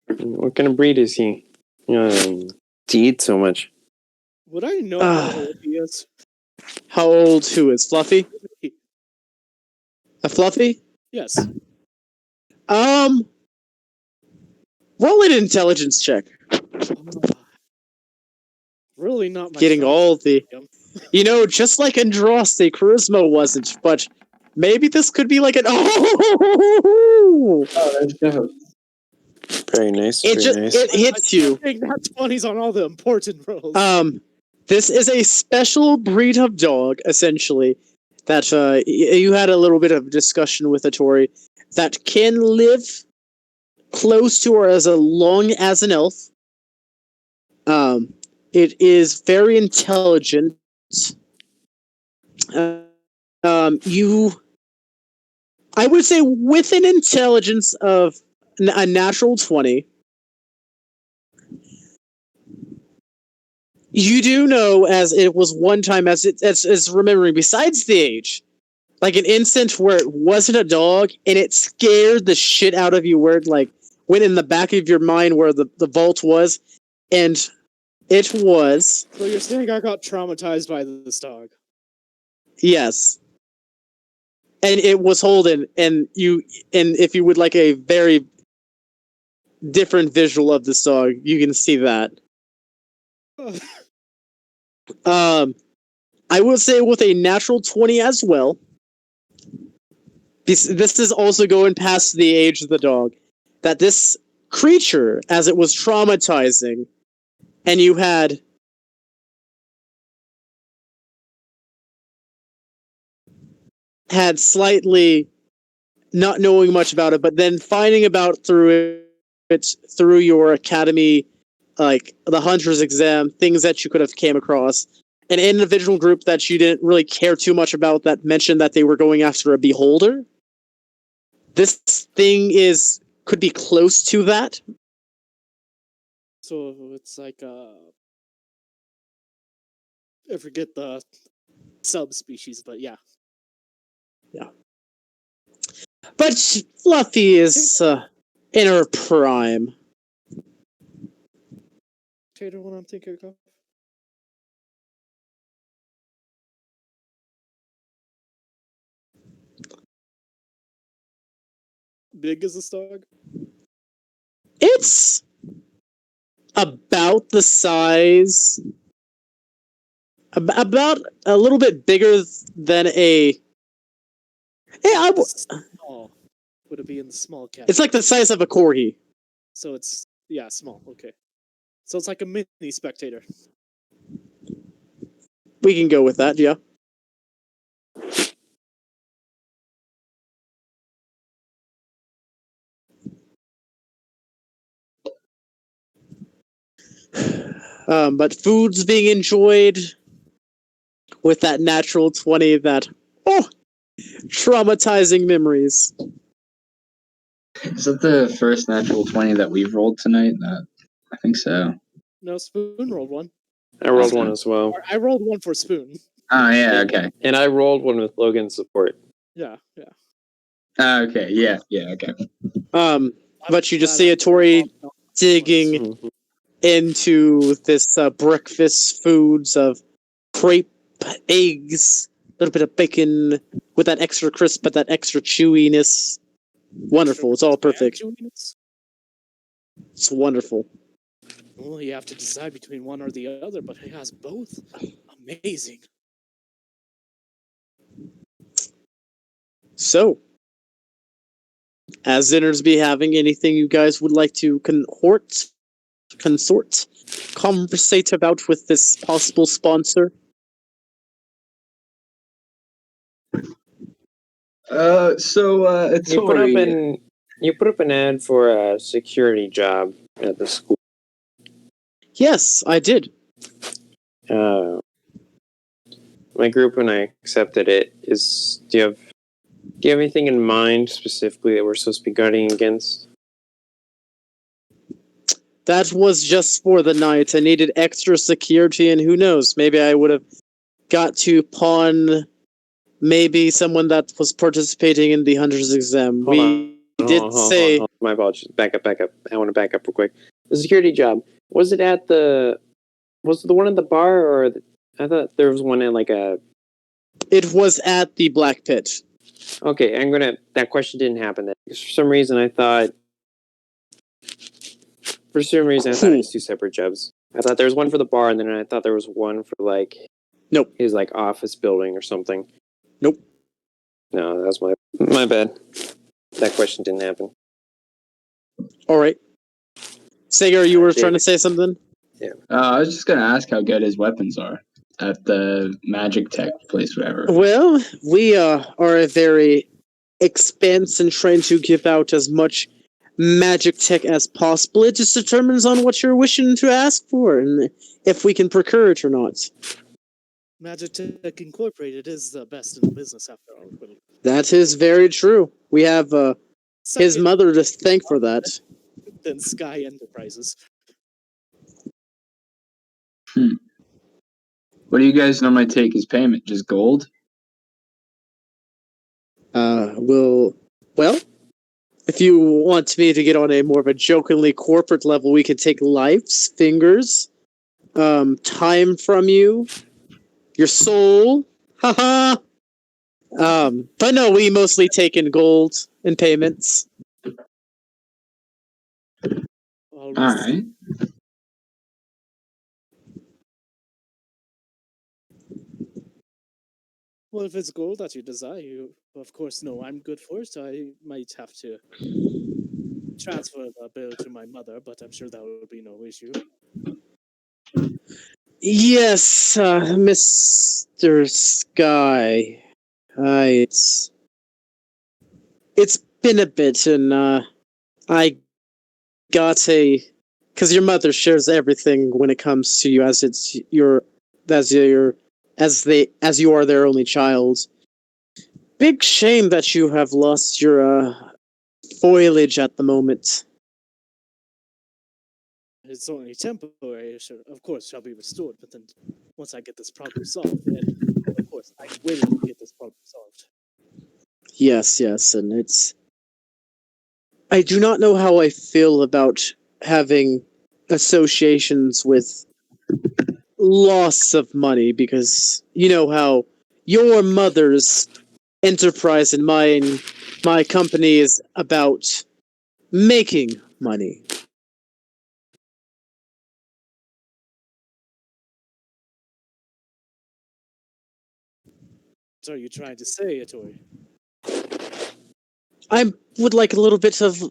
What kind of breed is he? To eat so much. Would I know how old he is? How old who is Fluffy? A Fluffy? Yes. Roll an intelligence check. Really not my Getting strong all the... suit. You know, just like Andraste, charisma wasn't, but maybe this could be like an... Oh, that's dope. Very nice. It very just nice. it hits you. I think that 20's on all the important rolls. This is a special breed of dog, essentially, that you had a little bit of discussion with Atori, that can live close to or as long as an elf. It is very intelligent. I would say with an intelligence of a natural 20. You do know, as it was one time, as remembering, besides the age, like an instant where it wasn't a dog and it scared the shit out of you, where it like went in the back of your mind where the vault was, and it was. So you're saying I got traumatized by this dog? Yes. And it was Holden, and if you would like a very different visual of this dog, you can see that. I will say with a natural 20 as well. This is also going past the age of the dog. That this creature, as it was traumatizing, and you had slightly not knowing much about it, but then finding about through your academy, like the hunter's exam, things that you could have came across, an individual group that you didn't really care too much about that mentioned that they were going after a beholder. This thing could be close to that. So it's like I forget the subspecies, but yeah. Yeah. But Fluffy is in her prime. Tater, what I'm thinking of? Big is this dog? It's about the size About a little bit bigger than a. Yeah, Small. Would it be in the small category? it's like the size of a corgi. So it's small. Okay. So it's like a mini spectator. We can go with that, yeah. But food's being enjoyed with that natural 20 that, traumatizing memories. Is that the first natural 20 that we've rolled tonight? I think so. No, Spoon rolled one. I rolled one as well. Or I rolled one for Spoon. Oh, yeah, okay. And I rolled one with Logan's support. Yeah. Okay, yeah, okay. But you just see a Tori digging into this breakfast foods of crepe, eggs, a little bit of bacon with that extra crisp but that extra chewiness. Wonderful. It's all perfect. It's wonderful. Well, you have to decide between one or the other, but it has both. Amazing. So, as Zinners be having anything you guys would like to consort, conversate about with this possible sponsor? It's You put up an ad for a security job at the school. Yes, I did. My group and I accepted it. Do you have anything in mind specifically that we're supposed to be guarding against? That was just for the night. I needed extra security, and who knows, maybe I would have got to pawn maybe someone that was participating in the Hunter's exam. Hold Hold on. My apologies. Back up. I want to back up real quick. The security job, was it the one at the bar, or I thought there was one at like a... It was at the Black Pit. Okay, that question didn't happen then. For some reason I thought it was two separate jobs. I thought there was one for the bar, and then I thought there was one for like... Nope. His like office building or something. Nope. No, that was my bad. That question didn't happen. All right. Sagar, you were trying to say something? Yeah. I was just going to ask how good his weapons are at the Magic Tech place, whatever. Well, we are a very expanse and trying to give out as much magic tech as possible. It just determines on what you're wishing to ask for and if we can procure it or not. Magic Tech Incorporated is the best in the business after all. That is very true. We have his mother to thank for that. Then Sky Enterprises. What do you guys normally take as payment? Just gold? Well, if you want me to get on a more of a jokingly corporate level, we could take lives, fingers, time from you, your soul. Haha. But no, we mostly take in gold in payments. All right. Well, if it's gold that you desire, you of course know I'm good for it, so I might have to transfer the bill to my mother, but I'm sure that would be no issue. Yes, Mr. Sky. It's been a bit, and I got because your mother shares everything when it comes to you, as you are their only child. Big shame that you have lost your foliage at the moment. It's only temporary, of course, shall be restored, but then once I get this problem solved, then of course I will get this problem solved. Yes, and I do not know how I feel about having associations with loss of money, because you know how your mother's enterprise and my company is about making money. What are you trying to say, Ettore? I would like a little bit of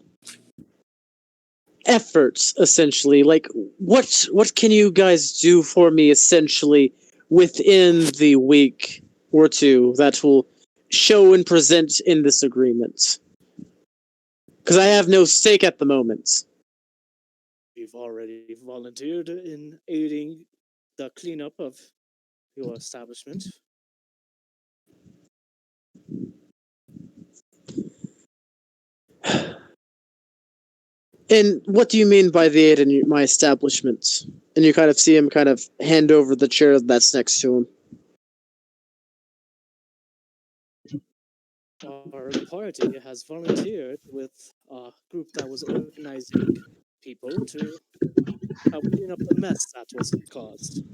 effort, essentially. Like, what can you guys do for me, essentially, within the week or two that will show and present in this agreement? Because I have no stake at the moment. You've already volunteered in aiding the cleanup of your establishment. And what do you mean by the aid in my establishment? And you kind of see him kind of hand over the chair that's next to him. Our party has volunteered with a group that was organizing people to help clean up the mess that was caused.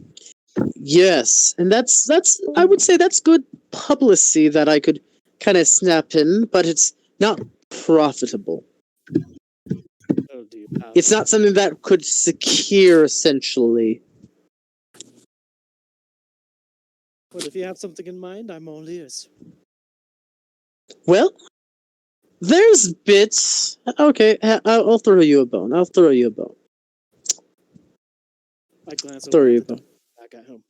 Yes, and that's I would say that's good publicity that I could kind of snap in, but it's not profitable. Oh, do you have It's not something that could secure essentially. Well, if you have something in mind, I'm all ears. Well, there's bits. Okay, I'll throw you a bone. I'll throw you a bone. I glance Throw over you a at the bone. dog back at home.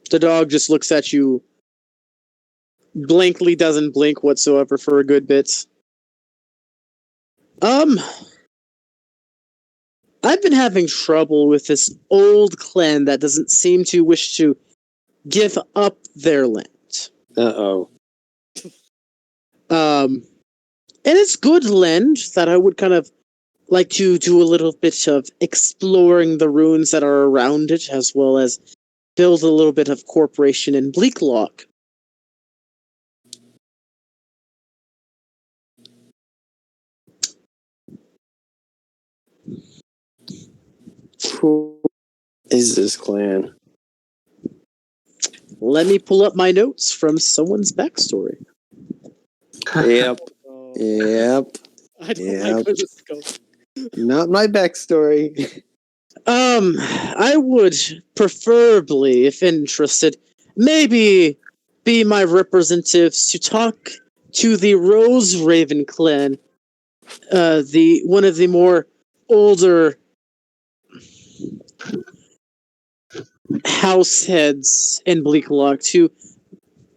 The dog just looks at you, blankly doesn't blink whatsoever for a good bit. I've been having trouble with this old clan that doesn't seem to wish to give up their land. Uh-oh. And it's good land that I would kind of like to do a little bit of exploring the ruins that are around it, as well as build a little bit of corporation in Bleaklock. Who is this clan? Let me pull up my notes from someone's backstory. Yep. Oh, Yep. I don't Yep. like where this is going. Not my backstory. I would preferably, if interested, maybe be my representatives to talk to the Rose Raven clan, the one of the more older house heads in Bleaklock, to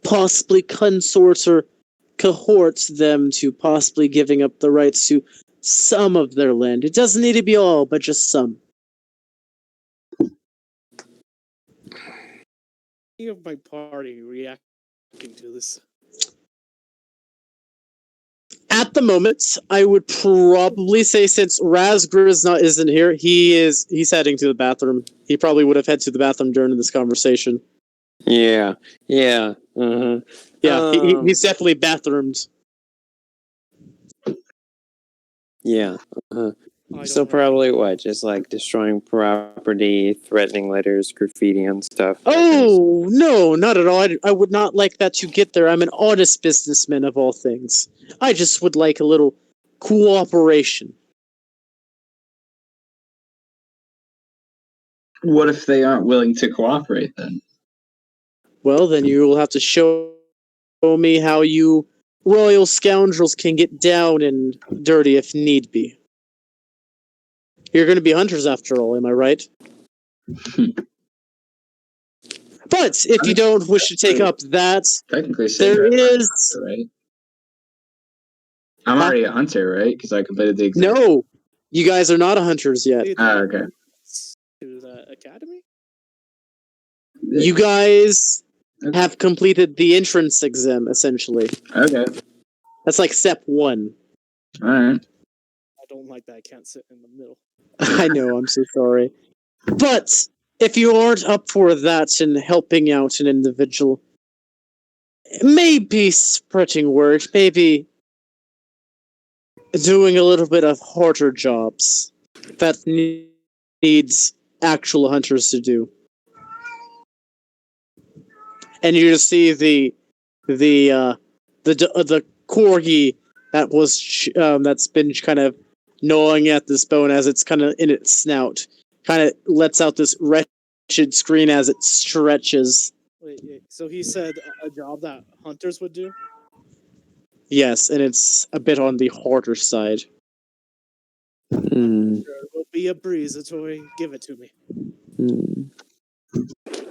possibly consort or cohort them to possibly giving up the rights to some of their land. It doesn't need to be all, but just some. Any of my party reacting to this? At the moment, I would probably say, since Razgriz isn't here, he's heading to the bathroom. He probably would have headed to the bathroom during this conversation. Yeah. Yeah. Uh-huh. Yeah, he's definitely bathroomed. Yeah. I So don't have- probably what? Just like destroying property, threatening letters, graffiti and stuff. Oh, no, not at all. I would not like that to get there. I'm an honest businessman of all things. I just would like a little cooperation. What if they aren't willing to cooperate then? Well, then you will have to show me how you royal scoundrels can get down and dirty if need be. You're going to be hunters after all, am I right? But if you don't wish to take up that, Technically, there Sandra, is... right? I'm already a hunter, right? Because I completed the exam. No, you guys are not hunters yet. Okay. To the academy? You guys have completed the entrance exam, essentially. Okay. That's like step 1. All right. I don't like that I can't sit in the middle. I know, I'm so sorry. But if you aren't up for that and helping out an individual, maybe spreading word, maybe doing a little bit of harder jobs that needs actual hunters to do. And you just see the corgi that was that's been kind of gnawing at this bone as it's kind of in its snout, kind of lets out this wretched scream as it stretches. Wait, so he said a job that hunters would do? Yes, and it's a bit on the harder side. Hmm. Sure, it will be a breeze, Tori. Give it to me. Hmm.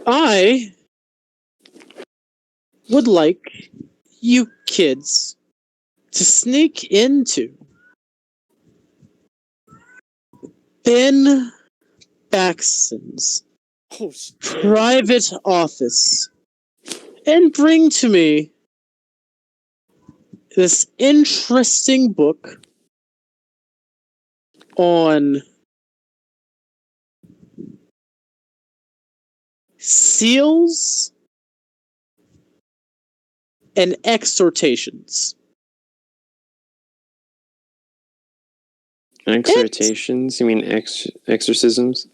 I would like you kids to sneak into Ben Baxton's Oh, shit. private office and bring to me this interesting book on seals and exhortations. Exhortations? You mean exorcisms?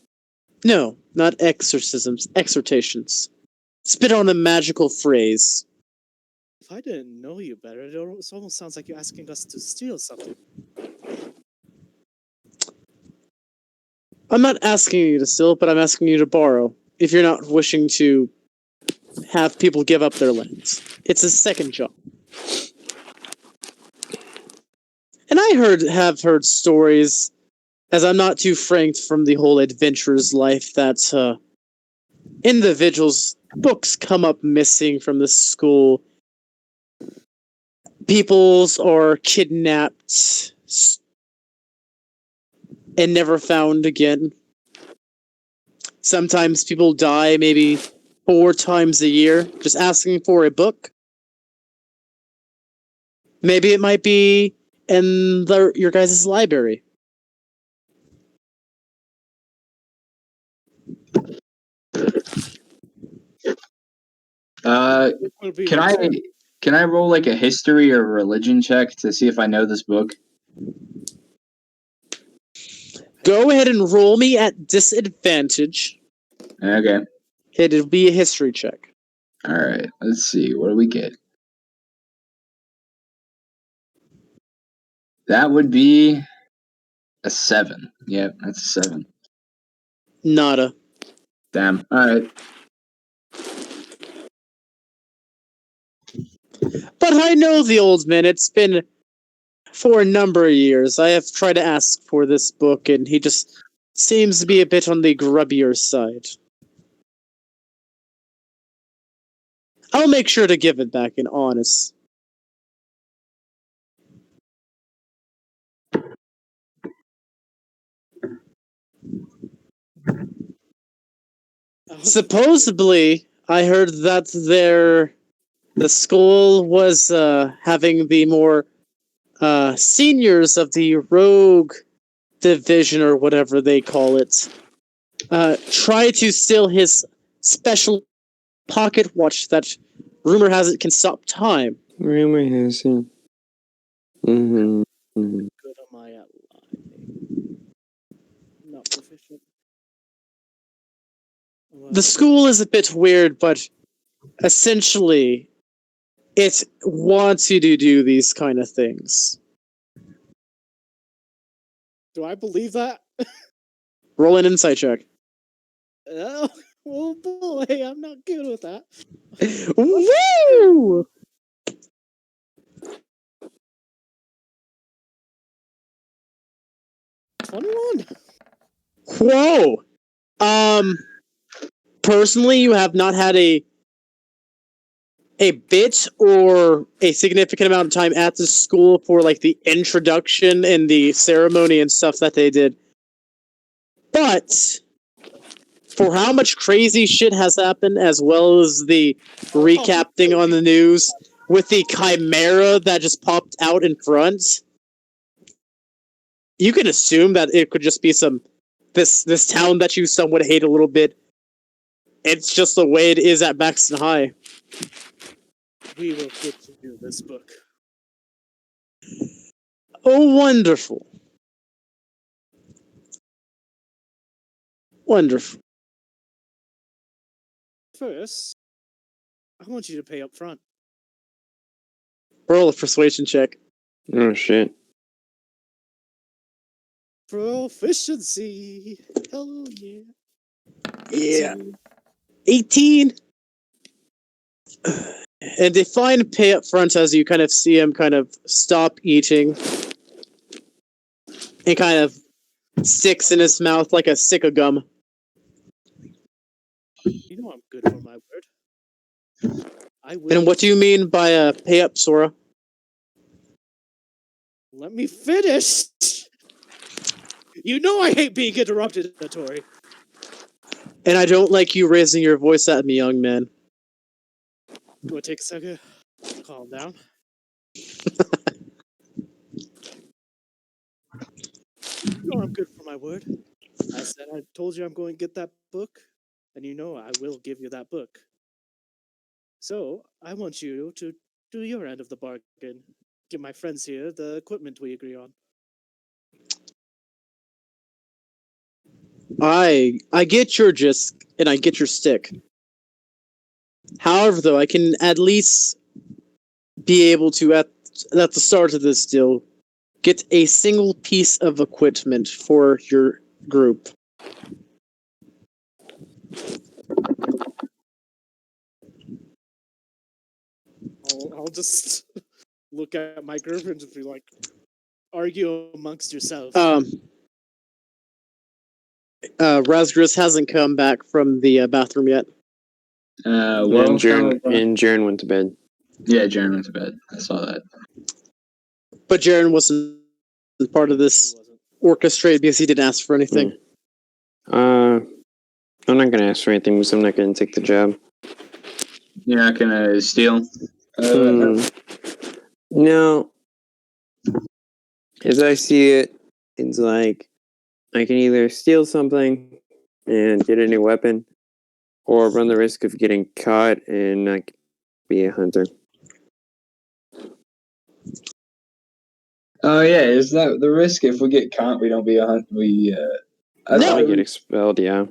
No, not exorcisms, exhortations. Spit on a magical phrase. If I didn't know you better, it almost sounds like you're asking us to steal something. I'm not asking you to steal, but I'm asking you to borrow if you're not wishing to have people give up their lands. It's a second job. And I have heard stories, as I'm not too franked from the whole adventurer's life, that individuals' books come up missing from the school. People's are kidnapped and never found again. Sometimes people die maybe 4 times a year just asking for a book. Maybe it might be in your guys' library. Would be Can I legit. can I roll like a history or religion check to see if I know this book? Go ahead and roll me at disadvantage. Okay. It'll be a history check. All right. Let's see. What do we get? That would be a 7. Yep, that's a 7. Nada. Damn. All right. But I know the old man. It's been for a number of years. I have tried to ask for this book, and he just seems to be a bit on the grubbier side. I'll make sure to give it back in honest. Supposedly, I heard that the school was having the more seniors of the rogue division or whatever they call it try to steal his special pocket watch that rumor has it can stop time. Rumor has it. Mm-hmm. Good am I at lying? Not proficient. The school is a bit weird, but essentially it wants you to do these kind of things. Do I believe that? Roll an insight check. Oh boy, I'm not good with that. Woo! 21. Whoa! Personally, you have not had a bit or a significant amount of time at the school for like the introduction and the ceremony and stuff that they did. But for how much crazy shit has happened, as well as the recapping on the news with the chimera that just popped out in front, you can assume that it could just be this town that you somewhat hate a little bit. It's just the way it is at Baxton High. We will get you this book. Oh, wonderful. Wonderful. First, I want you to pay up front. Roll a persuasion check. Oh shit. Proficiency. Hell yeah. Yeah. 18. And they find pay up front as you kind of see him kind of stop eating and kind of sticks in his mouth like a stick of gum. You know I'm good for my word. I will. And what do you mean by pay up, Sora? Let me finish. You know I hate being interrupted, Tori. And I don't like you raising your voice at me, young man. You want to take a second? Calm down. You know I'm good for my word. I said I told you I'm going to get that book, and you know I will give you that book. So I want you to do your end of the bargain. Give my friends here the equipment we agree on. I get your gist and I get your stick. However, though, I can at least be able to at the start of this deal get a single piece of equipment for your group. I'll just look at my girlfriend and be like, argue amongst yourselves. Razgris hasn't come back from the bathroom yet. Well, and Jaren went to bed. yeah, Jaren went to bed. I saw that. But Jaren wasn't part of this orchestrate because he didn't ask for anything. I'm not gonna ask for anything because I'm not gonna take the job. You're not gonna steal? No. As I see it, it's like I can either steal something and get a new weapon, or run the risk of getting caught and not be a hunter. Oh yeah, is that the risk? If we get caught, we don't be a hunt. I No. thought I get expelled, yeah.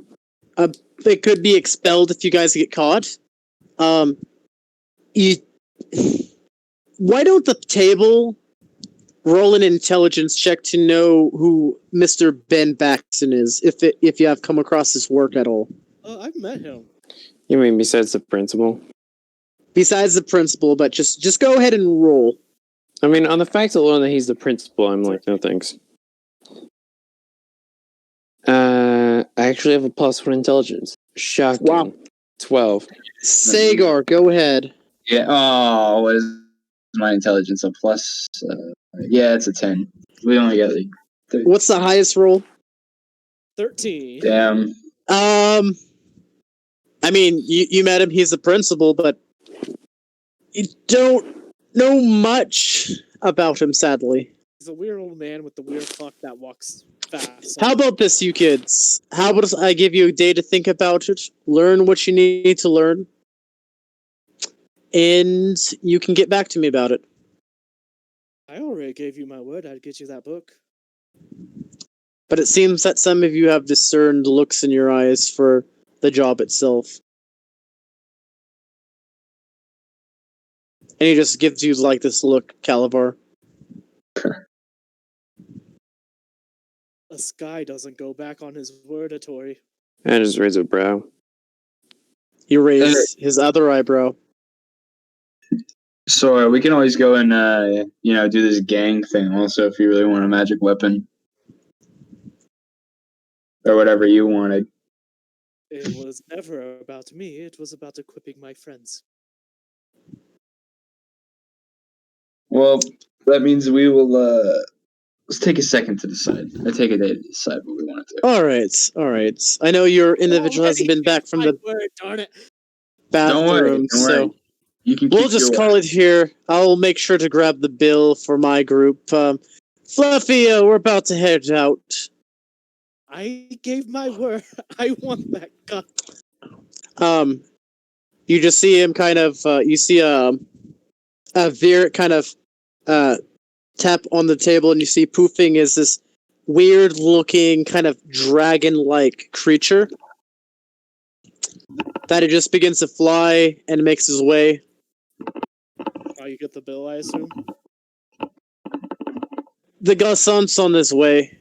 They could be expelled if you guys get caught. Why don't the table roll an intelligence check to know who Mr. Ben Baxton is, if you have come across his work at all? I've met him. You mean besides the principal? Besides the principal, but just go ahead and roll. I mean, on the fact alone that he's the principal, I'm like, no thanks. I actually have a +1 intelligence. Shocking. Wow. 12. Sagar, go ahead. Yeah. Oh, what is my intelligence? A plus? Yeah, it's a 10. We only get like 30. What's the highest roll? 13. Damn. I mean, you met him. He's the principal, but you don't know much about him, sadly. He's a weird old man with the weird fuck that walks fast. How about this, you kids? How about I give you a day to think about it, learn what you need to learn, and you can get back to me about it. I already gave you my word I'd get you that book. But it seems that some of you have discerned looks in your eyes for the job itself. And he just gives you like this look, Calabar. A Sky doesn't go back on his word, Tori. I just raise a brow. He raised his other eyebrow. So we can always go and do this gang thing also if you really want a magic weapon. Or whatever you wanted. It was never about me, it was about equipping my friends. Well, that means we will let's take a second to decide. I take a day to decide what we want to do. All right. I know your individual hasn't been back from the word, darn it. bathroom, Don't worry. so You can we'll keep just your call it here. I'll make sure to grab the bill for my group. Fluffy, we're about to head out. I gave my word. I want that gun. You just see him kind of. You see Veer kind of tap on the table, and you see Poofing is this weird-looking kind of dragon-like creature that it just begins to fly and makes his way. Oh, you get the bill, I assume? The Gassant's on his way.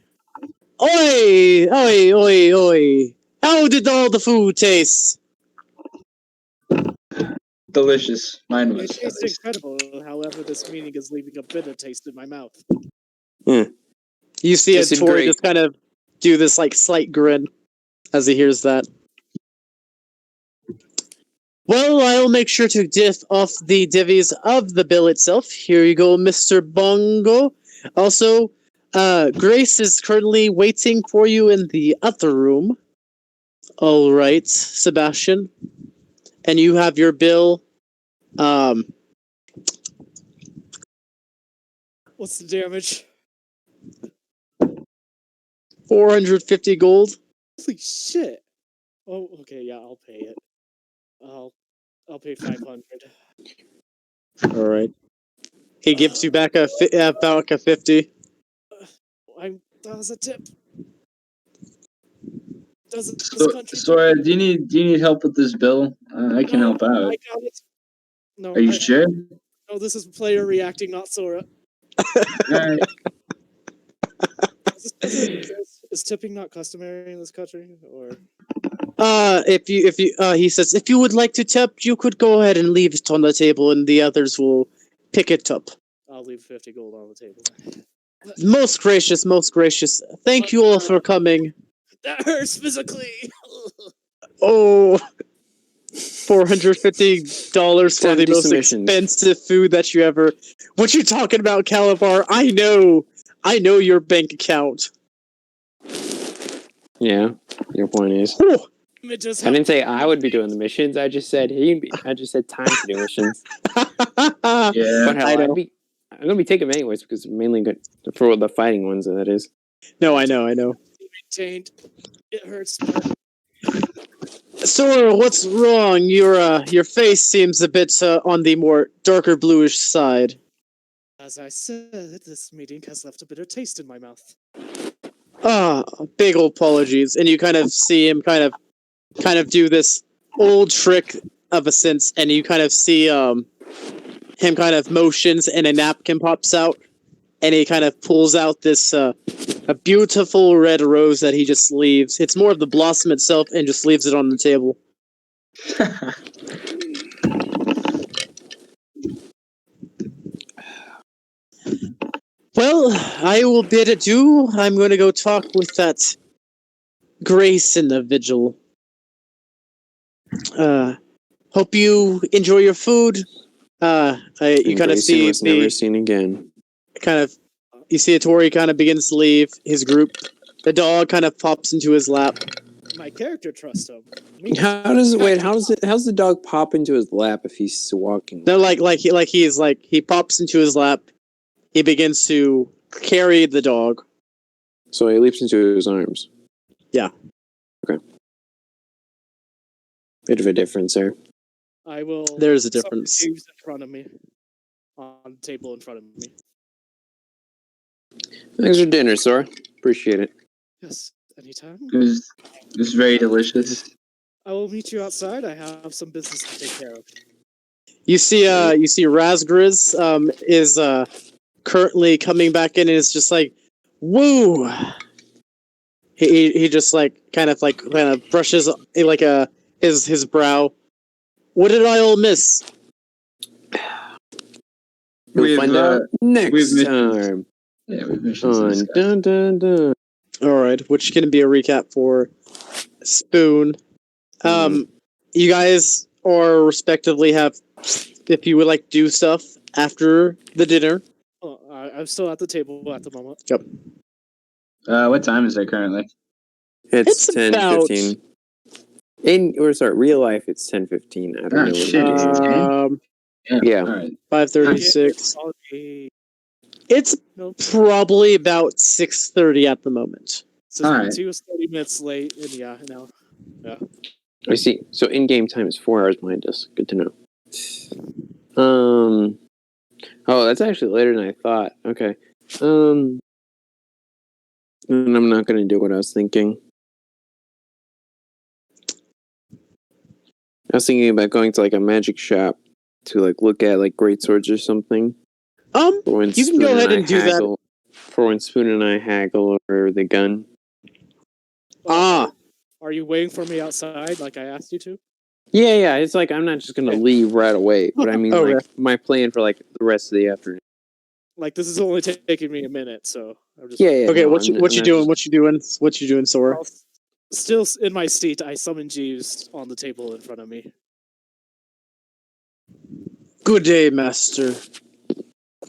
Oi! Oi! Oi! Oi! How did all the food taste? delicious. Mine It was. at tastes least. incredible. However, this meaning is leaving a bitter taste in my mouth. You see Tasted Tori great. just kind of do this like slight grin as he hears that. Well, I'll make sure to diff off the divvies of the bill itself. Here you go, Mr. Bongo. Also, Grace is currently waiting for you in the other room. All right, Sebastian. And you have your bill. What's the damage? 450 gold. Holy shit! Oh, okay, yeah, I'll pay it. I'll pay 500. All right. He gives you back back a 50. That was a tip. Does this So, country? Sora, do you need help with this bill? I can help out. I got it. No, Are you sure? No, this is player reacting, not Sora. Alright. Is tipping not customary in this country, or? He says, if you would like to tip, you could go ahead and leave it on the table, and the others will pick it up. I'll leave 50 gold on the table. Most gracious, most gracious. Thank you all for coming. That hurts physically. Oh, $450 for Time the to do most some missions. expensive food that you ever. What you talking about, Calabar? I know your bank account. Yeah, your point is. Whew. It just I didn't say I would be doing the missions. I just said I just said time to do missions. Yeah. But hell, I know. I'm gonna be taking them anyways because I'm mainly good for the fighting ones. That is. No, I know. maintained. It hurts. Sora, what's wrong? Your face seems a bit on the more darker bluish side. As I said, this meeting has left a bitter taste in my mouth. Big old apologies. And you kind of see him kind of do this old trick of a sense, and you kind of see him kind of motions and a napkin pops out, and he kind of pulls out this a beautiful red rose that he just leaves. It's more of the blossom itself, and just leaves it on the table. Well, I will bid adieu. I'm going to go talk with that Grace in the vigil. Hope you enjoy your food. You kind of Grayson see was never seen again. You see Tori kind of begins to leave his group. The dog kind of pops into his lap. My character trusts him. How's the dog pop into his lap if he's walking? No, he pops into his lap. He begins to carry the dog. So he leaps into his arms. Yeah. Okay. Bit of a difference there. I will. There's a difference. In front of me, on the table in front of me. Thanks for dinner, Sora. Appreciate it. Yes, anytime. It was very delicious. I will meet you outside. I have some business to take care of. You see Razgriz is currently coming back in and is just like, woo. He just kind of brushes his brow. What did I all miss? We'll find out next time. Yeah, we've missions. Dun, dun, dun. All right, which can be a recap for Spoon. You guys are respectively have, if you would like to do stuff after the dinner. Oh, I'm still at the table at the moment. Yep. What time is it currently? It's about- 10:15. Real life, it's 10:15. I don't know. Shit. Yeah. All right. 5:36. Okay. It's probably about 6:30 at the moment. So All right. he was 30 minutes late, and yeah. I see. So in-game time is 4 hours behind us. Good to know. Oh, that's actually later than I thought. Okay. And I'm not going to do what I was thinking. I was thinking about going to a magic shop to look at great swords or something. You can go ahead and do that. For when Spoon and I haggle over the gun. Ah, Are you waiting for me outside like I asked you to? Yeah. It's like I'm not just gonna leave right away, but I mean, Okay. like my plan for like the rest of the afternoon. Like this is only taking me a minute, so I'm just Yeah. Okay, no, what you I'm not doing? just- What you doing? What you doing, Sora? I'll- Still in my seat, I summon Jeeves on the table in front of me. Good day, master.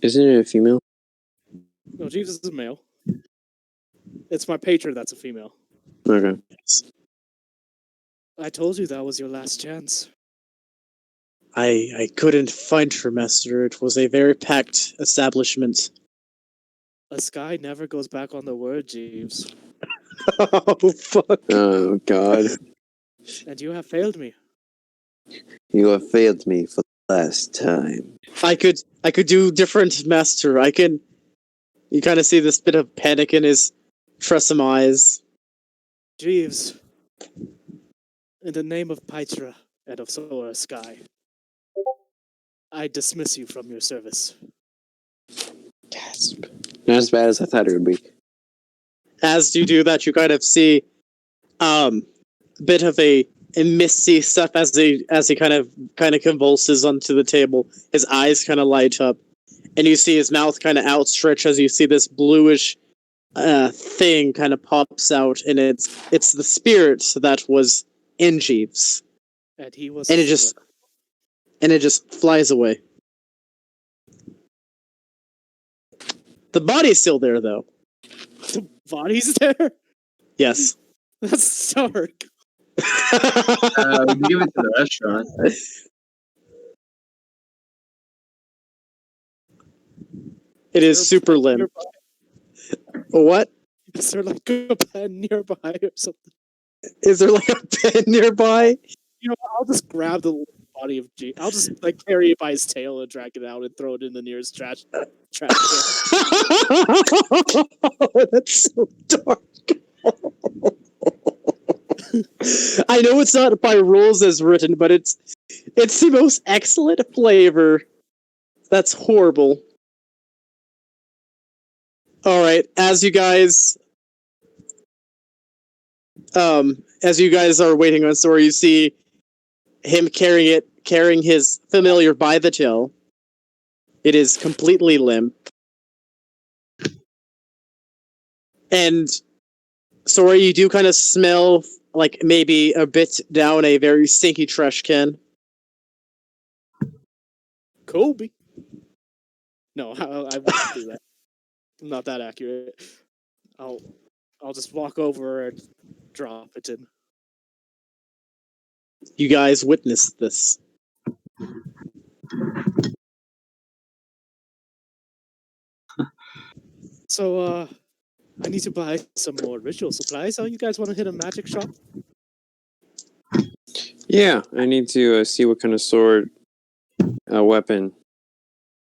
Isn't it a female? No, Jeeves is a male. It's my patron that's a female. Okay. I told you that was your last chance. I couldn't find her, master. It was a very packed establishment. A sky never goes back on the word, Jeeves. Oh fuck! Oh God, And you have failed me. you have failed me for the last time. I could do different, master. I can. You kind of see this bit of panic in his Tressum eyes. Jeeves, in the name of Pytra and of Sora Sky, I dismiss you from your service. Gasp. Not as bad as I thought it would be. As you do that, you kind of see a bit of a misty stuff as he kind of convulses onto the table. His eyes kind of light up, and you see his mouth kind of outstretched as you see this bluish thing kind of pops out, and it's the spirit that was in Jeeves, And he was. and it just flies away. The body's still there, though. The body's there? Yes. That's dark. We can give it to the restaurant. It is super limp. What? Is there like a pen nearby or something? Is there like a pen nearby? You know, I'll just grab the body of G. I'll just like carry it by his tail and drag it out and throw it in the nearest trash can. That's so dark. I know it's not by rules as written, but it's the most excellent flavor. That's horrible. All right, as you guys are waiting on Sora, you see him carrying his familiar by the tail. It is completely limp. And Sora, you do kind of smell like maybe a bit down a very stinky trash can. Kobe. No, I won't do that. I'm not that accurate. I'll just walk over and drop it in. You guys witnessed this. So, I need to buy some more ritual supplies. Oh, you guys want to hit a magic shop? Yeah, I need to see what kind of sword, weapon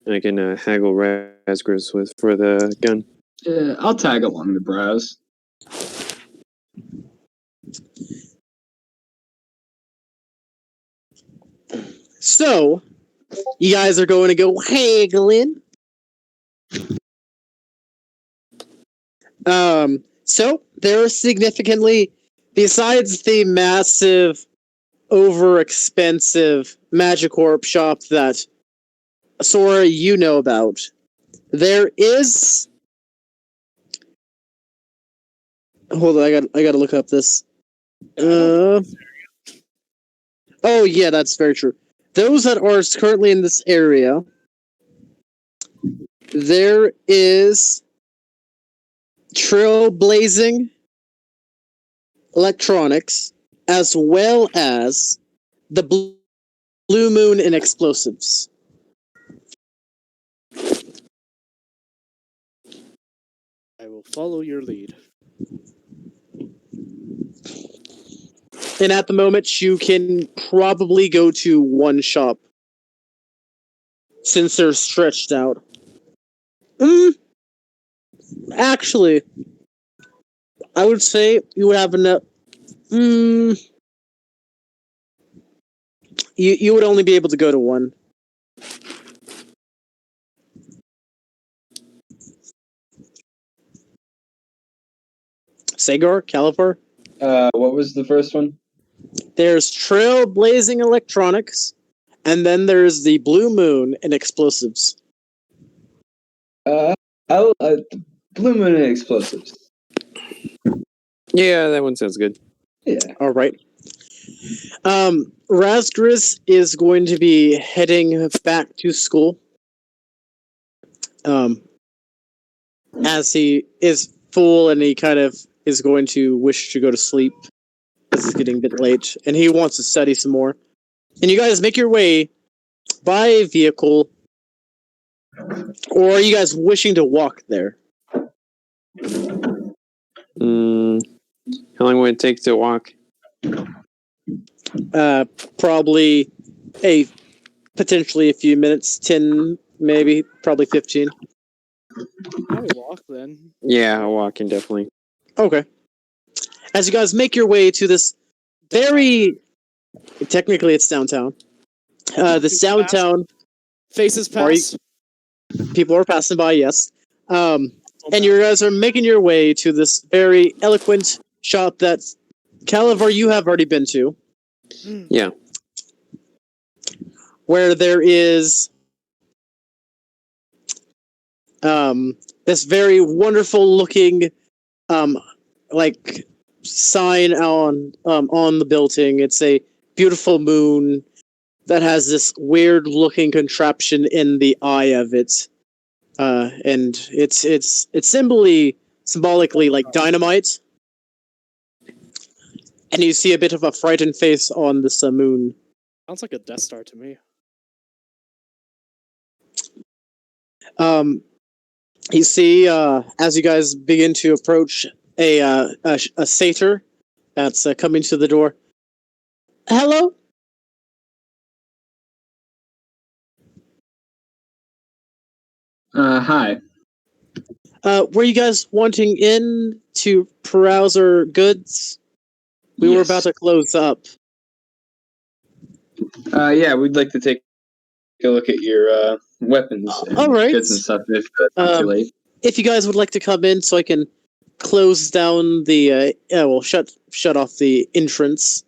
I can haggle Razgris with for the gun. Yeah, I'll tag along the browse. So, you guys are going to go haggling. So there are significantly, besides the massive, over-expensive Magicorp shop that Sora you know about, there is. Hold on, I gotta look up this. Oh yeah, that's very true. Those that are currently in this area, there is Trailblazing Electronics, as well as the Blue Moon and Explosives. I will follow your lead. And at the moment, you can probably go to one shop, since they're stretched out. Actually, I would say you would have enough. You would only be able to go to one. Sagar? Califor? What was the first one? There's Trailblazing Electronics, and then there's the Blue Moon and Explosives. Blue Moon and Explosives. Yeah, that one sounds good. Yeah. All right. Razgris is going to be heading back to school. As he is full and he kind of is going to wish to go to sleep because it's getting a bit late and he wants to study some more. And you guys make your way by vehicle, or are you guys wishing to walk there? How long would it take to walk? Probably potentially a few minutes, 10 maybe, probably 15. Probably walk then. Yeah, walking definitely. Okay. As you guys make your way to this technically it's downtown. This downtown, Faces Are you- pass. people are passing by, yes. And you guys are making your way to this very eloquent shop that Calavar you have already been to. Yeah. Where there is this very wonderful looking like sign on the building. It's a beautiful moon that has this weird looking contraption in the eye of it. And it's symbolically like dynamite. And you see a bit of a frightened face on this moon. Sounds like a Death Star to me. You see, as you guys begin to approach a satyr that's coming to the door. Hello? Hi. Were you guys wanting in to peruse our goods? We were Yes. about to close up. Yeah, we'd like to take a look at your weapons and all right. goods and stuff if not too late. If you guys would like to come in so I can close down the shut off the entrance.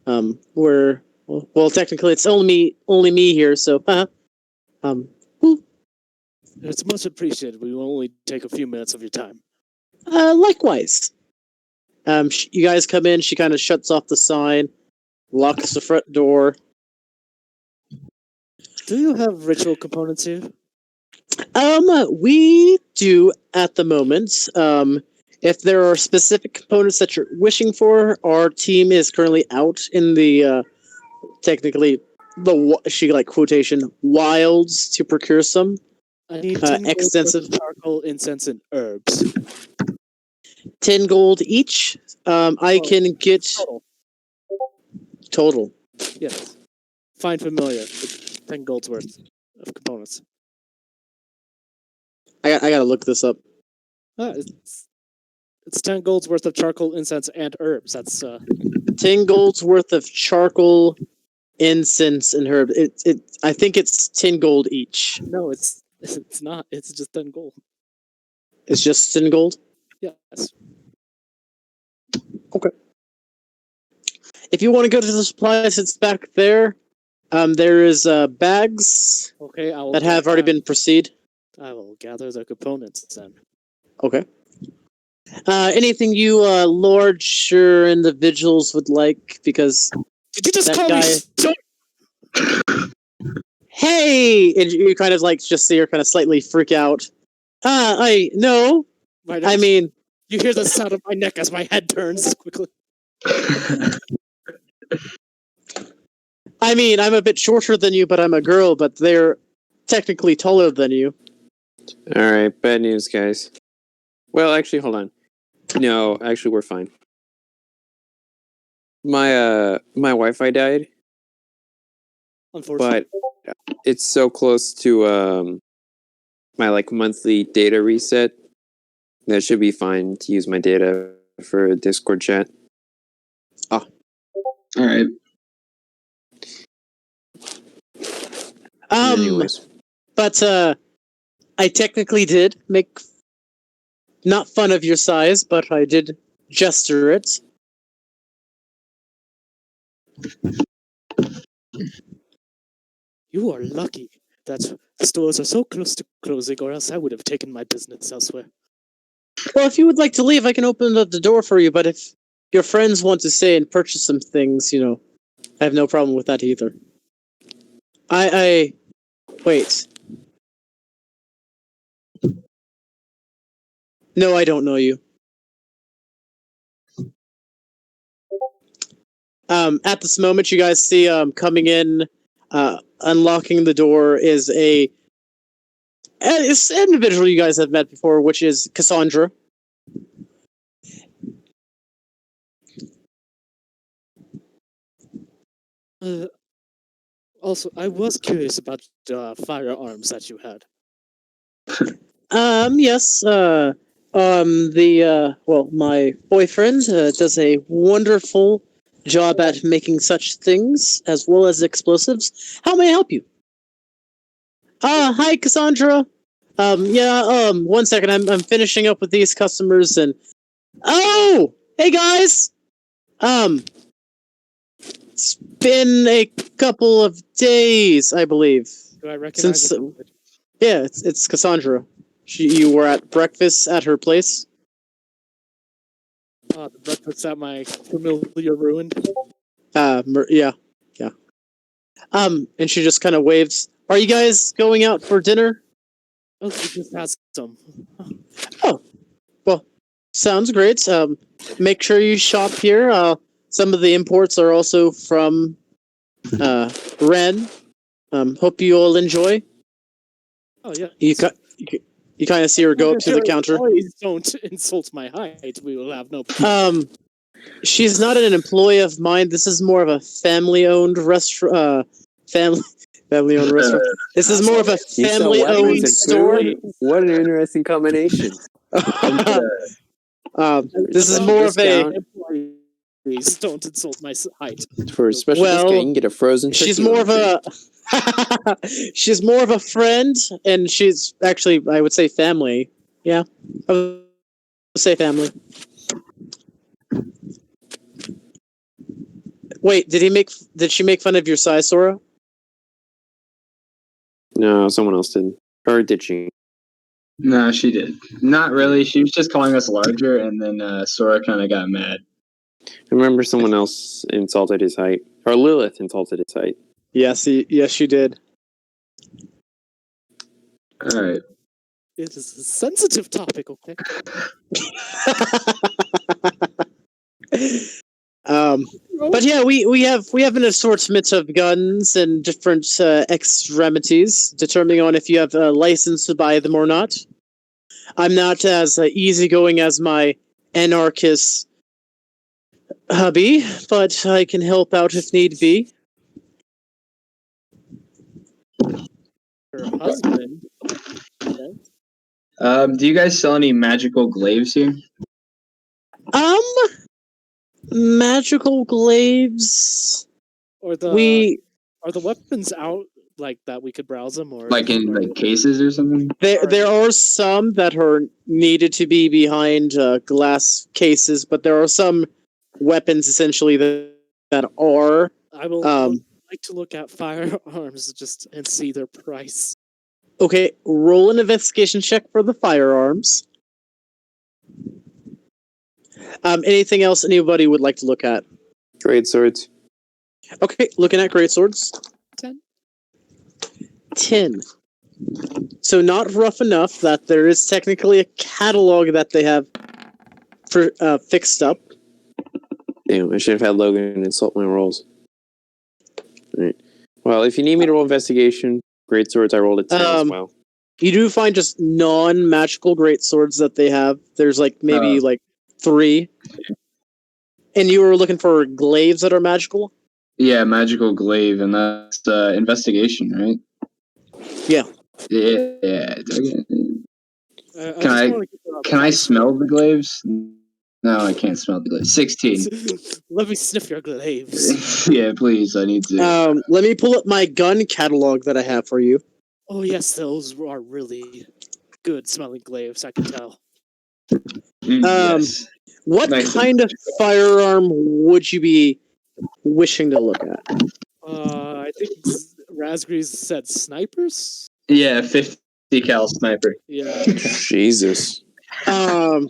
Well technically it's only me here, so It's much appreciated. We will only take a few minutes of your time. likewise. You guys come in, she kind of shuts off the sign, locks the front door. Do you have ritual components here? We do at the moment. If there are specific components that you're wishing for, our team is currently out in the technically quotation wilds to procure some. I need 10 gold extensive- worth of charcoal, incense, and herbs. 10 gold each. I can get total. Yes. Find familiar. With 10 gold's worth of components. I gotta look this up. It's 10 gold's worth of charcoal, incense, and herbs. That's 10 gold's worth of charcoal, incense, and herb. I think it's 10 gold each. no, it's not. It's just 10 gold. It's just 10 gold? Yes. Okay. If you want to go to the supplies, it's back there. There is bags Okay, I will that have already been proceed. I will gather the components then. Okay. Anything you larger individuals would like? Because Did you just That call guy- me? hey, and you kind of like just see her kind of slightly freak out. No. My I mean, you hear the sound of my neck as my head turns quickly. I'm a bit shorter than you, but I'm a girl. But they're technically taller than you. All right, bad news, guys. Well, actually, hold on. No, actually, we're fine. My Wi-Fi died, Unfortunately. but it's so close to my monthly data reset that should be fine to use my data for Discord chat. All right. Anyways, But I technically did make not fun of your size, but I did gesture it. You are lucky that the stores are so close to closing, or else I would have taken my business elsewhere. Well, if you would like to leave, I can open up the door for you. But if your friends want to stay and purchase some things, I have no problem with that either. Wait. No, I don't know you. At this moment, you guys see coming in, unlocking the door is it's an individual you guys have met before, which is Cassandra. Also, I was curious about the firearms that you had. Yes. My boyfriend does a wonderful job at making such things as well as explosives. How may I help you? Hi, Cassandra. One second. I'm finishing up with these customers and. Oh, hey guys. It's been a couple of days, I believe. Do I recognize the voice? Yeah, it's Cassandra. You were at breakfast at her place. The breakfast at my familiar ruin. Yeah. And she just kind of waves. Are you guys going out for dinner? Oh, we just had some. Oh, well, sounds great. Make sure you shop here. Some of the imports are also from Ren. Hope you all enjoy. Oh yeah. You kind of see her go up to the counter. Please don't insult my height. We will have no. She's not an employee of mine. This is more of a family-owned restaurant. Family-owned restaurant. This is more of a family-owned store. What an interesting combination. This is more of a. Please don't insult my height. For a special discount, you can get a frozen turkey. She's more of a. She's more of a friend, and she's actually, I would say, family. Yeah, I would say family. Wait, did she make fun of your size, Sora? No, someone else did. Or did she? No, she did. Not really. She was just calling us larger, and then Sora kind of got mad. I remember someone else insulted his height. Or Lilith insulted his height. Yes, she did. All right. It is a sensitive topic, okay? But yeah, we have an assortment of guns and different extremities, determining on if you have a license to buy them or not. I'm not as easygoing as my anarchist hubby, but I can help out if need be. Her husband. Okay. Do you guys sell any magical glaives here? Magical glaives. Or are the weapons out like that we could browse them, or Like in like cases or something? There are some that are needed to be behind glass cases, but there are some weapons essentially that are. I would like to look at firearms just and see their price. Okay, roll an investigation check for the firearms. Anything else anybody would like to look at? Great swords. Okay, looking at great swords. 10. So not rough enough that there is technically a catalog that they have for fixed up. Damn, I should have had Logan insult my rolls. Alright. Well, if you need me to roll investigation, great swords, I rolled a 10 as well. You do find just non-magical great swords that they have. There's maybe 3. And you were looking for glaives that are magical? Yeah, magical glaive, and that's investigation, right? Yeah. Yeah. Can I smell the glaives? No, I can't smell the glaives. 16. Let me sniff your glaives. Yeah, please. I need to. Let me pull up my gun catalog that I have for you. Oh yes, those are really good smelling glaives. I can tell. Yes. What Nice. kind of firearm would you be wishing to look at? I think Razgrees said snipers. Yeah, 50 cal sniper. Yeah. Jesus. So I'm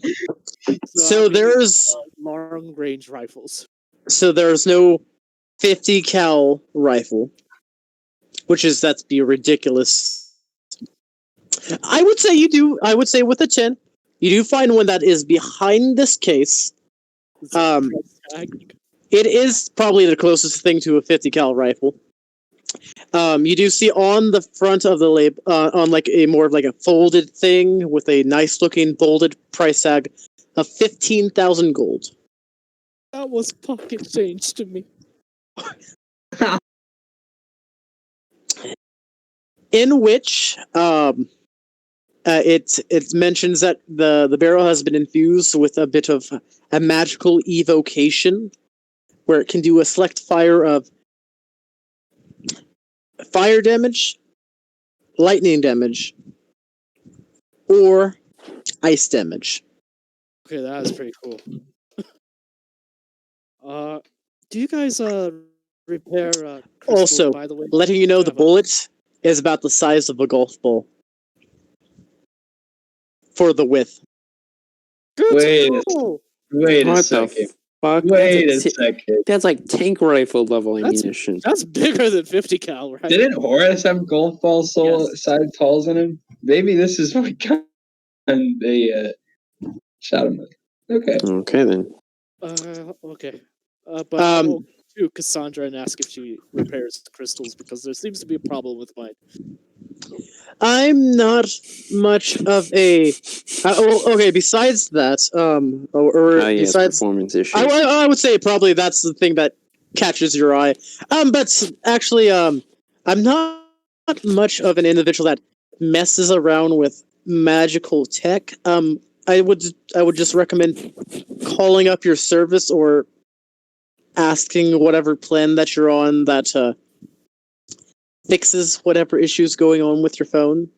gonna there's use, long range rifles. there's no 50 cal rifle, that'd be ridiculous. I would say you do. I would say with a 10, you do find one that is behind this case. Is it a price tag? It is probably the closest thing to a 50 cal rifle. You do see on the front of the label, on like a more of like a folded thing with a nice looking bolded price tag of 15,000 gold. That was pocket change to me. In which it mentions that the barrel has been infused with a bit of a magical evocation, where it can do a select fire of fire damage, lightning damage, or ice damage. Okay, that was pretty cool. Do you guys repair crystals, Also, by the way? letting you know the Yeah, but- bullet is about the size of a golf ball for the width. Good Wait. to know! Wait a What the second. fuck? Wait a That's, second. that's like tank rifle level That's- ammunition. That's bigger than 50 cal, right? Didn't Horus have golf ball Yes. side talls in him? Maybe this is what gun they shot him with. Okay. Okay then. Okay. But I'll go to Cassandra and ask if she repairs crystals, because there seems to be a problem with mine. I'm not much of a. Okay. Besides that, Yes, besides, performance issues. I would say probably that's the thing that catches your eye. But actually, I'm not much of an individual that messes around with magical tech. I would just recommend calling up your service or asking whatever plan that you're on that fixes whatever issues going on with your phone.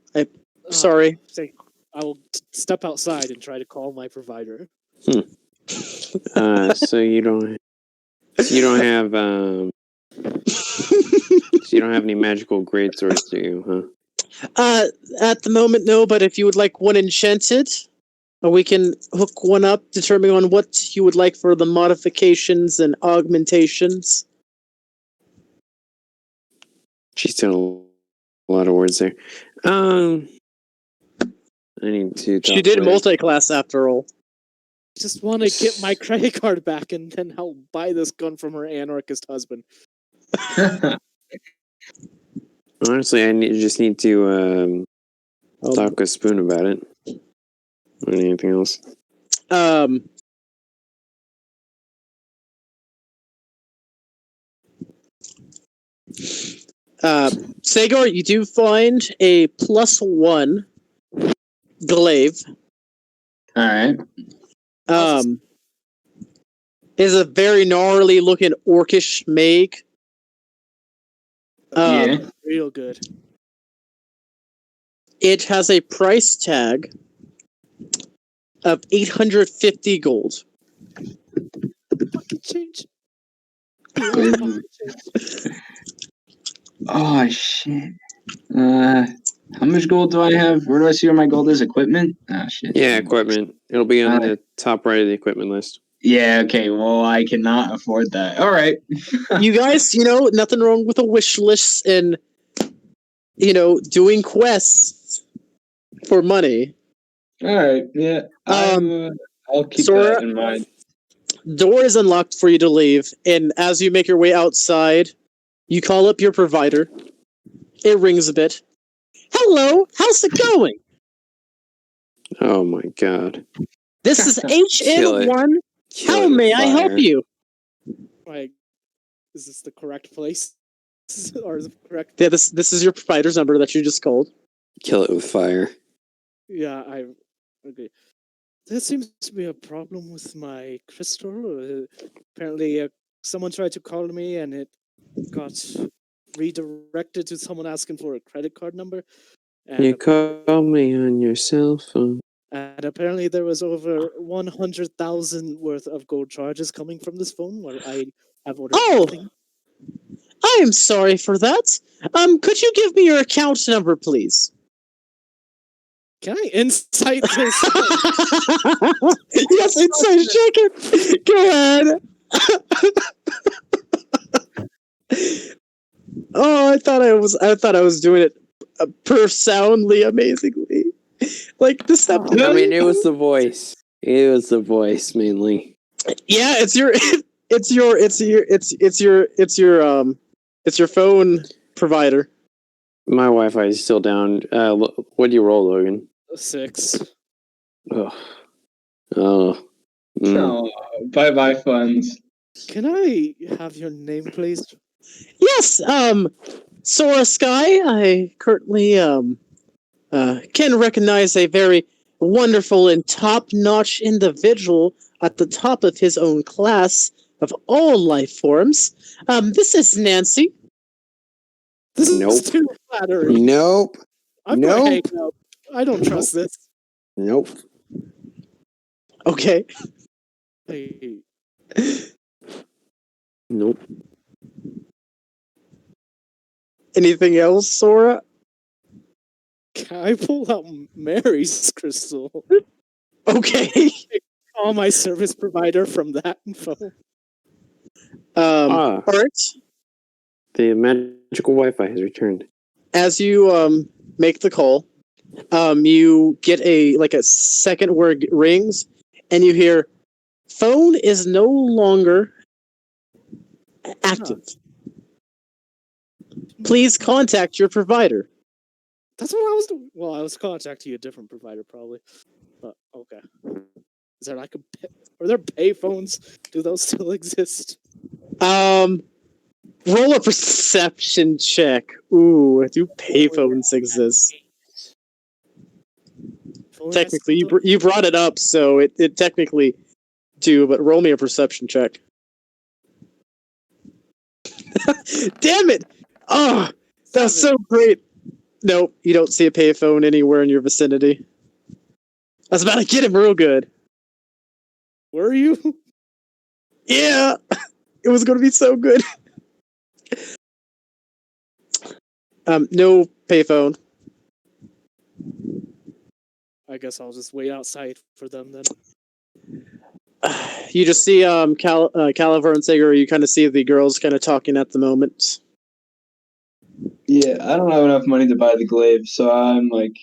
Sorry. I will step outside and try to call my provider. So you don't have so you don't have any magical great swords, do you? Huh? At the moment, no. But if you would like one enchanted, we can hook one up, determining on what you would like for the modifications and augmentations. She said a lot of words there. I need to. She did multi-class after all. I just want to get my credit card back, and then I'll buy this gun from her anarchist husband. Honestly, just need to talk with Spoon about it. Or anything else? Sagar, you do find a +1 glaive. Alright. Is a very gnarly looking orcish make. Yeah. Real good. It has a price tag of 850 gold. Pocket change. Oh shit. How much gold do I have? Where do I see where my gold is? Equipment? Ah shit. Yeah, equipment. It'll be on the top right of the equipment list. Yeah, okay. Well, I cannot afford that. All right. You guys, nothing wrong with a wish list and, doing quests for money. All right. Yeah. I'll keep Sora, that in mind. Door is unlocked for you to leave, and as you make your way outside, you call up your provider. It rings a bit. Hello, how's it going? Oh my god. This is HN1. Kill How it with may I help fire. you? Like, is this the correct place? Or is it correct? Yeah, this is your provider's number that you just called. Kill it with fire. Yeah, I agree. There seems to be a problem with my crystal. Apparently, someone tried to call me and it got redirected to someone asking for a credit card number. And You call me on your cell phone. And apparently there was over 100,000 worth of gold charges coming from this phone where I have ordered Oh! nothing. I am sorry for that. Could you give me your account number, please? Can I insight this? Yes, insight check it. Go ahead. Oh, I thought I was doing it profoundly, amazingly. Like this episode. I mean, it was the voice. It was the voice mainly. Yeah, it's your phone provider. My Wi-Fi is still down. What do you roll, Logan? 6. Oh. Oh. Oh, bye-bye funds. Can I have your name, please? Yes, Sora Sky. I currently can recognize a very wonderful and top-notch individual at the top of his own class of all life forms. This is Nancy. This is Nope. too flattering. Nope. I'm Nope. gonna hang up. I don't trust this. Nope. Okay. Hey, Nope. Anything else, Sora? can I pull out Mary's crystal? Okay. Call my service provider from that info. All right. The magical Wi-Fi has returned. As you make the call, you get a second word rings, and you hear, "Phone is no longer active. Please contact your provider." That's what I was doing. Well, I was contacting a different provider, probably. But okay. Is there like are there payphones? Do those still exist? Roll a perception check. Ooh, do payphones exist? Technically, you brought it up, so it technically do, but roll me a perception check. Damn it! Oh, that's so great. Nope, you don't see a payphone anywhere in your vicinity. I was about to get him real good. Were you? Yeah, it was going to be so good. No payphone. I guess I'll just wait outside for them then. You just see Caliver and Sager. You kind of see the girls kind of talking at the moment. Yeah, I don't have enough money to buy the glaive, so I'm like,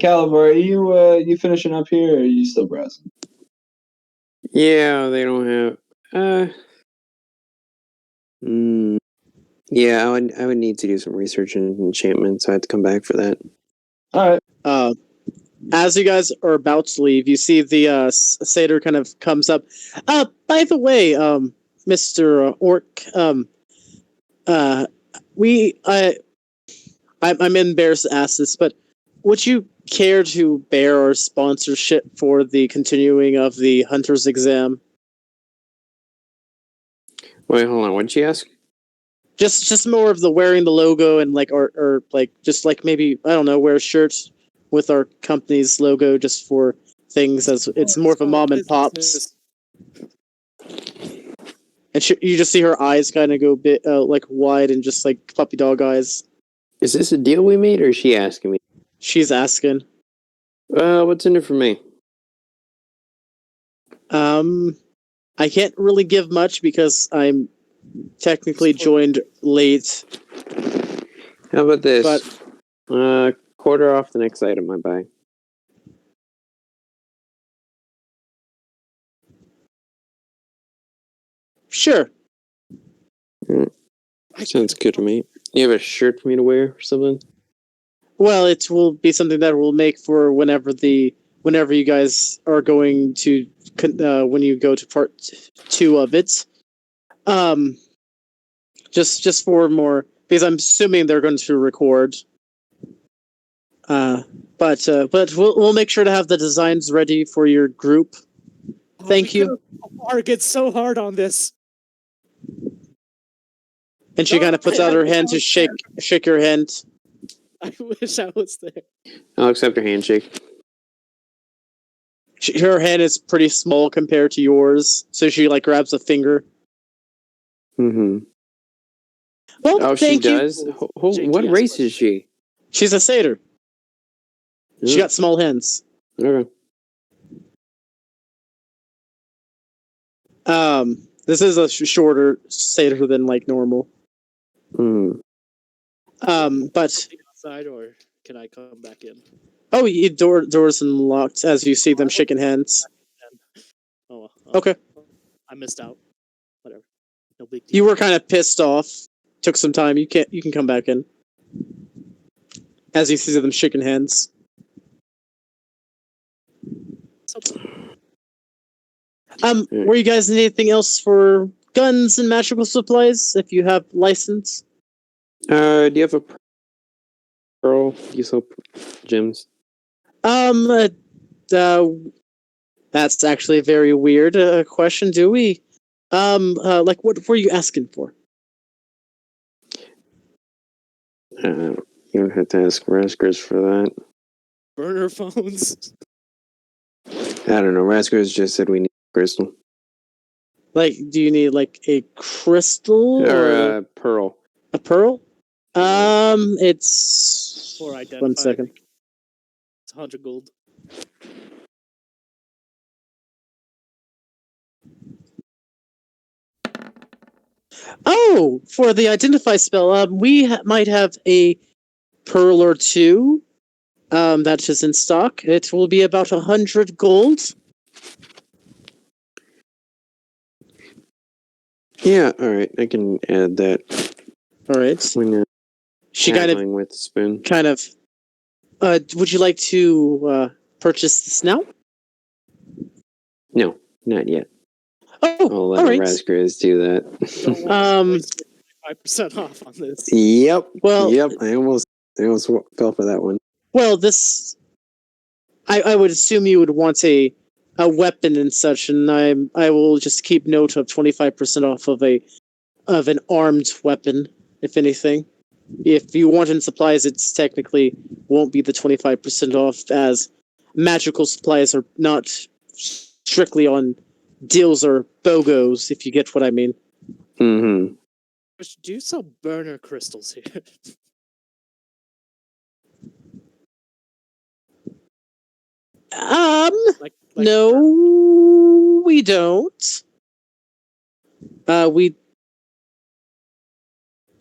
Caliber, are you finishing up here, or are you still browsing? Yeah, they don't have. Yeah, I would need to do some research in enchantment, so I had to come back for that. All right. As you guys are about to leave, you see the satyr kind of comes up. By the way, Mr. Orc, I'm embarrassed to ask this, but would you care to bear our sponsorship for the continuing of the Hunter's exam? Wait, hold on. What did she ask? Just more of the wearing the logo and or just maybe, I don't know, wear shirts with our company's logo just for things, as it's more of a mom and pops. And you just see her eyes kind of go a bit wide and just like puppy dog eyes. Is this a deal we made, or is she asking me? She's asking. What's in it for me? I can't really give much because I'm technically joined late. How about this? But quarter off the next item I buy. Sure. Sounds good to me. You have a shirt for me to wear or something? Well, it will be something that we'll make for whenever you guys are going to when you go to part 2 of it. Just for more, because I'm assuming they're going to record. But we'll make sure to have the designs ready for your group. Thank you. Our gets so hard on this. And she kind of puts out her hand to shake your hand. I wish I was there. I'll accept her handshake. Her hand is pretty small compared to yours, so she like grabs a finger. Mm-hmm. Well, Oh, she thank you. does? JT What has race questions. is she? She's a satyr. She got small hands. Okay. This is a shorter satyr than like normal. Mm. But Something outside, or can I come back in? oh, doors unlocked as you see them shaking hands. Oh, well, Okay. I missed out. Whatever. No big deal. You were kind of pissed off. Took some time. You can come back in. As you see them shaking hands. Were you guys need anything else for guns and magical supplies? If you have license. Do you have a pearl? Do you sell gems? That's actually a very weird question. Do we? Like what were you asking for? You don't have to ask Raskers for that. Burner phones. I don't know. Raskers just said we need crystal. Like, do you need like a crystal Or a pearl. a pearl? It's For identify. 1 second. It's 100 gold. Oh, for the identify spell, we might have a pearl or two. That is in stock. It will be about 100 gold. Yeah, alright. I can add that. All right. When She kind of, with the spoon. would you like to purchase this now? No, not yet. Oh, I'll let all the right. Raskers do that. 5% off on this. Yep. Well, Yep. I almost fell for that one. Well, this, I would assume you would want a weapon and such, and I will just keep note of 25% off of an armed weapon, if anything. If you want in supplies, it's technically won't be the 25% off, as magical supplies are not strictly on deals or BOGOs, if you get what I mean. Mm-hmm. Do you sell burner crystals here? Like No, we don't.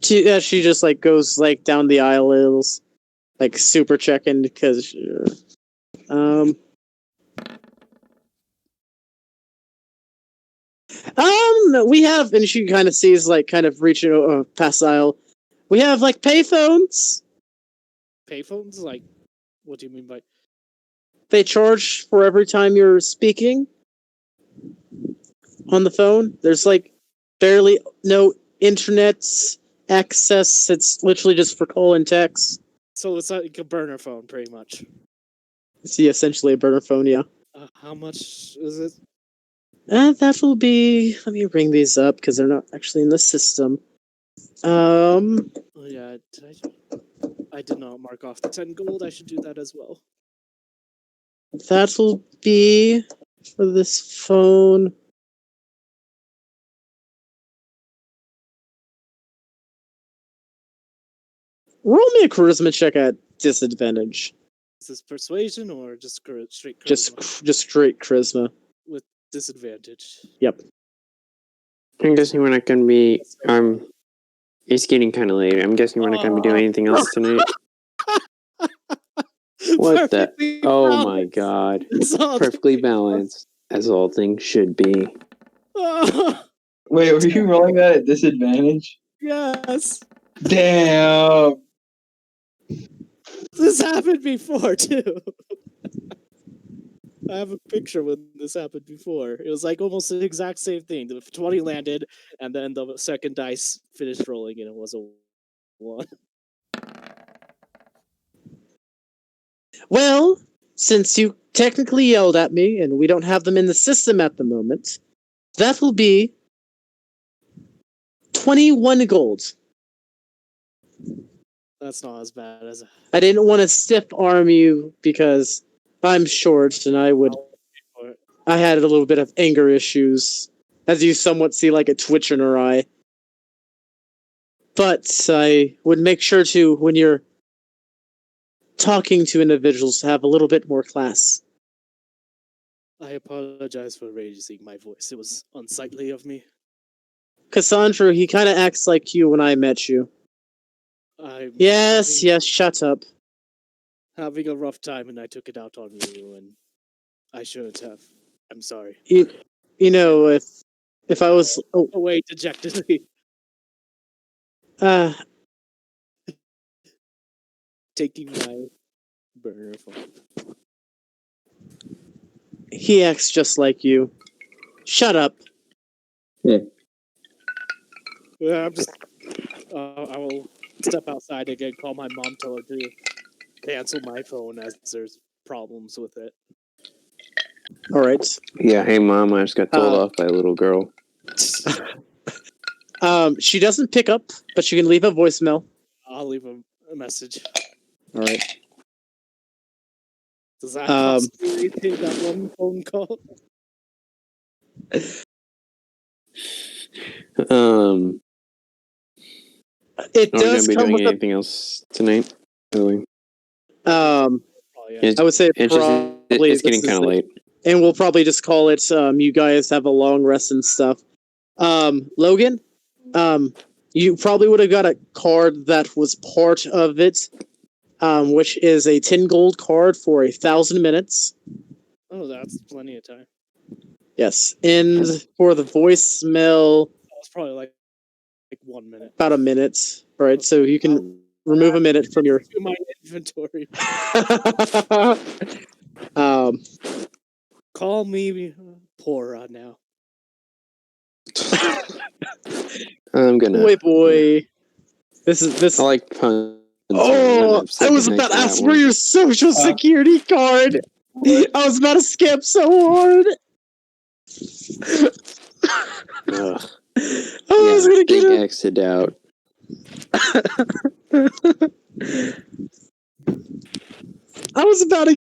She just like goes like down the aisles, like super checking because, we have, and she kind of sees like kind of reaching past the aisle. We have like payphones. Payphones? Like, what do you mean by? They charge for every time you're speaking on the phone. There's like barely no internet access. It's literally just for call and text. So it's like a burner phone, pretty much. It's essentially a burner phone, yeah. How much is it? That will be. Let me bring these up because they're not actually in the system. Oh, yeah, I did not mark off the 10 gold. I should do that as well. That will be for this phone. Roll me a charisma check at disadvantage. Is this persuasion or just straight charisma? Just straight charisma. With disadvantage. Yep. I'm guessing we're not going to be. It's getting kind of late. I'm guessing we're not going to be doing anything else tonight. What the? Oh my god! Perfectly balanced, as all things should be. Wait, were you rolling that at disadvantage? Yes. Damn. This happened before too. I have a picture when this happened before. It was like almost the exact same thing. The 20 landed, and then the second dice finished rolling, and it was a 1. Well, since you technically yelled at me and we don't have them in the system at the moment, that will be 21 gold. That's not as bad as I didn't want to stiff arm you because I'm short and I would I had a little bit of anger issues, as you somewhat see like a twitch in her eye. But I would make sure to, when you're talking to individuals, have a little bit more class. I apologize for raising my voice. It was unsightly of me. Cassandra, he kind of acts like you when I met you. Yes, shut up. Having a rough time, and I took it out on you, and I shouldn't have. I'm sorry. You know, if I was... Oh, Away dejectedly. Taking my burner phone. He acts just like you. Shut up. Yeah, I'm just... I will step outside again, call my mom, tell her to cancel my phone as there's problems with it. Alright. Yeah, hey mom, I just got told off by a little girl. She doesn't pick up, but you can leave a voicemail. I'll leave a message. Alright. Does that possibly take that one phone call? It Are we does gonna be come doing with anything else tonight? Really? Oh, yeah. I would say probably it's getting kind of late. And we'll probably just call it, you guys have a long rest and stuff. Logan, you probably would have got a card that was part of it, which is a 10 gold card for 1,000 minutes. Oh, that's plenty of time. Yes, and for the voicemail... It's probably like 1 minute. About a minute. Alright, so you can remove a minute from your... To my inventory. Call me Pora now. I'm gonna... Boy. This... I like puns. Oh, I was about to ask for your social security card. I was about to scam so hard. Ugh. I was gonna get big it. exit out. I was about to